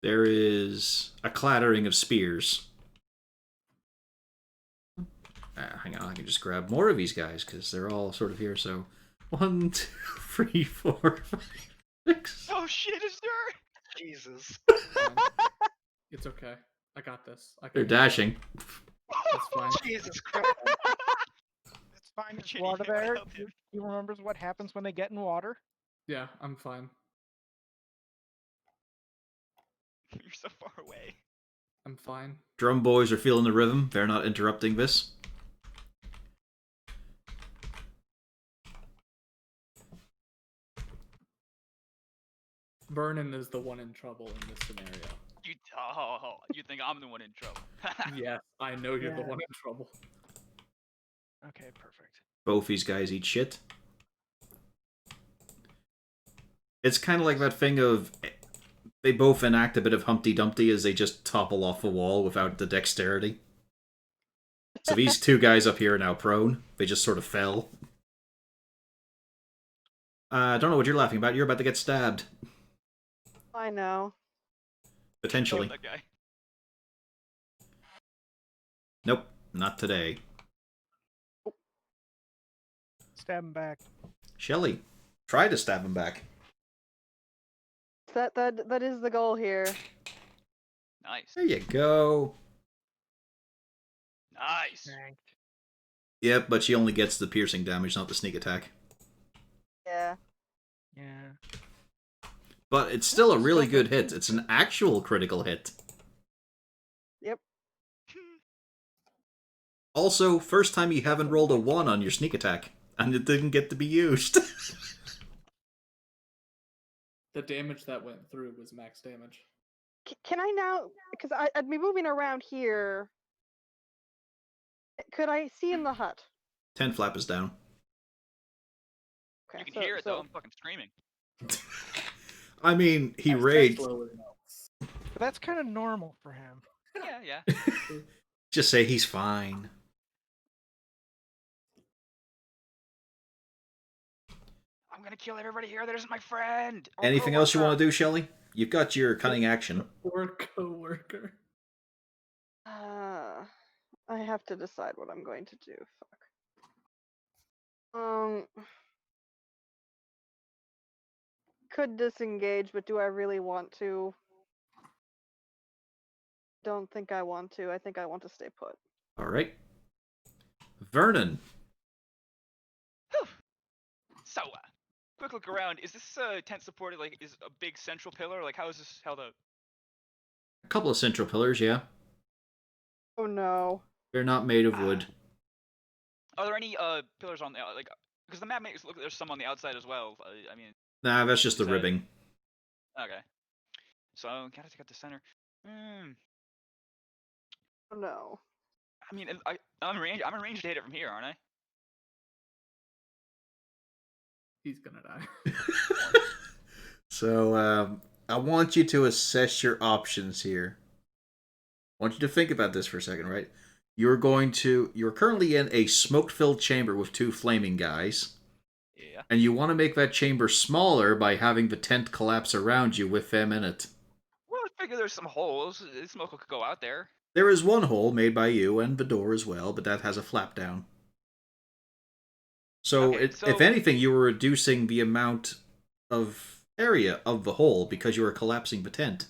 There is a clattering of spears. Hang on, I can just grab more of these guys, because they're all sort of here, so... 1, 2, 3, 4, 5, 6... Oh shit, is there? Jesus. It's okay. I got this. I can They're handle it. dashing. That's fine. Jesus Christ. It's fine. There's Shit, water you can't there. help him. He remembers what happens when they get in water. Yeah, I'm fine. You're so far away. I'm fine. Drum boys are feeling the rhythm. They're not interrupting this. Vernon is the one in trouble in this scenario. You think I'm the one in trouble? Yes, I know you're the Yeah. one in trouble. Okay, perfect. Both these guys eat shit. It's kind of like that thing of... They both enact a bit of Humpty Dumpty as they just topple off a wall without the dexterity. So these two guys up here are now prone. They just sort of fell. I don't know what you're laughing about. You're about to get stabbed. I know. Potentially. That guy. Nope, not today. Stab him back. Shelly, try to stab him back. That is the goal here. Nice. There you go. Nice. Yep, but she only gets the piercing damage, not the sneak attack. Yeah. Yeah. But it's still a really good hit. It's an actual critical hit. Yep. Also, first time you haven't rolled a 1 on your sneak attack, and it didn't get to be used. The damage that went through was max damage. Can I now? Because I'd be moving around here. Could I see in the hut? 10 flap is down. Okay, You can hear it though. I'm fucking screaming. I mean, he Ice chest raged. slowly melts. But that's kind of normal for him. Yeah. Just say he's fine. I'm gonna kill everybody here that isn't my friend. Or Anything else you want coworker. to do, Shelly? You've got your cunning action. Or coworker. I have to decide what I'm going to do. Fuck. Could disengage, but do I really want to? Don't think I want to. I think I want to stay put. All right. Vernon. Whew. So, quick look around. Is this tent supported? Like, is a big central pillar? Like, how is this held up? A couple of central pillars, yeah. Oh no. They're not made of wood. Are there any pillars on the like? Because the map makes it look there's some on the outside as well. I mean, Nah, that's just the Is that- ribbing. okay. So gotta take out the center. Oh no. I mean, I'm in range to hit it from here, aren't I? He's gonna die. So, I want you to assess your options here. I want you to think about this for a second, right? You're currently in a smoke-filled chamber with two flaming guys. Yeah. And you want to make that chamber smaller by having the tent collapse around you with them in it. Well, I figure there's some holes. Smoke could go out there. There is one hole made by you and the door as well, but that has a flap down. So, Okay, if anything, you were reducing the amount of area of the hole because you were collapsing the tent.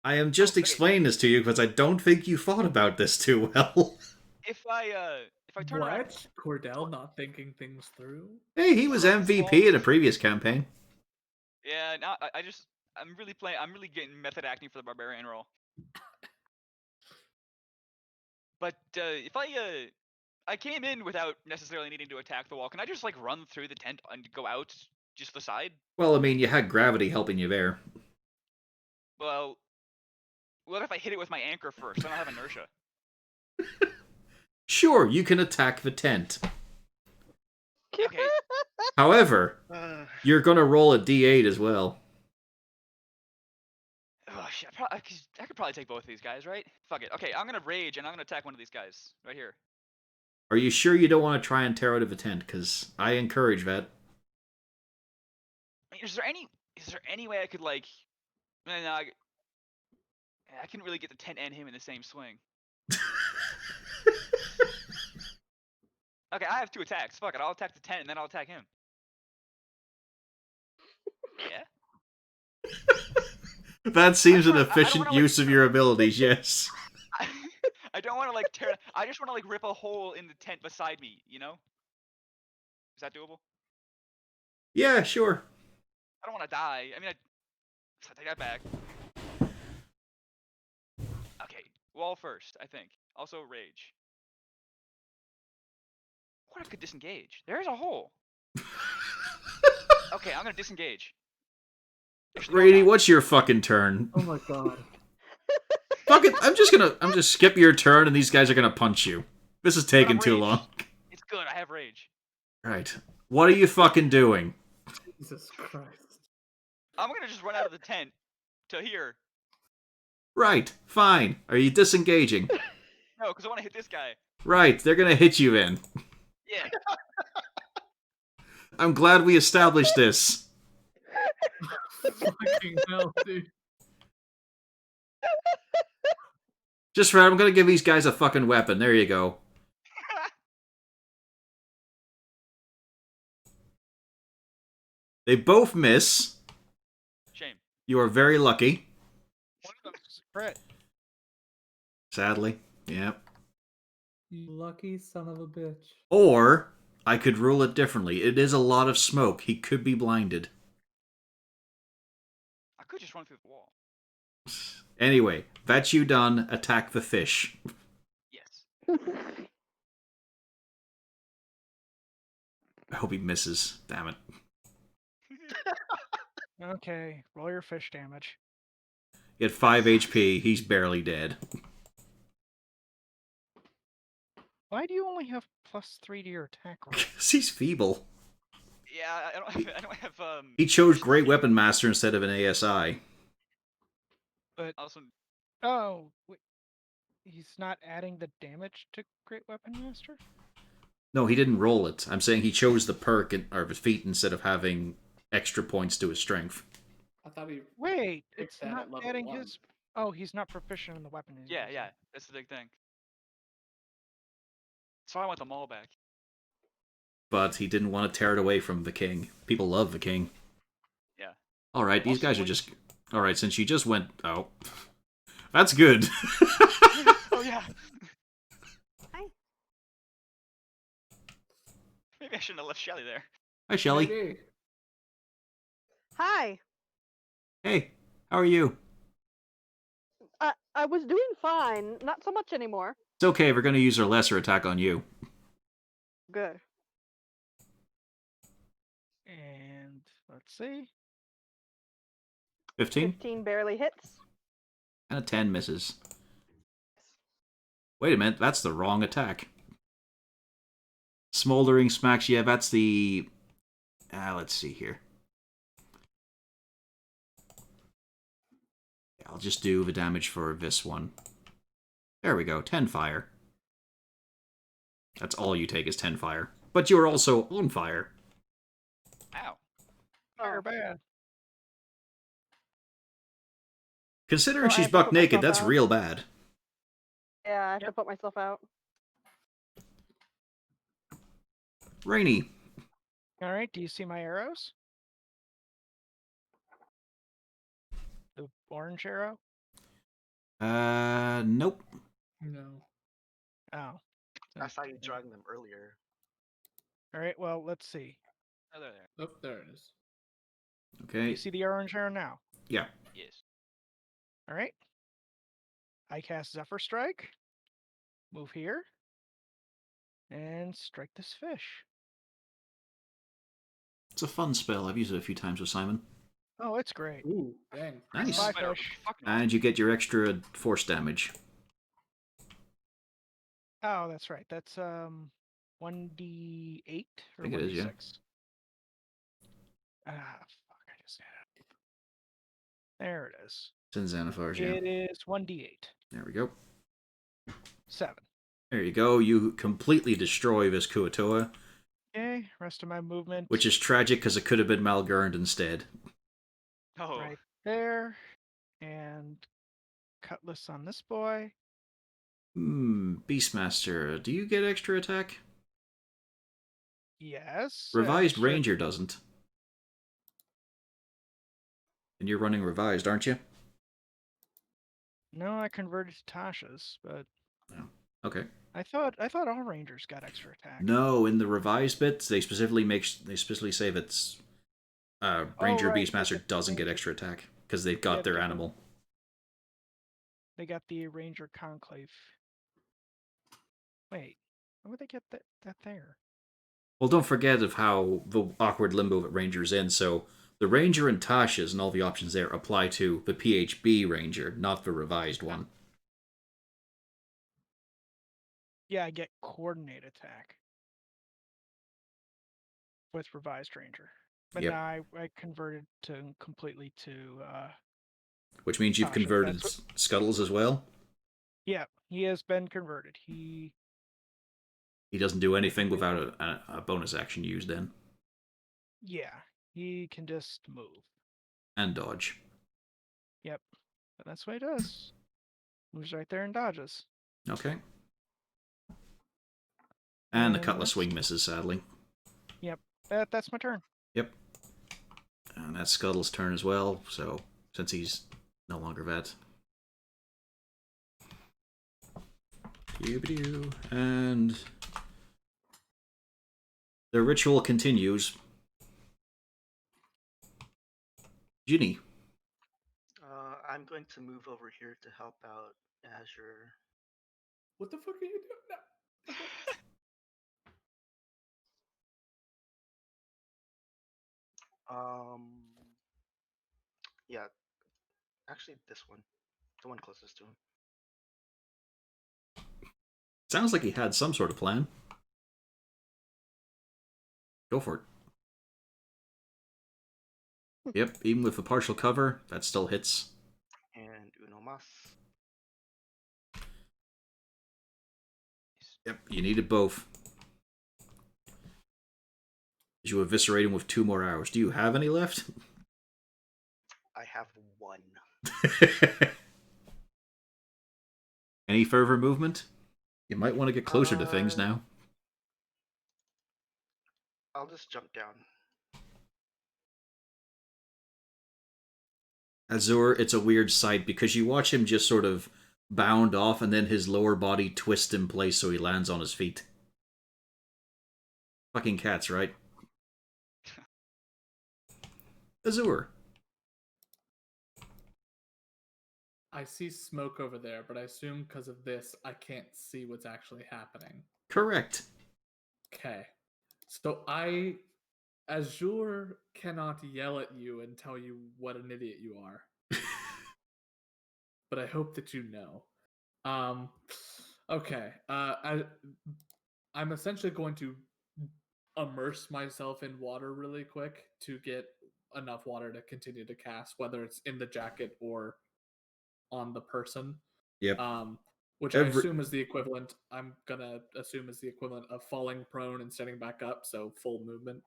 I am just okay. explaining this to you because I don't think you thought about this too well. If I turn around, What? Cordell not thinking things through? Hey, he was MVP in a previous campaign. yeah, now I'm really getting method acting for the barbarian role. But if I came in without necessarily needing to attack the wall, can I just like run through the tent and go out just the side? Well, I mean, you had gravity helping you there. Well, what if I hit it with my anchor first? I don't have inertia. Sure, you can attack the tent. Okay. However, you're gonna roll a d8 as well. Oh shit! I could probably take both of these guys, right? Fuck it. Okay, I'm gonna rage and I'm gonna attack one of these guys right here. Are you sure you don't want to try and tear out of the tent? Because I encourage that. I mean, is there any way I could like? No, I couldn't really get the tent and him in the same swing. Okay, I have two attacks. Fuck it, I'll attack the tent and then I'll attack him. Yeah. That seems an I don't efficient wanna, like, use of your abilities, yes. I don't want to like tear. I just want to like rip a hole in the tent beside me. You know? Is that doable? Yeah, sure. I don't want to die. I mean, I take that back. Okay, wall first, I think. Also rage. What if I could disengage? There's a hole. Okay, I'm gonna disengage. Actually, no, I'm Brady, not. what's your fucking turn? Oh my god. Fuck it, I'm just skip your turn and these guys are gonna punch you. This is taking too rage. long. It's good. I have rage. Right. What are you fucking doing? Jesus Christ. I'm gonna just run out of the tent to here. Right, fine. Are you disengaging? No, because I want to hit this guy. Right, they're gonna hit you then. Yeah. I'm glad we established this. Fucking hell, dude. Just right, I'm gonna give these guys a fucking weapon. There you go. They both miss. Shame. You are very lucky. One of them is a crit. Sadly. Yep. You lucky son of a bitch. Or, I could rule it differently. It is a lot of smoke. He could be blinded. I could just run through the wall. Anyway, that's you done. Attack the fish. Yes. I hope he misses. Damn it. Okay, roll your fish damage. He had 5 HP. He's barely dead. Why do you only have +3 to your attack roll? 'Cause he's feeble. Yeah, Yeah, I don't have He chose Great Weapon Master instead of an ASI. But Also, oh, wait, he's not adding the damage to Great Weapon Master. No, he didn't roll it. I'm saying he chose the perk or feat instead of having extra points to his strength. I thought he Wait, picked it's that not at level adding 1. his. Oh, he's not proficient in the weapon. he's yeah, using. yeah, that's the big thing. So I want them all back. But he didn't want to tear it away from the king. People love the king. Yeah. Alright, these Also, guys are when- just... Alright, since you just went... Oh. That's good. Oh yeah. Hi. Maybe I shouldn't have left Shelly there. Hi, Shelly. Maybe. Hi. Hey, how are you? I was doing fine. Not so much anymore. It's okay, we're going to use our lesser attack on you. Good. And let's see. 15? 15 barely hits. And a 10 misses. Wait a minute, that's the wrong attack. Smoldering smacks, yeah, that's the... let's see here. I'll just do the damage for this one. There we go, 10 fire. That's all you take is 10 fire. But you're also on fire. Ow. Fire Oh. bad. Considering So I she's have to buck put naked, myself that's out? real bad. Yeah, I have to Yep. put myself out. Rainy. All right. Do you see my arrows? The orange arrow. Nope. No. Oh. I saw you drawing them earlier. All right. Well, let's see. Oh, there. Oh, there it is. Do Okay, you see the orange arrow now? yeah. Yes. All right. I cast Zephyr Strike. Move here. And strike this fish. It's a fun spell. I've used it a few times with Simon. Oh, it's great. Ooh, dang. Nice. Bye, Spider, fish. fucking And you get your extra force damage. Oh, that's right. That's 1d8 or think it is, 1d6. yeah. Ah, fuck! I just had it. There it is. It's in Xanathars, yeah. It is 1d8. There we go. 7. There you go. You completely destroy this Kuatoa, Okay, rest of my movement. which is tragic because it could have been Malgurned instead. Oh. right there. And cutlass on this boy. Beastmaster, do you get extra attack? Yes. Revised should- Ranger doesn't. And you're running Revised, aren't you? No, I converted to Tasha's, but Okay. I thought all rangers got extra attack. No, in the Revised bits, they specifically say that Ranger right, Beastmaster they get doesn't get Ranger. extra attack because they've got Yeah, their they do. animal. They got the Ranger Conclave. Wait, how would they get that there? Well, don't forget of how the awkward limbo that Ranger's in. So the Ranger and Tasha's and all the options there apply to the PHB Ranger, not the revised one. Yeah, I get coordinate attack with revised ranger, but Yep. now I converted to completely to Which means you've Tasha, converted that's Scuttles as well. yeah, he has been converted. He He doesn't do anything without a bonus action used then. yeah, he can just move. And dodge. Yep, but that's what he does. Moves right there and dodges. Okay. And the And Cutlass that's- Swing misses, sadly. That's my turn. Yep. And that's Scuttle's turn as well, so since he's no longer vet. And the ritual continues. Ginny. I'm going to move over here to help out Azure. What the fuck are you doing? No. Yeah, actually this one, the one closest to him. Sounds like he had some sort of plan. Go for it. Yep, even with the partial cover, that still hits. And uno mas. Yep, you needed both. You eviscerate him with 2 more arrows. Do you have any left? I have 1. Any further movement? You might want to get closer to things now. I'll just jump down. Azur, it's a weird sight because you watch him just sort of bound off and then his lower body twist in place so he lands on his feet. Fucking cats, right? Azur. I see smoke over there, but I assume because of this, I can't see what's actually happening. Correct. Okay. So Azure cannot yell at you and tell you what an idiot you are. But I hope that you know. Okay. I'm essentially going to immerse myself in water really quick to get enough water to continue to cast, whether it's in the jacket or on the person. Yep. Which I assume is the equivalent. I'm gonna assume is the equivalent of falling prone and standing back up, so full movement.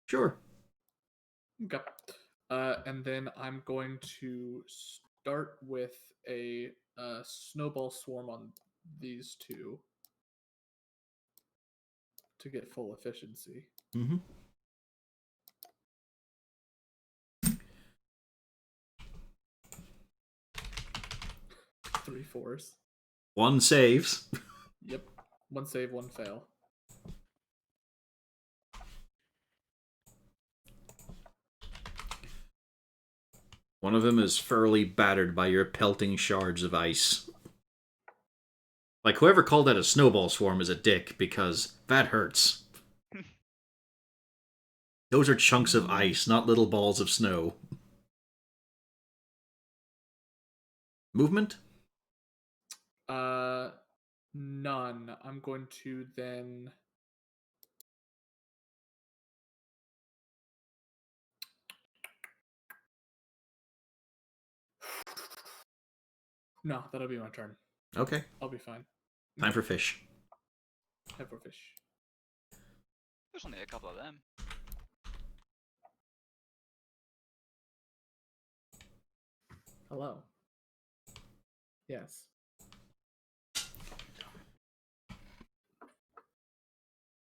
Sure. Okay. And then I'm going to start with a snowball swarm on these two to get full efficiency. Mm-hmm. Three fours. 1 saves. Yep. 1 save, 1 fail. One of them is fairly battered by your pelting shards of ice. Like, whoever called that a snowball swarm is a dick, because that hurts. Those are chunks of ice, not little balls of snow. Movement? None. I'm going to then... No, that'll be my turn. Okay. I'll be fine. Time for fish. Time for fish. There's only a couple of them. Hello. Yes.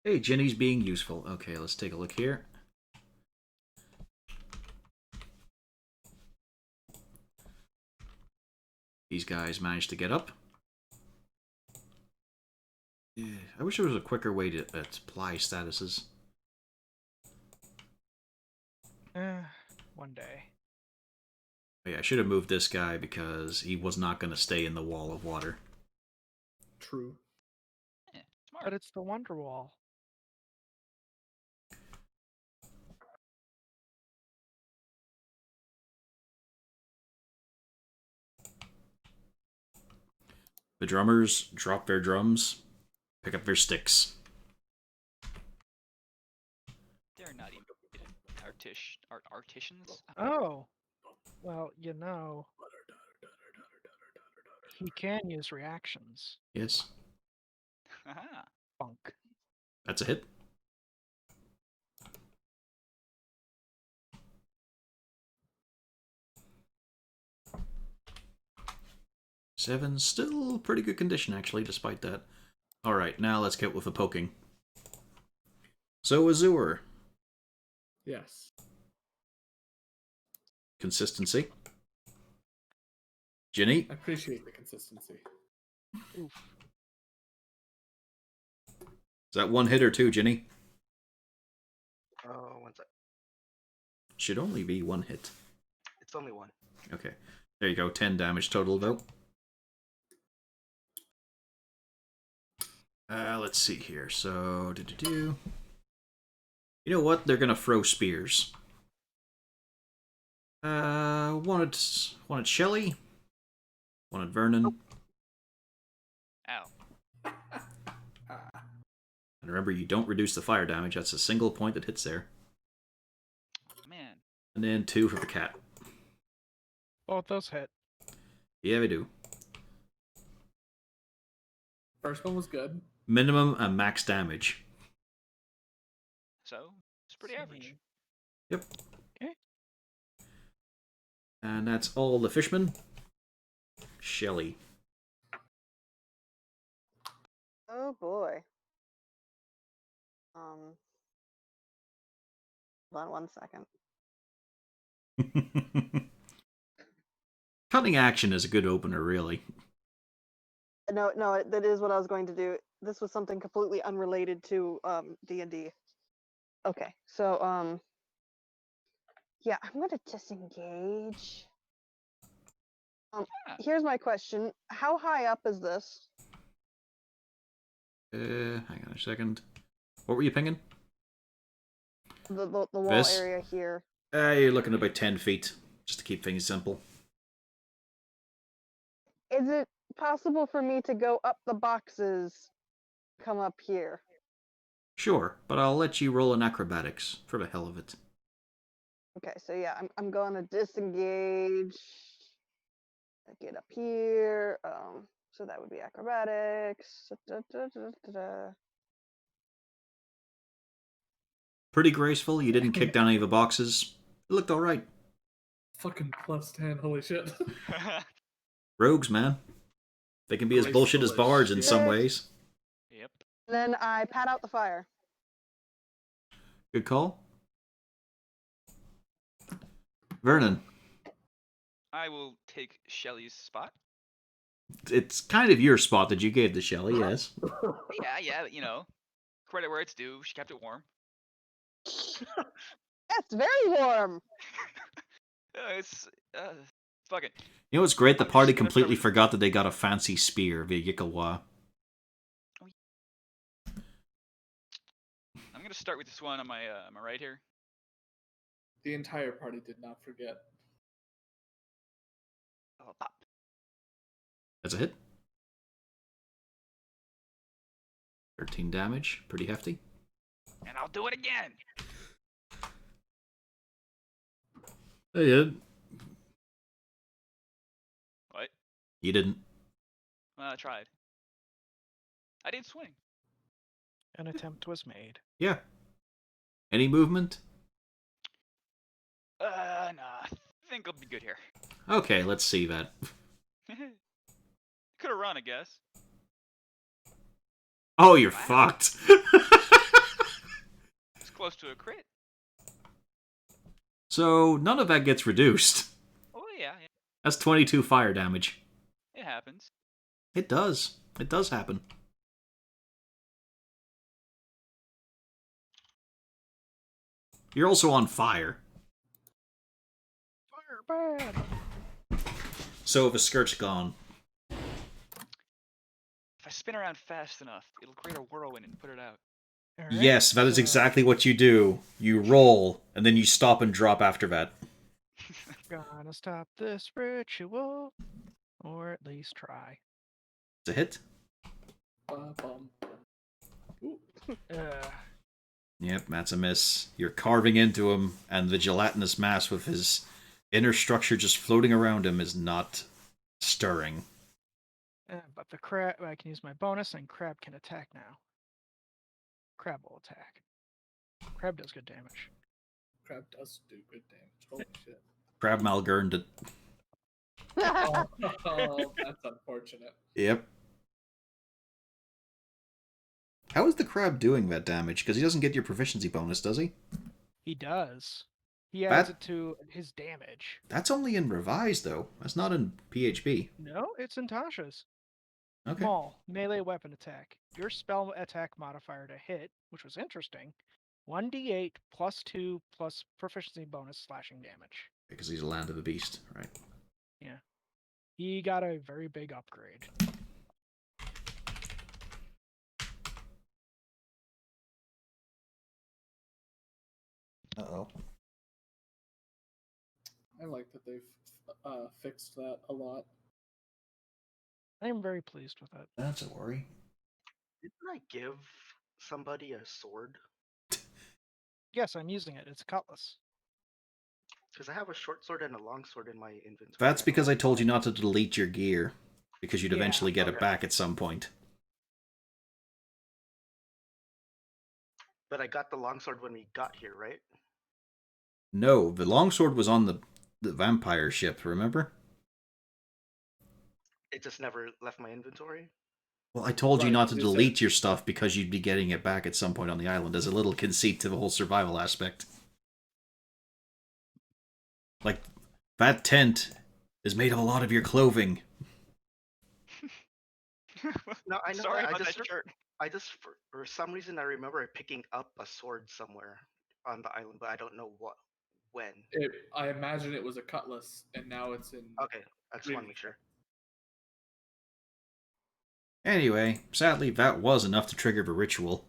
Hey, Jenny's being useful. Okay, let's take a look here. These guys managed to get up. Yeah, I wish there was a quicker way to apply statuses. One day. Oh, yeah, I should have moved this guy because he was not going to stay in the wall of water. True. Yeah, smart. But it's the Wonder Wall. The drummers drop their drums, pick up their sticks. They're not even artisans. Oh. Well, you know. He can use reactions. Yes, Haha. Funk. that's a hit. Seven, still pretty good condition, actually, despite that. Alright, now let's get with the poking. So, Azure. Yes. Consistency. Ginny. I appreciate the consistency. Oof. Is that 1 hit or 2, Ginny? Oh, one sec. Should only be 1 hit. It's only 1. Okay. There you go, 10 damage total, though. Let's see here. So, You know what? They're gonna throw spears. Wanted Shelly. Wanted Vernon. Ow. And remember, you don't reduce the fire damage. That's a single point that hits there. Man. And then 2 for the cat. Both those hit. Yeah, we do. First one was good. Minimum and max damage. So it's pretty average. Yep. Okay. And that's all the fishmen. Shelly. Oh boy. Hold on 1 second. Cutting action is a good opener, really. No, that is what I was going to do. This was something completely unrelated to D&D. Okay, so yeah, I'm gonna disengage. Here's my question: how high up is this? Hang on a second. What were you pinging? The wall This? area here. You're looking at about 10 feet, just to keep things simple. Is it possible for me to go up the boxes, come up here? Sure, but I'll let you roll an acrobatics for the hell of it. Okay, so yeah, I'm going to disengage. Get up here. So that would be acrobatics. Pretty graceful. You didn't kick down any of the boxes. It looked alright. Fucking +10, holy shit. Rogues, man. They can be as bullshit as Graceful as bards in shit. some ways. Yep. Then I pat out the fire. Good call. Vernon. I will take Shelly's spot. It's kind of your spot that you gave to Shelly, yes. Yeah, you know. Credit where it's due. She kept it warm. It's very warm. It's fuck it. You know what's great? The I'm party just gonna completely throw- forgot that they got a fancy spear via Yikilwa. I'm gonna start with this one on my right here. The entire party did not forget. Oh, pop. That's a hit. 13 damage. Pretty hefty. And I'll do it again. Hey, Ed. What? You didn't. Well, I tried. I did swing. An attempt was made. Yeah. Any movement? Nah. I think I'll be good here. Okay, let's see that. Could have run, I guess. Oh, you're Wow. fucked. It's close to a crit. So, none of that gets reduced. Oh yeah, That's 22 fire damage. it happens. It does. It does happen. You're also on fire. Fire bad. So if a skirt's gone. If I spin around fast enough, it'll create a whirlwind and put it out. All right, Yes, that is so exactly what you do. You roll, and then you stop and drop after that. Gonna stop this ritual, or at least try. It's a hit. Ba-bum. Ooh. Yep, that's a miss. You're carving into him, and the gelatinous mass with his inner structure just floating around him is not stirring. But the crab, I can use my bonus, and crab can attack now. Crab will attack. Crab does good damage. Crab does do good damage. Holy shit. Crab malgurned it. Oh, that's unfortunate. Yep. How is the crab doing that damage? Because he doesn't get your proficiency bonus, does he? He does. He adds That- it to his damage. That's only in Revised, though. That's not in PHP. No, it's in Tasha's. Okay. Small melee weapon attack. Your spell attack modifier to hit, which was interesting. 1d8 plus 2 plus proficiency bonus slashing damage. Because he's a Land of the Beast, right? He got a very big upgrade. Uh-oh. I like that they've fixed that a lot. I am very pleased with it. That's a worry. Didn't I give somebody a sword? Yes, I'm using it. It's a cutlass. Because I have a short sword and a long sword in my inventory. That's don't because know I told you why. not to delete your gear, because you'd Yeah, eventually get it okay. back at some point. But I got the longsword when we got here, right? No, the longsword was on the vampire ship, remember? It just never left my inventory. Well, I told you Right, not to 'cause you said- delete your stuff because you'd be getting it back at some point on the island as a little conceit to the whole survival aspect. Like, that tent is made of a lot of your clothing. No, I know Sorry that. about that shirt. I just for some reason I remember picking up a sword somewhere on the island, but I don't know when. I imagine it was a cutlass, and now it's in. Okay, I just want to make sure. Anyway, sadly, that was enough to trigger the ritual.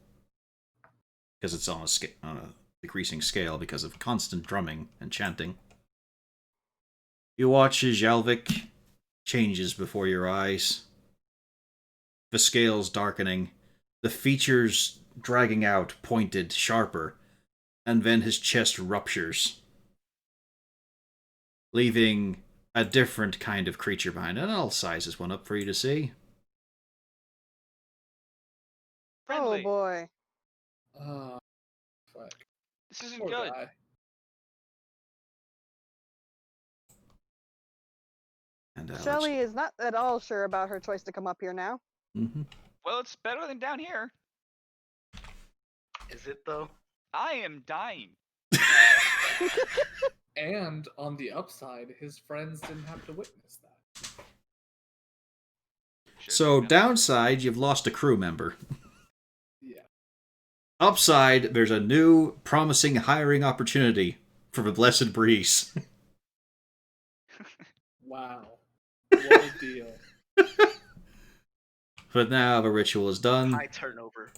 Because it's on a decreasing scale because of constant drumming and chanting. You watch as Jalvik changes before your eyes. The scales darkening, the features dragging out, pointed, sharper, and then his chest ruptures, leaving a different kind of creature behind. And I'll size this one up for you to see. Friendly. Oh boy. Fuck. This isn't Poor good. guy. And Shelly is not at all sure about her choice to come up here now. Mm-hmm. Well, it's better than down here. Is it though? I am dying. And on the upside, his friends didn't have to witness that. So, downside, you've lost a crew member. Yeah. Upside, there's a new, promising hiring opportunity for the Blessed Breeze. Wow. What a deal. But now the ritual is done. High turnover.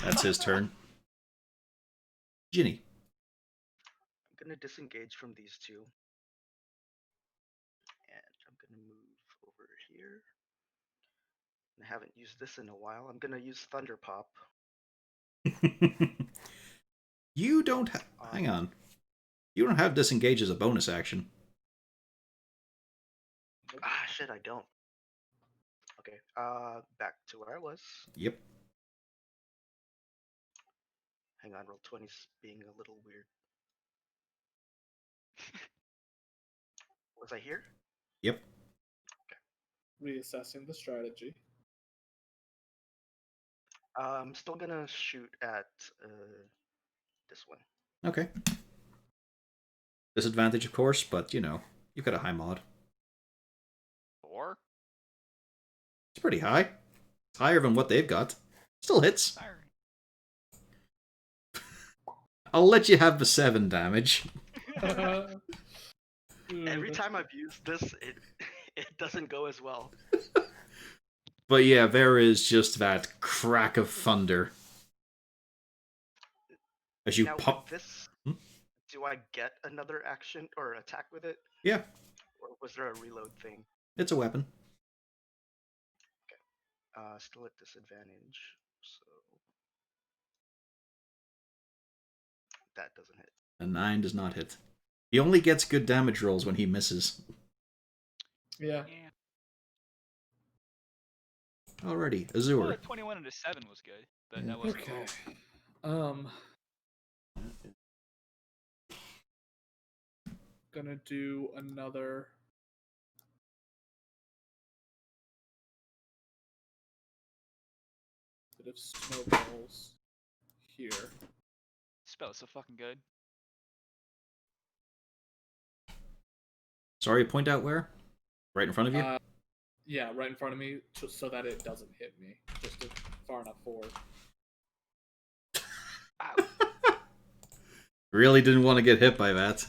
That's his turn. Ginny. I'm gonna disengage from these two. And I'm gonna move over here. I haven't used this in a while. I'm gonna use Thunder Pop. You don't hang on. You don't have disengage as a bonus action. Ah, shit, I don't. Okay, back to where I was. Yep. Hang on, roll 20's being a little weird. Was I here? Yep. Reassessing the strategy. I'm still gonna shoot at this one. Okay. Disadvantage, of course, but you know, you've got a high mod. 4? It's pretty high. It's higher than what they've got. Still hits. Iron. I'll let you have the 7 damage. Every time I've used this, it doesn't go as well. But yeah, there is just that crack of thunder. As you Now, pop. with this, Hmm? do I get another action or attack with it? Yeah, Or was there a reload thing? it's a weapon. Still at disadvantage, so that doesn't hit. A 9 does not hit. He only gets good damage rolls when he misses. Yeah. Yeah. Alrighty, Well, Azure. a 21 and a 7 was good, but Yeah. that wasn't Okay. all. Gonna do another. Bit of snowballs here. Spell is so fucking good. Sorry, point out where? Right in front of you? Yeah, right in front of me, just so that it doesn't hit me. Just far enough forward. Ow. Really didn't want to get hit by that.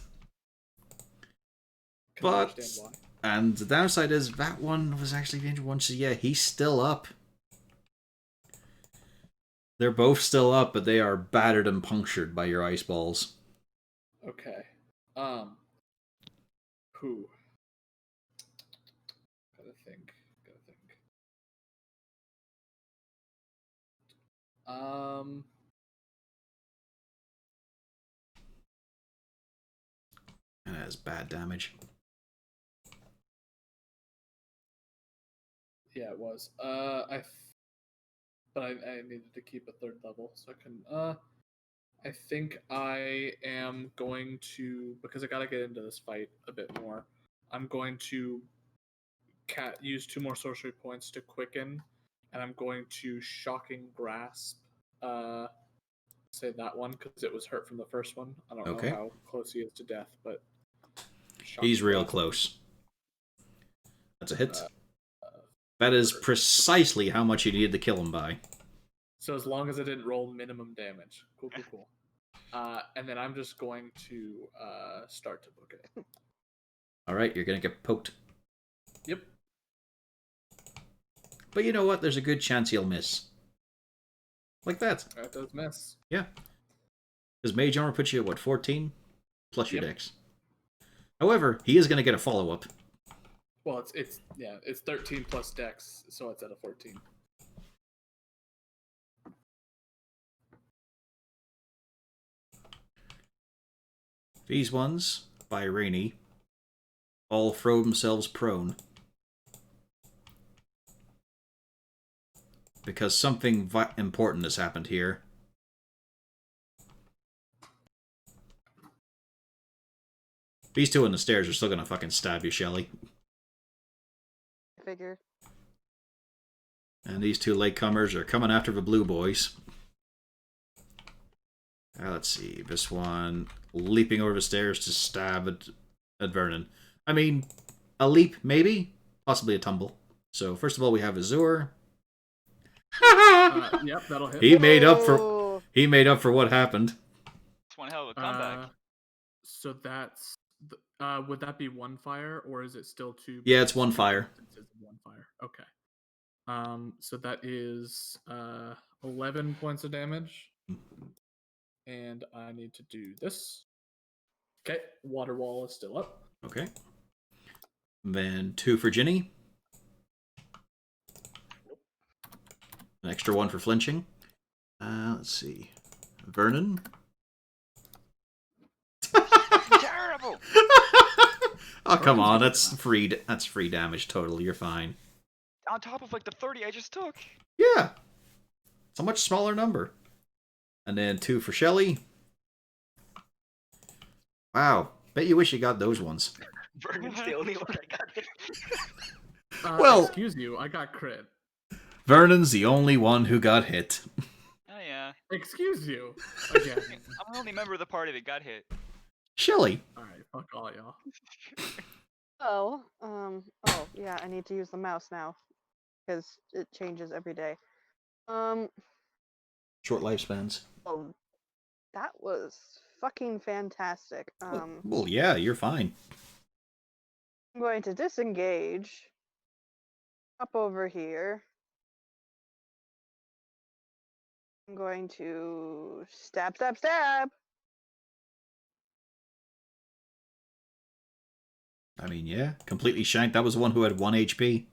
Can But- understand why. And the downside is that one was actually the injured one, so yeah, he's still up. They're both still up, but they are battered and punctured by your ice balls. Okay. Who? Gotta think. That is bad damage. Yeah, it was. But I needed to keep a third level, so I can. I think I am going to, because I gotta get into this fight a bit more. I'm going to use 2 more sorcery points to quicken, and I'm going to shocking grasp. Say that one because it was hurt from the first one. I don't Okay. know how close he is to death, but He's shocking real grasp. close. That's a hit. That is precisely how much you needed to kill him by. So as long as I didn't roll minimum damage. Cool. And then I'm just going to start to book it. Alright, you're gonna get poked. Yep. But you know what? There's a good chance he'll miss. Like that. That does miss. Yeah. His mage armor puts you at, what, 14? Plus your Yep. dex. However, he is gonna get a follow-up. Well, it's 13 plus dex, so it's at a 14. These ones, by Rainy, all throw themselves prone. Because something important has happened here. These two on the stairs are still gonna fucking stab you, Shelly. Figure. And these two latecomers are coming after the blue boys. Let's see. This one leaping over the stairs to stab at Vernon. I mean, a leap, maybe? Possibly a tumble. So, first of all, we have Azure. Yep, that'll hit. He made up Whoa. for what happened. It's one hell of a comeback. So that's would that be 1 fire or is it still 2? Yeah, it's 1 fire. It's 1 fire. Okay. So that is 11 points of damage, and I need to do this. Okay, water wall is still up. Okay. Then 2 for Ginny. An extra 1 for flinching. Let's see. Vernon. Terrible. Oh, come on. That's free damage total. You're fine. On top of like the 30 I just took. Yeah. It's a much smaller number. And then 2 for Shelly. Wow. Bet you wish you got those ones. Vernon's the only one I got hit. Well- Excuse you, I got crit. Vernon's the only one who got hit. Oh yeah. Excuse you. Again. I'm the only member of the party that got hit. Shelly. Alright, fuck all y'all. Oh, yeah, I need to use the mouse now because it changes every day. Short lifespans. Oh, that was fucking fantastic. Well, yeah, you're fine. I'm going to disengage. Up over here. I'm going to stab. I mean, yeah. Completely shanked. That was the one who had 1 HP.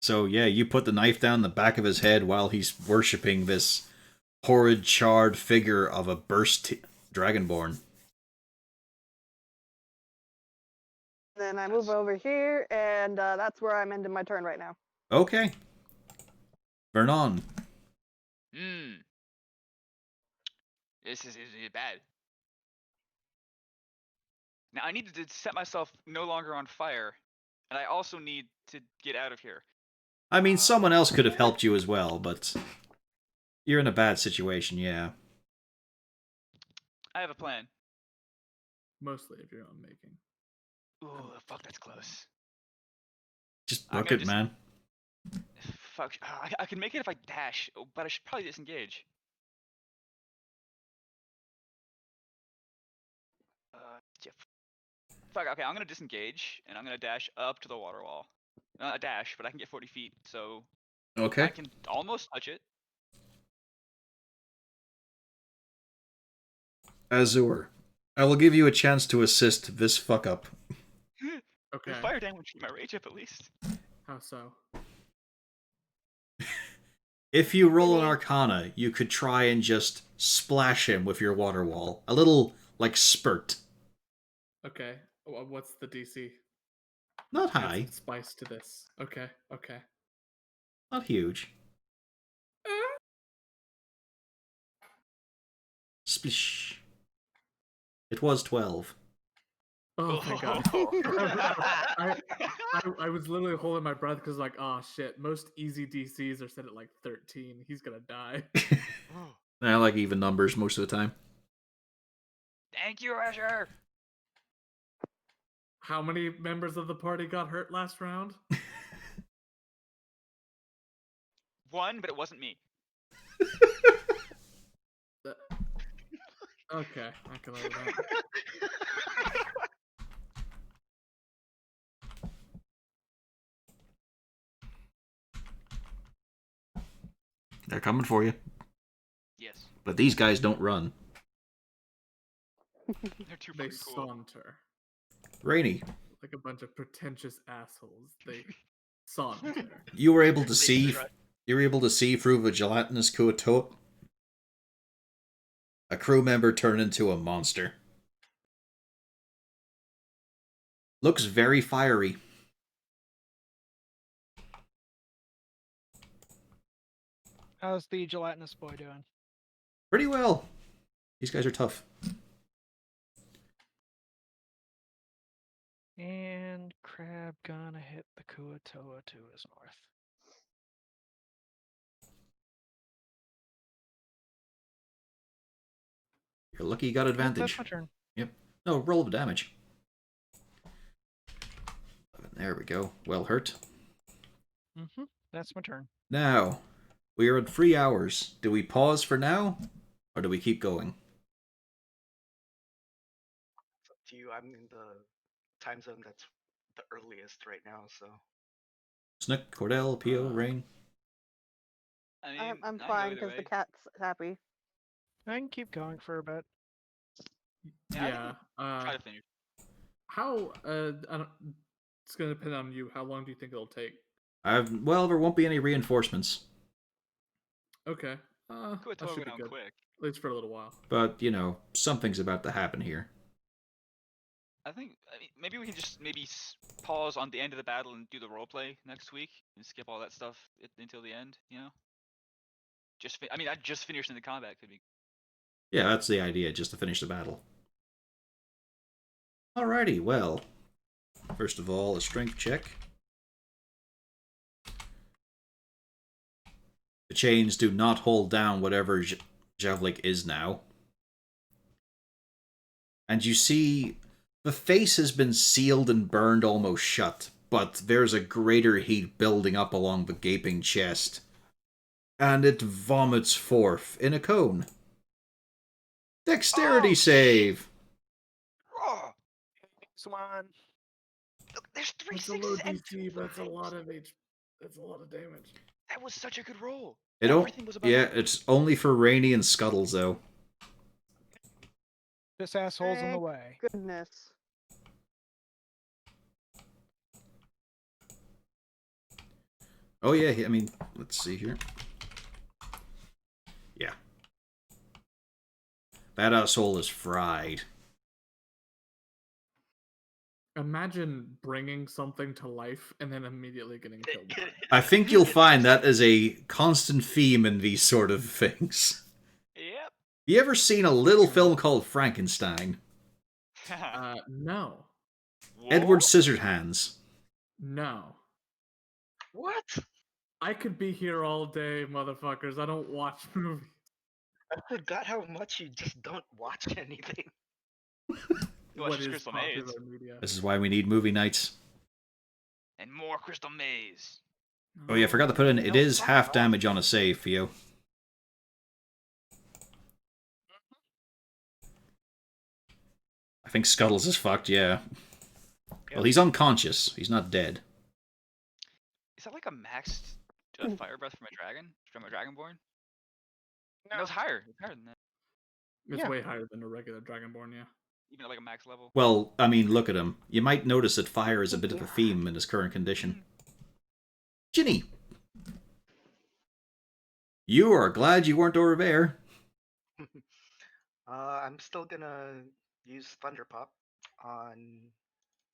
So, yeah, you put the knife down the back of his head while he's worshipping this horrid, charred figure of a burst dragonborn. Then I move over here, and that's where I'm ending my turn right now. Okay. Vernon. This is bad. Now I need to set myself no longer on fire, and I also need to get out of here. I mean, someone else could have helped you as well, but you're in a bad situation, yeah. I have a plan. Mostly of your own making. Ooh, fuck, that's close. Just I'm book gonna it, man. Fuck, I can make it if I dash, but I should probably disengage. Yeah. Fuck, okay, I'm gonna disengage, and I'm gonna dash up to the water wall. Not a dash, but I can get 40 feet, so I Okay. can almost touch it. Azure, I will give you a chance to assist this fuck up. Okay. The fire damage keep my rage up at least. How so? If you roll an mean- Arcana, you could try and just splash him with your water wall. A little, like, spurt. Okay. What's the DC? Not Add high, some spice to this. Okay. Okay. not huge. Splish. It was 12. Oh, thank God. I was literally holding my breath because, like, oh shit, most easy DCs are set at like 13. He's gonna die. I like even numbers most of the time. Thank you, Asher. How many members of the party got hurt last round? One, but it wasn't me. Okay, I can live with that. They're coming for you. Yes. But these guys don't run. They're too They fucking cool. saunter Rainy, like a bunch of pretentious assholes. They saunter. you were able to They see. strut. You were able to see through the gelatinous Kuatoa. A crew member turned into a monster. Looks very fiery. How's the gelatinous boy doing? Pretty well. These guys are tough. And Crab gonna hit the Kuatoa to his north. You're lucky you got Oh, advantage. that's my turn. Yep. No, roll the damage. There we go. Well hurt. That's my turn. Now, we are at 3 hours. Do we pause for now? Or do we keep going? It's up to you. I'm in the time zone that's the earliest right now, so. Snook, Cordell, Pio, Uh, Rain? I mean, I'm I can go fine either because the way. cat's happy. I can keep going for a bit. Yeah, I Yeah. think try to finish. How? I don't. It's gonna depend on you. How long do you think it'll take? Well, there won't be any reinforcements. Okay. That Kuatoa should went be on good. quick. At least for a little while. But, you know, something's about to happen here. I mean, maybe we can just pause on the end of the battle and do the roleplay next week and skip all that stuff until the end. You know. I mean, I just finished in the combat. Could be. Yeah, that's the idea, just to finish the battle. Alrighty, well. First of all, a strength check. The chains do not hold down whatever Javlik is now. And you see, the face has been sealed and burned almost shut, but there's a greater heat building up along the gaping chest. And it vomits forth in a cone. Dexterity Oh, save! Oh, Next one. look, there's three It's a low sixes and DC, two but it's a lot fives. of That's a lot of damage. That was such a good roll. It don't, Everything was about yeah, right. it's only for Rainy and Scuttles, though. This asshole's in the Thank way. Goodness. Oh, yeah, I mean, let's see here. Yeah. That asshole is fried. Imagine bringing something to life and then immediately getting killed. by it. I think you'll find that is a constant theme in these sort of things. Yep. You ever seen a little film called Frankenstein? No. Edward Scissorhands. No. What? I could be here all day, motherfuckers. I don't watch movies. I forgot how much you just don't watch anything. You watch What just is Crystal Maze. popular media? This is why we need movie nights. And more Crystal Maze. Oh yeah, I forgot to put in, it No, is fuck half off. damage on a save, Theo. I think Scuttles is fucked, yeah. Well, he's unconscious. He's not dead. Is that like a maxed fire breath from a dragon? From a dragonborn? No, No. it's higher. It's higher than that. It's Yeah. way higher than a regular Dragonborn, yeah. Even at like a max level. Well, I mean, look at him. You might notice that fire is a bit of a theme in his current condition. Ginny! You are glad you weren't over there. I'm still gonna use Thunder Pop on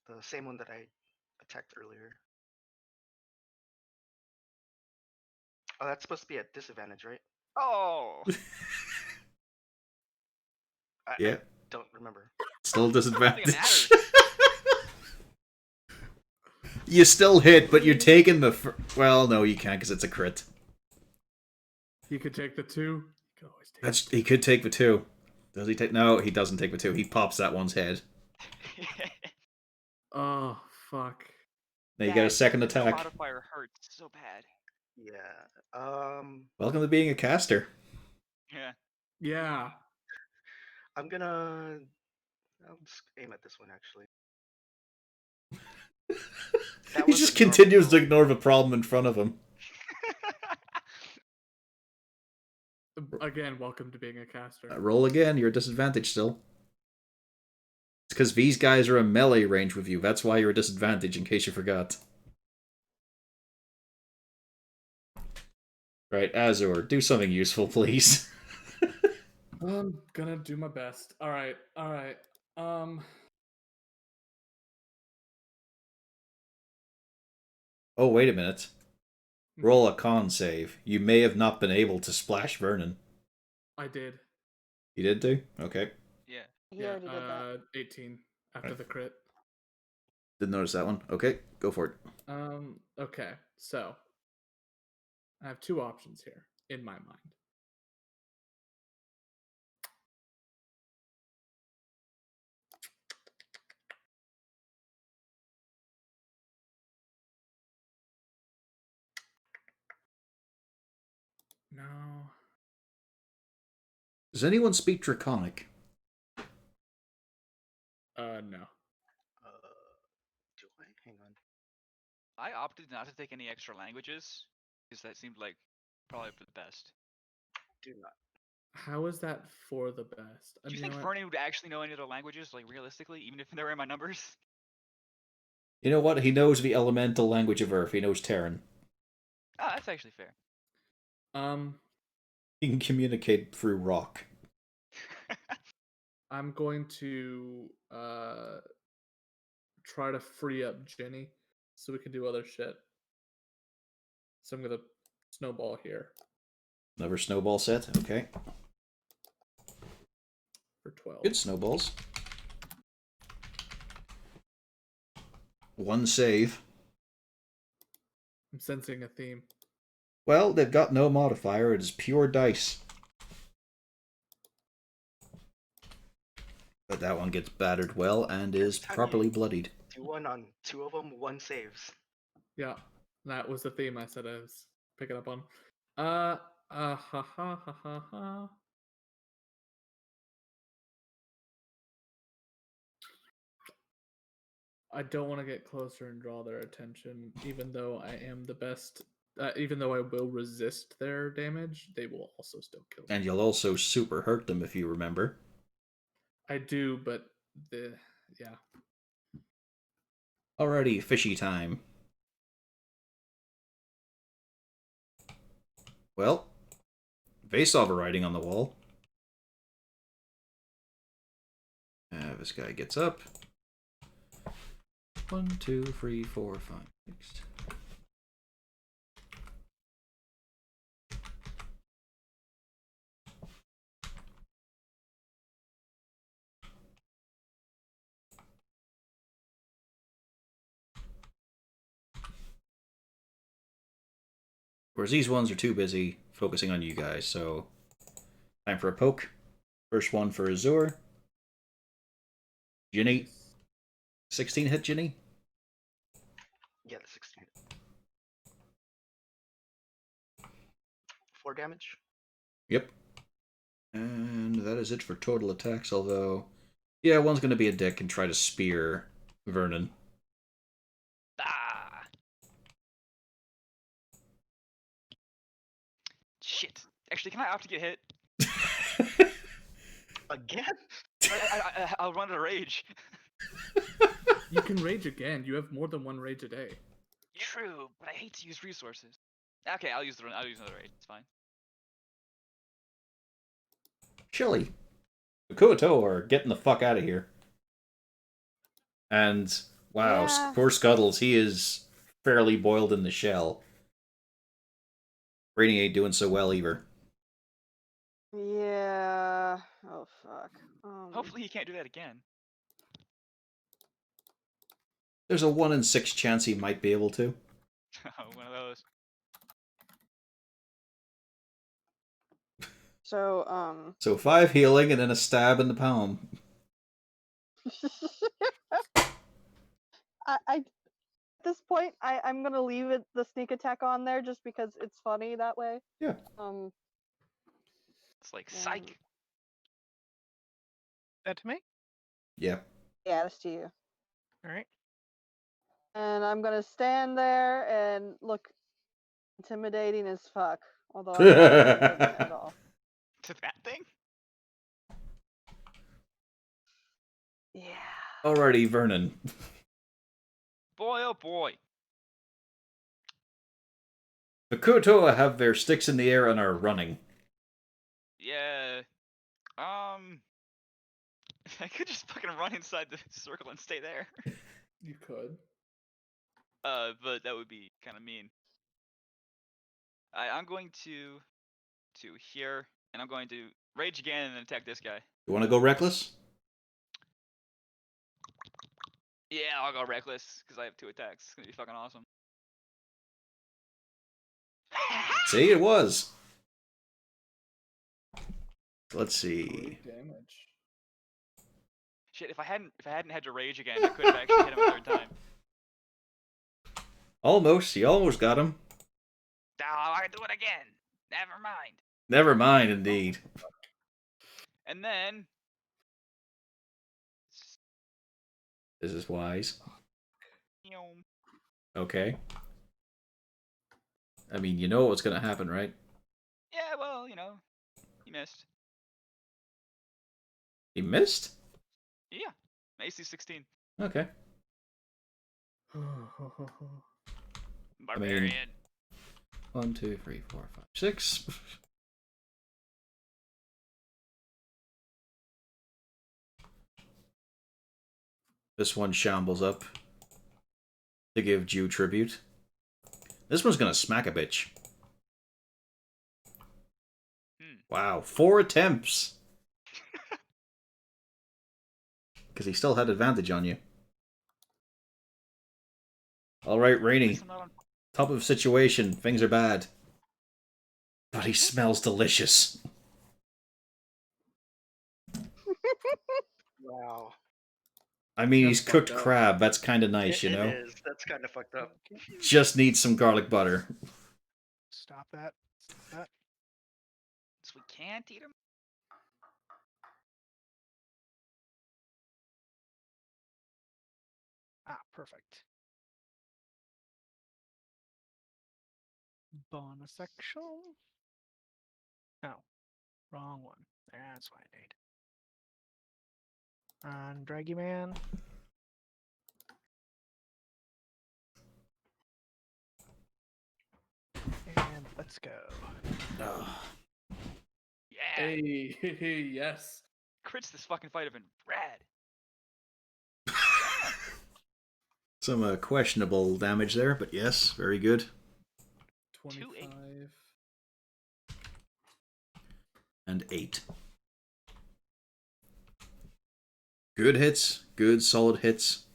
the same one that I attacked earlier. Oh, that's supposed to be at disadvantage, right? Oh. Yeah. I don't remember. Still I don't think it disadvantage. matters. You still hit, but you're taking the... Well, no, you can't because it's a crit. He could take the 2. He could always take That's He could take the 2. Does he take... No, he doesn't take the 2. He pops that one's head. Oh, fuck. Now you get a second The attack. modifier hurts so bad. Yeah. Welcome to being a caster. Yeah. Yeah. I'm gonna. I'll just aim at this one actually. That He was just a normal continues to roll. ignore the problem in front of him. Again, welcome to being a caster. Roll again, you're at disadvantage still. It's because these guys are in melee range with you. That's why you're at disadvantage, in case you forgot. Right, Azor, do something useful, please. I'm gonna do my best. Alright, alright. Oh, wait a minute. Roll a con save. You may have not been able to splash Vernon. I did. You did too? Okay. Yeah. He already did that. 18 after Right. the crit. Didn't notice that one. Okay, go for it. Okay, so I have 2 options here in my mind. No. Does anyone speak Draconic? No. Do I? Hang on. I opted not to take any extra languages because that seemed like probably for the best. Do not. How is that for the best? Do you think Vernon would actually know any other languages, like realistically, even if they were in my numbers? You know what? He knows the elemental language of Earth. He knows Terran. Ah, that's actually fair. He can communicate through rock. I'm going to try to free up Jenny so we can do other shit. So I'm gonna snowball here Another snowball set. Okay. for 12. Good snowballs. 1 save. I'm sensing a theme. Well, they've got no modifier. It is pure dice. But that one gets battered well and is Time you- properly bloodied. Do one on 2 of them, 1 saves. Yeah, that was the theme I said I was picking up on. Ha ha ha ha ha. I don't want to get closer and draw their attention, even though I am the best. Even though I will resist their damage, they will also still kill me. And you'll also super hurt them if you remember. I do, but yeah. Alrighty, fishy time. Well, they saw the writing on the wall. This guy gets up. 1, 2, 3, 4, 5, 6. Whereas these ones are too busy focusing on you guys, so time for a poke. First one for Azur. Ginny. 16 hit, Ginny? Yeah, the 16. 4 damage. Yep. And that is it for total attacks, although... Yeah, one's going to be a dick and try to spear Vernon. Ah! Shit. Actually, can I opt to get hit? Again? I'll run to rage. You can rage again. You have more than 1 rage a day. True, but I hate to use resources. Okay, I'll use another rage. It's fine. chilly. The Kuoto are getting the fuck out of here. And wow, Yeah. poor Scuttles, he is fairly boiled in the shell. Rainy ain't doing so well either. Yeah. Oh fuck. Hopefully he can't do that again. There's a 1 in 6 chance he might be able to. One of those. So So 5 healing and then a stab in the palm. I at this point I'm gonna leave it the sneak attack on there just because it's funny that way. Yeah. It's like Yeah. psych. That to me? Yeah. Yeah, that's to you. All right. And I'm gonna stand there and look intimidating as fuck. Although I'm not intimidating at all. To that thing? Yeah. Alrighty, Vernon. Boy, oh boy. The Kuotoa have their sticks in the air and are running. Yeah. I could just fucking run inside the circle and stay there. You could. But that would be kind of mean. I'm going to here, and I'm going to rage again and then attack this guy. You want to go reckless? Yeah, I'll go reckless because I have 2 attacks. It's gonna be fucking awesome. See, it was. Let's see. Great damage. Shit, if I hadn't had to rage again, I could have actually hit him a 3rd time. Almost. You almost got him. Oh, I do it again. Never mind. Never mind, indeed. And then This is wise. Yum. Okay. I mean, you know what's going to happen, right? Yeah, well, you know, he missed. He missed? Yeah, AC 16. Okay. Barbarian. 1, 2, 3, 4, 5, 6. This one shambles up to give due tribute. This one's gonna smack a bitch. Wow, 4 attempts. Because he still had advantage on you. Alright, Rainy. Top of situation. Things are bad. But he smells delicious. Wow. I mean, That's he's cooked fucked up. crab. That's kind of nice, you It know? is. That's kind of fucked up. Just needs some garlic butter. Stop that. Stop that. So we can't eat him? Ah, perfect. Bonisexual? No. Wrong one. That's what I need. On Draggy Man. And let's go. Ugh. Yeah. Hey, yes. Crits this fucking fight have been rad. Some questionable damage there, but yes, very good. 25. And 8. Good hits. Good, solid hits.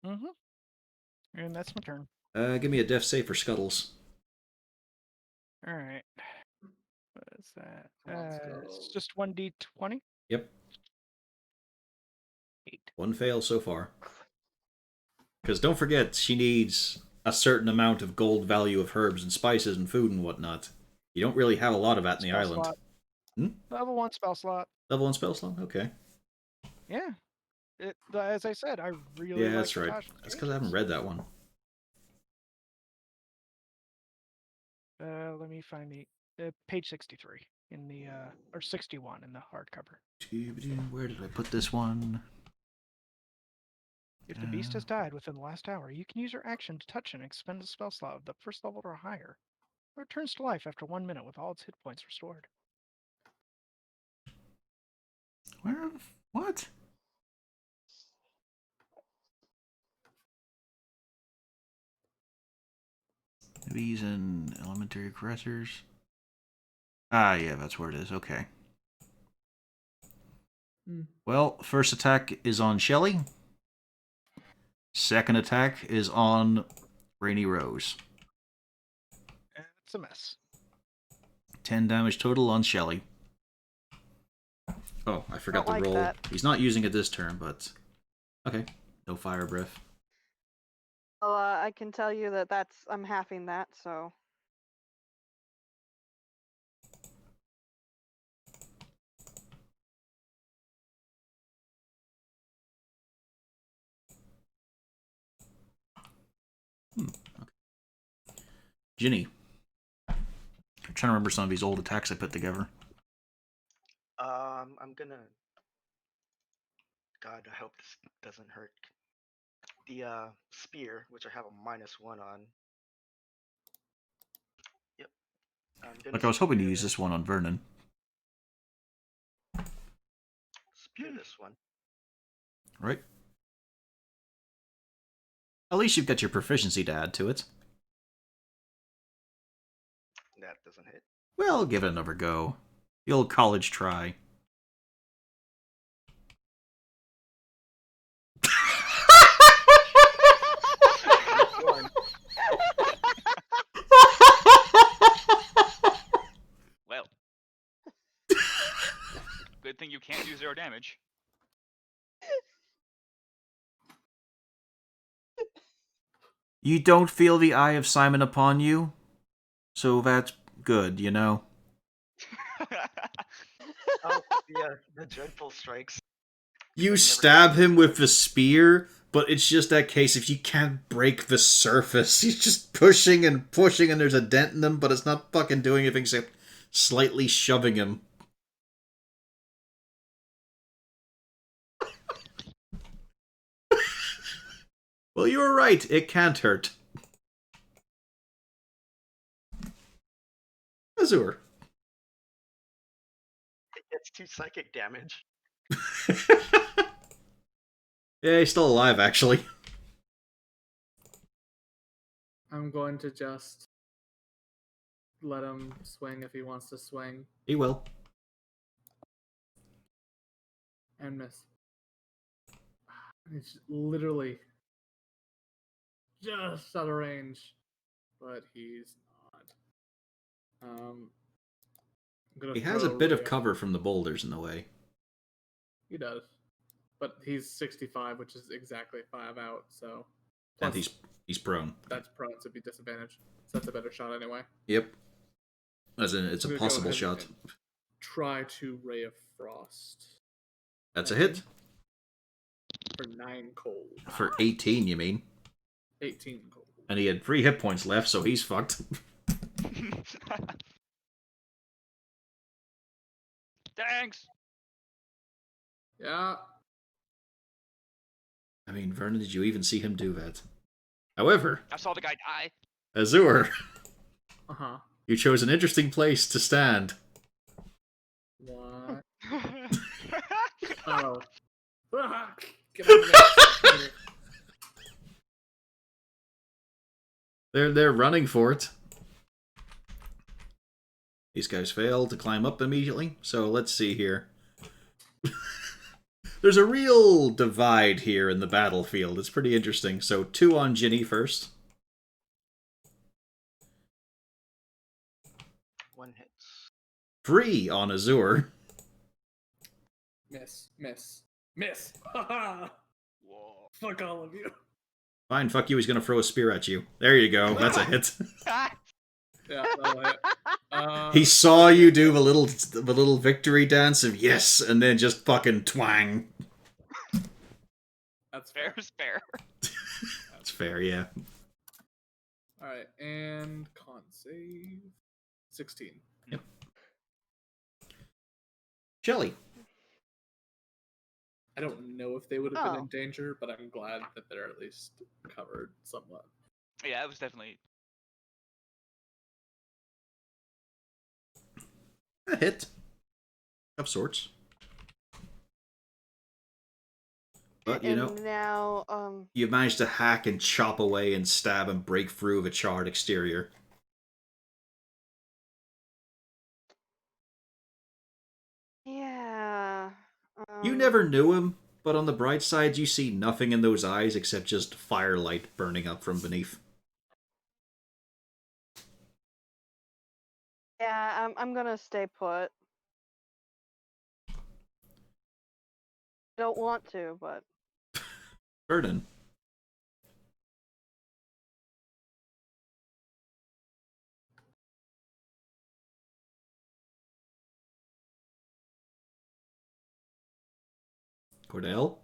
Mm-hmm. And that's my turn. Give me a death save for Scuttles. Alright. What is that? Come on, It's Scuttles. just 1d20? Yep. 8. 1 fail so far. Because don't forget, she needs a certain amount of gold value of herbs and spices and food and whatnot. You don't really have a lot of that in the Spell island. slot. Hmm? Level 1 spell slot. Level 1 spell slot? Okay. Yeah. As I said, I really Yeah, like that's right. Natasha's That's because I haven't changes. read that one. Let me find the page 63 in the or 61 in the hardcover. Where did I put this one? If the beast has died within the last hour, you can use your action to touch and expend a spell slot of the first level or higher. It returns to life after 1 minute with all its hit points restored. Where? What? Bees and elementary caressers. Ah, yeah, that's where it is. Okay. Well, first attack is on Shelly. Second attack is on Rainy Rose. It's a mess. 10 damage total on Shelly. Oh, I forgot Don't the like roll. that. He's not using it this turn, but... Okay. No fire breath. Well, I can tell you that I'm halving that, so. Okay. Ginny. I'm trying to remember some of these old attacks I put together. I'm gonna. God, I hope this doesn't hurt. The spear, which I have a -1 on. Yep. I'm gonna Like, I was hoping to spear- use this one on Vernon. Spear this one. Right? At least you've got your proficiency to add to it. That doesn't hit. Well, give it another go. The old college try. One. Well. Good thing you can't do 0 damage. You don't feel the eye of Simon upon you? So that's good, you know? Oh, the dreadful strikes. You Never stab happened. him with the spear, but it's just that case if you can't break the surface. He's just pushing and pushing and there's a dent in him, but it's not fucking doing anything except slightly shoving him. Well, you were right. It can't hurt. Azure. It gets 2 psychic damage. Yeah, he's still alive, actually. I'm going to just let him swing if he wants to swing He will. and miss. It's literally just out of range, but he's not. I'm gonna He has a throw bit of Ray- cover from the boulders in the way. He does, but he's 65, which is exactly 5 out. So And plus he's prone. that's prone to be disadvantaged. So that's a better shot anyway. Yep. As in, it's I'm a gonna go possible ahead shot. and try to Ray of Frost That's a hit. for 9 cold. For 18, you mean? 18 cold. And he had 3 hit points left, so he's fucked. Thanks! Yeah. I mean, Vernon, did you even see him do that? However, I saw the guy die. Azure, Uh-huh. you chose an interesting place to stand. What? Oh. Fuck! Get out of there. They're running for it. These guys fail to climb up immediately, so let's see here. There's a real divide here in the battlefield. It's pretty interesting. So 2 on Ginny first. 1 hits. 3 on Azure. Miss. Miss! Haha! Whoa. Fuck all of you. Fine, fuck you, he's gonna throw a spear at you. There you go, that's a hit. Yeah, that'll hit. He saw you do the little victory dance of yes, and then just fucking twang. That's Fair fair. is fair. That's fair, yeah. Alright, and con save. 16. Shelly. I don't know if they would have been Oh. in danger, but I'm glad that they're at least covered somewhat. Yeah, it was definitely. A hit. Of sorts. But, And now, you managed to hack and chop away and stab and break through of a charred exterior. yeah. You never knew him, but on the bright side, you see nothing in those eyes except just firelight burning up from beneath. Yeah, I'm gonna stay put. Don't want to, but Vernon. Cordell?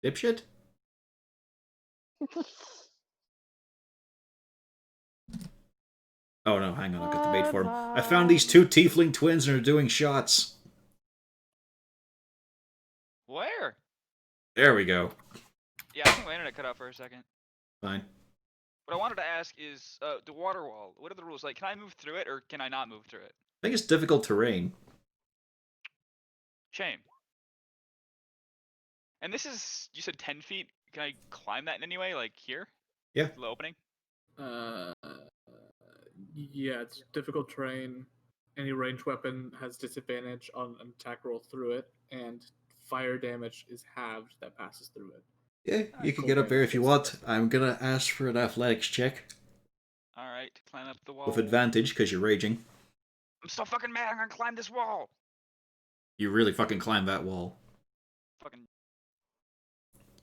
Dipshit? Oh no, hang on, I've got the bait for him. I found these two tiefling twins and are doing shots. Where? There we go. Yeah, I think my internet cut out for a second. Fine. What I wanted to ask is, the water wall. What are the rules? Like, can I move through it, or can I not move through it? I think it's difficult terrain. Shame. And this is, you said 10 feet? Can I climb that in any way? Like, here? Yeah. The opening? Yeah, it's difficult terrain. Any ranged weapon has disadvantage on an attack roll through it, and fire damage is halved that passes through it. Yeah, you can get up there if you want. I'm gonna ask for an athletics check. Alright, climb up the wall. With advantage, because you're raging. I'm so fucking mad, I'm gonna climb this wall! You really fucking climb that wall. Fucking...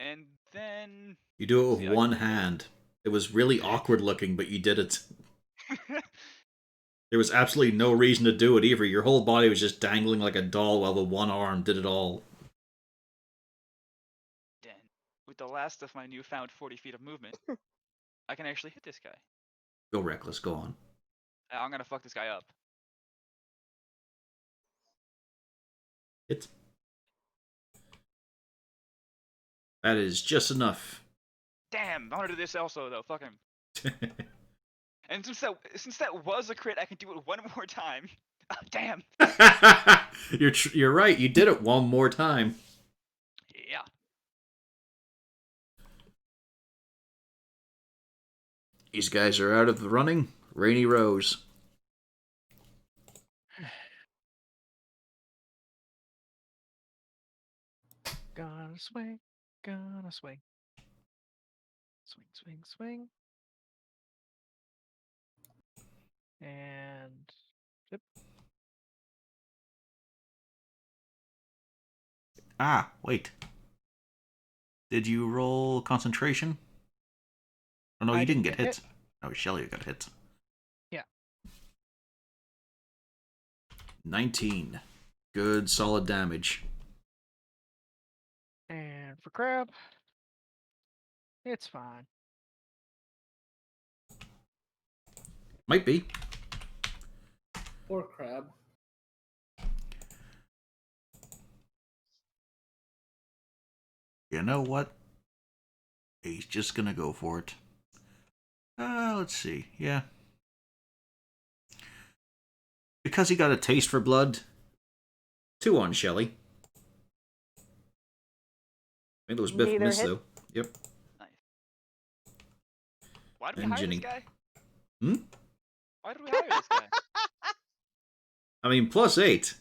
And then... You do it with See, one hand. It was really awkward looking, but you did it. There was absolutely no reason to do it either. Your whole body was just dangling like a doll while the one arm did it all. Then, with the last of my newfound 40 feet of movement, I can actually hit this guy. Go reckless, go on. I'm gonna fuck this guy up. Hit. That is just enough. Damn, I wanna do this also though, fuck him. And since that was a crit, I can do it one more time. Oh, damn. You're right. You did it one more time. Yeah. These guys are out of the running. Rainy Rose. Gonna swing, gonna swing. Swing, swing, swing. And yep. Ah, wait. Did you roll concentration? Oh no, you didn't get hit. Oh, Shelly got hit. Yeah. 19. Good, solid damage. And for Crab, it's fine. Might be. Or crab. You know what? He's just gonna go for it. Let's see. Yeah. Because he got a taste for blood. 2 on Shelly. I think it was Biff Neither miss hit. though. Yep. Nice. Why did we And hire Ginny. this guy? Hmm? Why did we hire this guy? I mean, +8.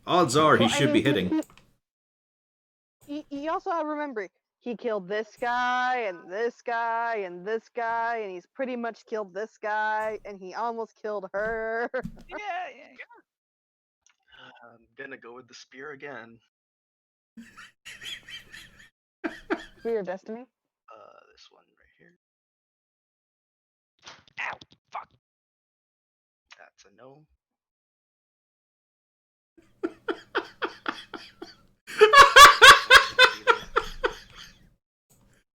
Odds are he Well, I should be mean, hitting. You also have to remember, he killed this guy, and this guy, and this guy, and he's pretty much killed this guy, and he almost killed her. Yeah. I'm gonna go with the spear again. Spear of Destiny? This one right here. Ow! Fuck! That's a no.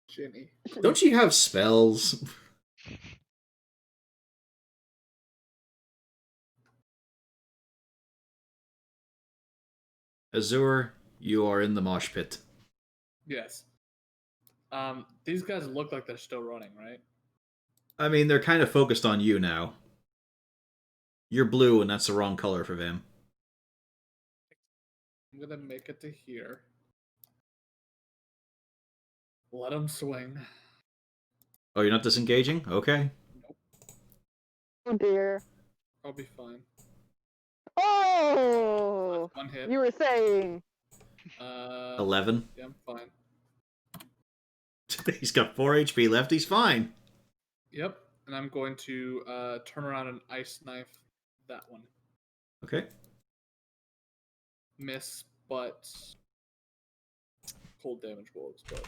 Ginny. Don't you have spells? Azur, you are in the mosh pit. Yes. These guys look like they're still running, right? I mean, they're kind of focused on you now. You're blue, and that's the wrong color for them. I'm gonna make it to here. Let him swing. Oh, you're not disengaging? Okay. Nope. Oh dear. I'll be fine. Oh! One hit. You were saying. 11. Yeah, I'm fine. He's got 4 HP left. He's fine. Yep. And I'm going to turn around and ice knife that one. Okay. Miss, but cold damage will explode.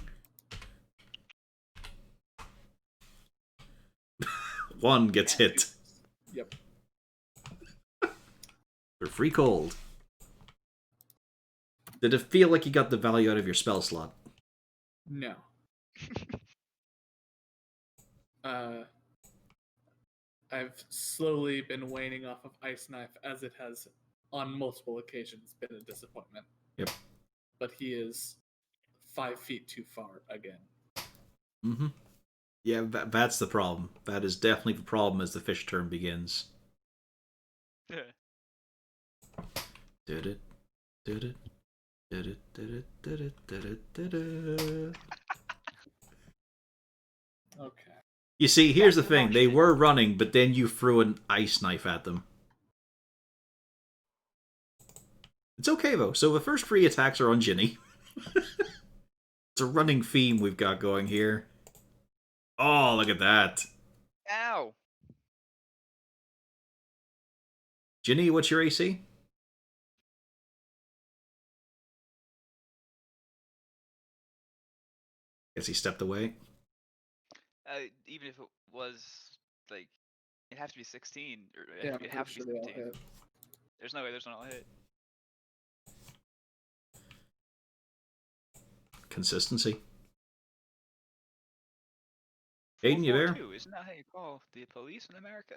1 gets hit. Yep. For free cold. Did it feel like you got the value out of your spell slot? No. I've slowly been waning off of Ice Knife, as it has on multiple occasions been a disappointment. Yep. But he is 5 feet too far again. Mm-hmm. Yeah, that's the problem. That is definitely the problem as the fish turn begins. Yeah. Did it? Did it? Did it? Did it? Did it? Did it? Did it? Okay. You see, here's the That's thing. They emotion. were running, but then you threw an ice knife at them. It's okay, though. So the first 3 attacks are on Ginny. It's a running theme we've got going here. Oh, look at that. Ow! Ginny, what's your AC? Guess he stepped away. Even if it was, like, it'd have to be 16, or Yeah, I'm it'd pretty have to be sure they all 17. hit. There's no way there's not a hit. Consistency. Aiden, you there? 442, isn't that how you call the police in America?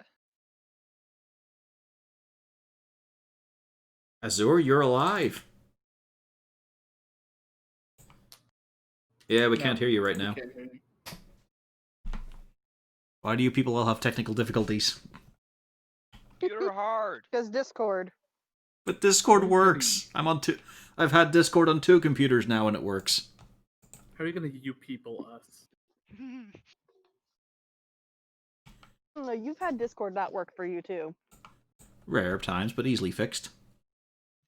Azur, you're alive. Yeah, we No, can't hear you right we now. can't hear you. Why do you people all have technical difficulties? Computer hard. Because Discord. But Discord works. I'm on 2. I've had Discord on 2 computers now, and it works. How are you gonna you people us? No, you've had Discord not work for you too. Rare times, but easily fixed.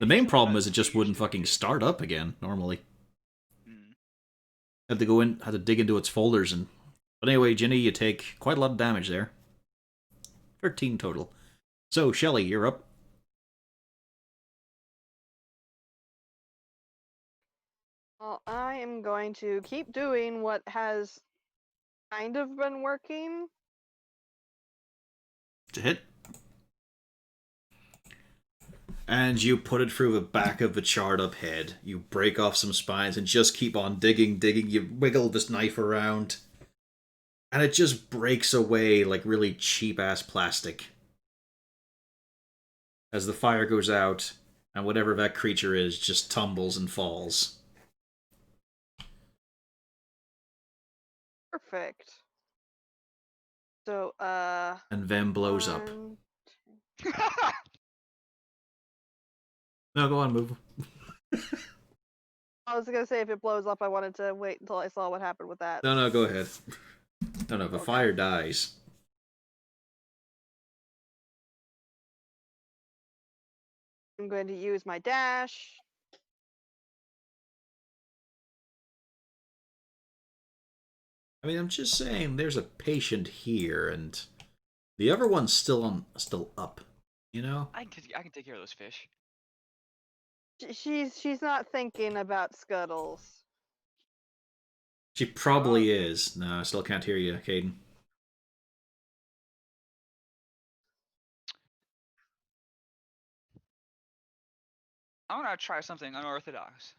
The main problem is it just wouldn't fucking start up again normally. Had to go in, had to dig into its folders and. But anyway, Ginny, you take quite a lot of damage there. 13 total. So, Shelly, you're up. Well, I am going to keep doing what has kind of been working. To hit. And you put it through the back of the charred up head. You break off some spines and just keep on digging. You wiggle this knife around. And it just breaks away like really cheap-ass plastic. As the fire goes out, and whatever that creature is just tumbles and falls. Perfect. So, And then blows up. one- No, go on, move. I was gonna say if it blows up, I wanted to wait until I saw what happened with that. No, go ahead. No, the Okay. fire dies. I'm going to use my dash. I mean, I'm just saying, there's a patient here, and the other one's still up. You know? I can take care of those fish. She's not thinking about scuttles. She probably is. No, I still can't hear you, Caden. I want to try something unorthodox.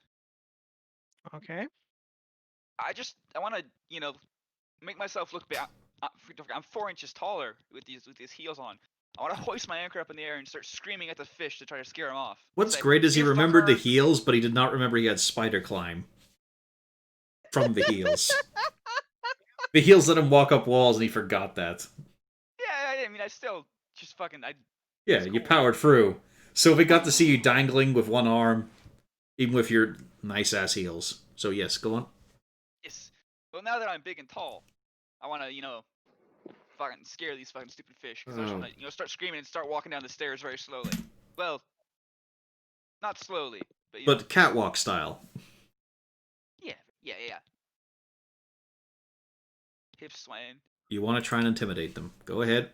Okay. I want to, make myself look bad. I'm 4 inches taller with these heels on. I want to hoist my anchor up in the air and start screaming at the fish to try to scare them off. What's Say, great is he "You remembered the fucker." heels, but he did not remember he had spider climb. From the heels. The heels let him walk up walls, and he forgot that. Yeah, I mean, I still just fucking Yeah, It's you cool. powered through. So we got to see you dangling with one arm, even with your nice ass heels. So yes, go on. Yes. Well, now that I'm big and tall, I want to, fucking scare these fucking stupid fish. Because I just Oh. want to, start screaming and start walking down the stairs very slowly. Well, not slowly, but But catwalk style. yeah. Hips swaying. You want to try and intimidate them. Go ahead.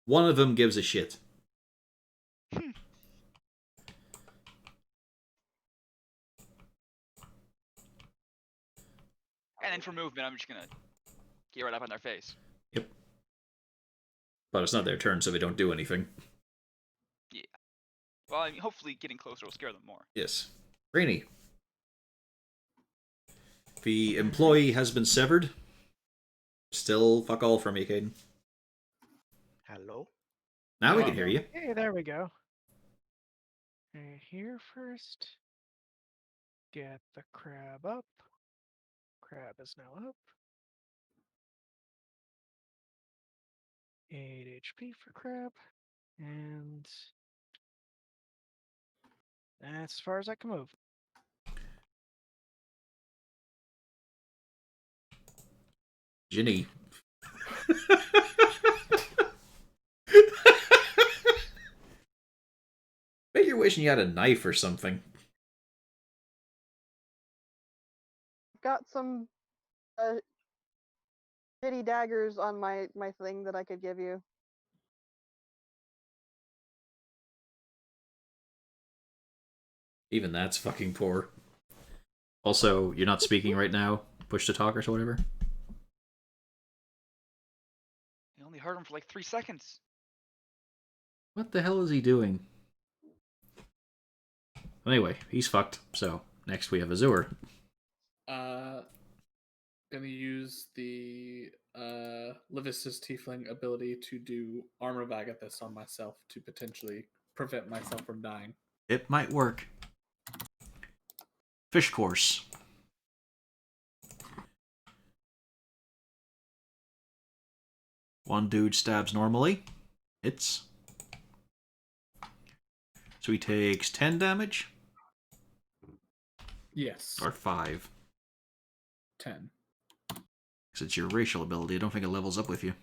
One of them gives a shit. And then for movement, I'm just gonna get right up on their face. Yep. But it's not their turn, so they don't do anything. Yeah. Well, I mean, hopefully getting closer will scare them more. Yes. Rainy. The employee has been severed. Still fuck all from you, Caden. Hello? Now we can hear you. Hey, there we go. Here first. Get the crab up. Crab is now up. 8 HP for crab. And that's as far as I can move. Ginny. Bet you're wishing you had a knife or something. Got some shitty daggers on my thing that I could give you. Even that's fucking poor. Also, you're not speaking right now. Push to talk or whatever. You only heard him for like 3 seconds. What the hell is he doing? Anyway, he's fucked. So, next we have Azure. Gonna use the Levis's Tiefling ability to do Armor of Agathis on myself to potentially prevent myself from dying. It might work. Fish course. One dude stabs normally. Hits. So he takes 10 damage? Yes. Or 5? 10. Because it's your racial ability. I don't think it levels up with you.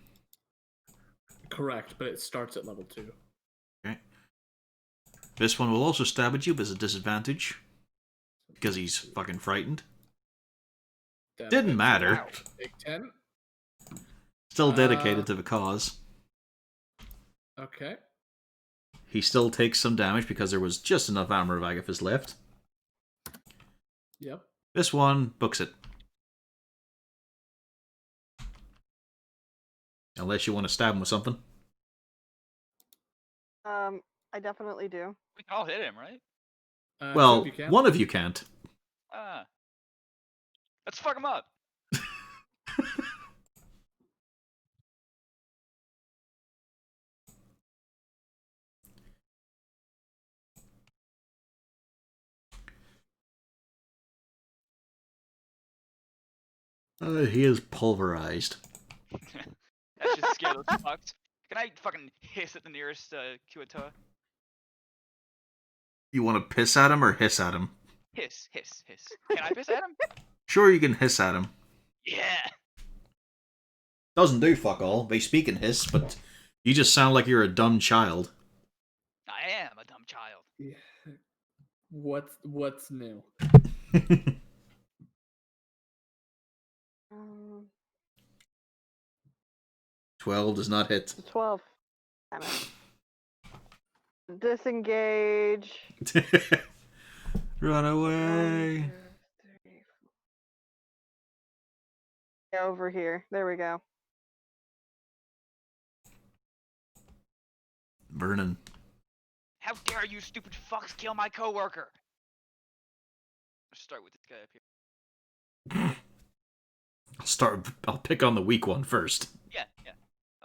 Correct, but it starts at level 2. Okay. This one will also stab at you, but it's a disadvantage. Because he's fucking frightened. Didn't matter. Wow. Big 10. Still dedicated to the cause. Okay. He still takes some damage because there was just enough armor of Agathis left. Yep. This one books it. Unless you want to stab him with something. I definitely do. We can all hit him, right? Well, if you can. one of you can't. Let's fuck him up. He is pulverized. That just scared those fucks. Can I fucking hiss at the nearest Kuatoa? You want to piss at him or hiss at him? Hiss. Can I piss at him? Sure, you can hiss at him. Yeah. Doesn't do fuck all. They speak in hiss, but you just sound like you're a dumb child. I am a dumb child. Yeah. What's new? 12 does not hit. 12. Damn it. Disengage. Run away. Over here. There we go. Vernon. How dare you stupid fucks kill my coworker? Let's start with this guy up here. I'll pick on the weak one first. Yeah.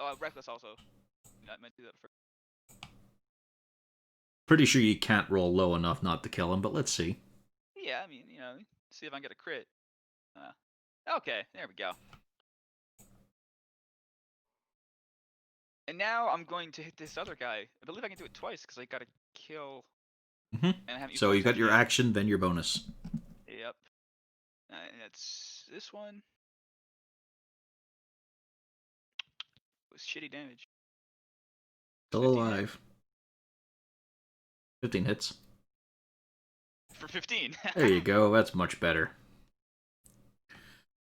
Oh, Reckless also. I meant to do that first. Pretty sure you can't roll low enough not to kill him, but let's see. Yeah, I mean, see if I can get a crit. Okay, there we go. And now I'm going to hit this other guy. I believe I can do it twice because I got to kill. Mm-hmm. And I haven't used So you got fortitude your yet. action, then your bonus. Yep. And that's this one. It was shitty damage. Still 15 hit. alive. 15 hits. For 15. There you go. That's much better.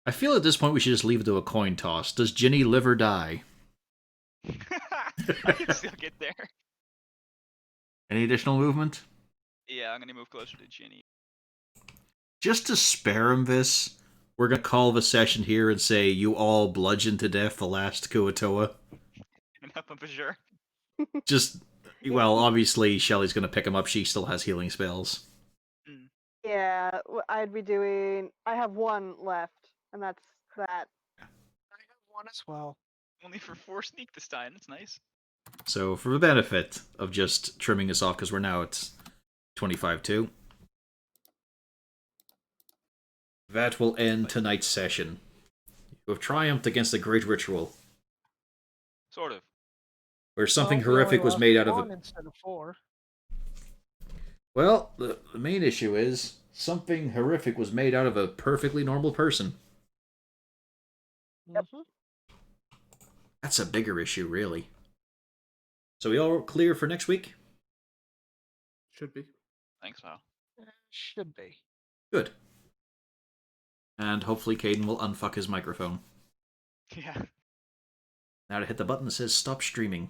I feel at this point we should just leave it to a coin toss. Does Ginny live or die? I can still get there. Any additional movement? Yeah, I'm gonna move closer to Ginny. Just to spare him this, we're going to call the session here and say you all bludgeoned to death the last Kuatoa. And up for sure. Just, well, obviously Shelly's going to pick him up. She still has healing spells. Yeah, I'd be doing. I have one left, and that's that. I have one as well. Only for 4 sneak this time. That's nice. So, for the benefit of just trimming this off, because we're now at 25-2, that will end tonight's session. You have triumphed against a great ritual, Sort of. where something Well, we horrific only was lost made out of one a... instead of 4. Well, the main issue is, something horrific was made out of a perfectly normal person. Yep. Mhm. That's a bigger issue, really. So we all clear for next week? Should be. Thanks, pal. Should be. Good. And hopefully Caden will unfuck his microphone. Yeah. Now to hit the button that says stop streaming.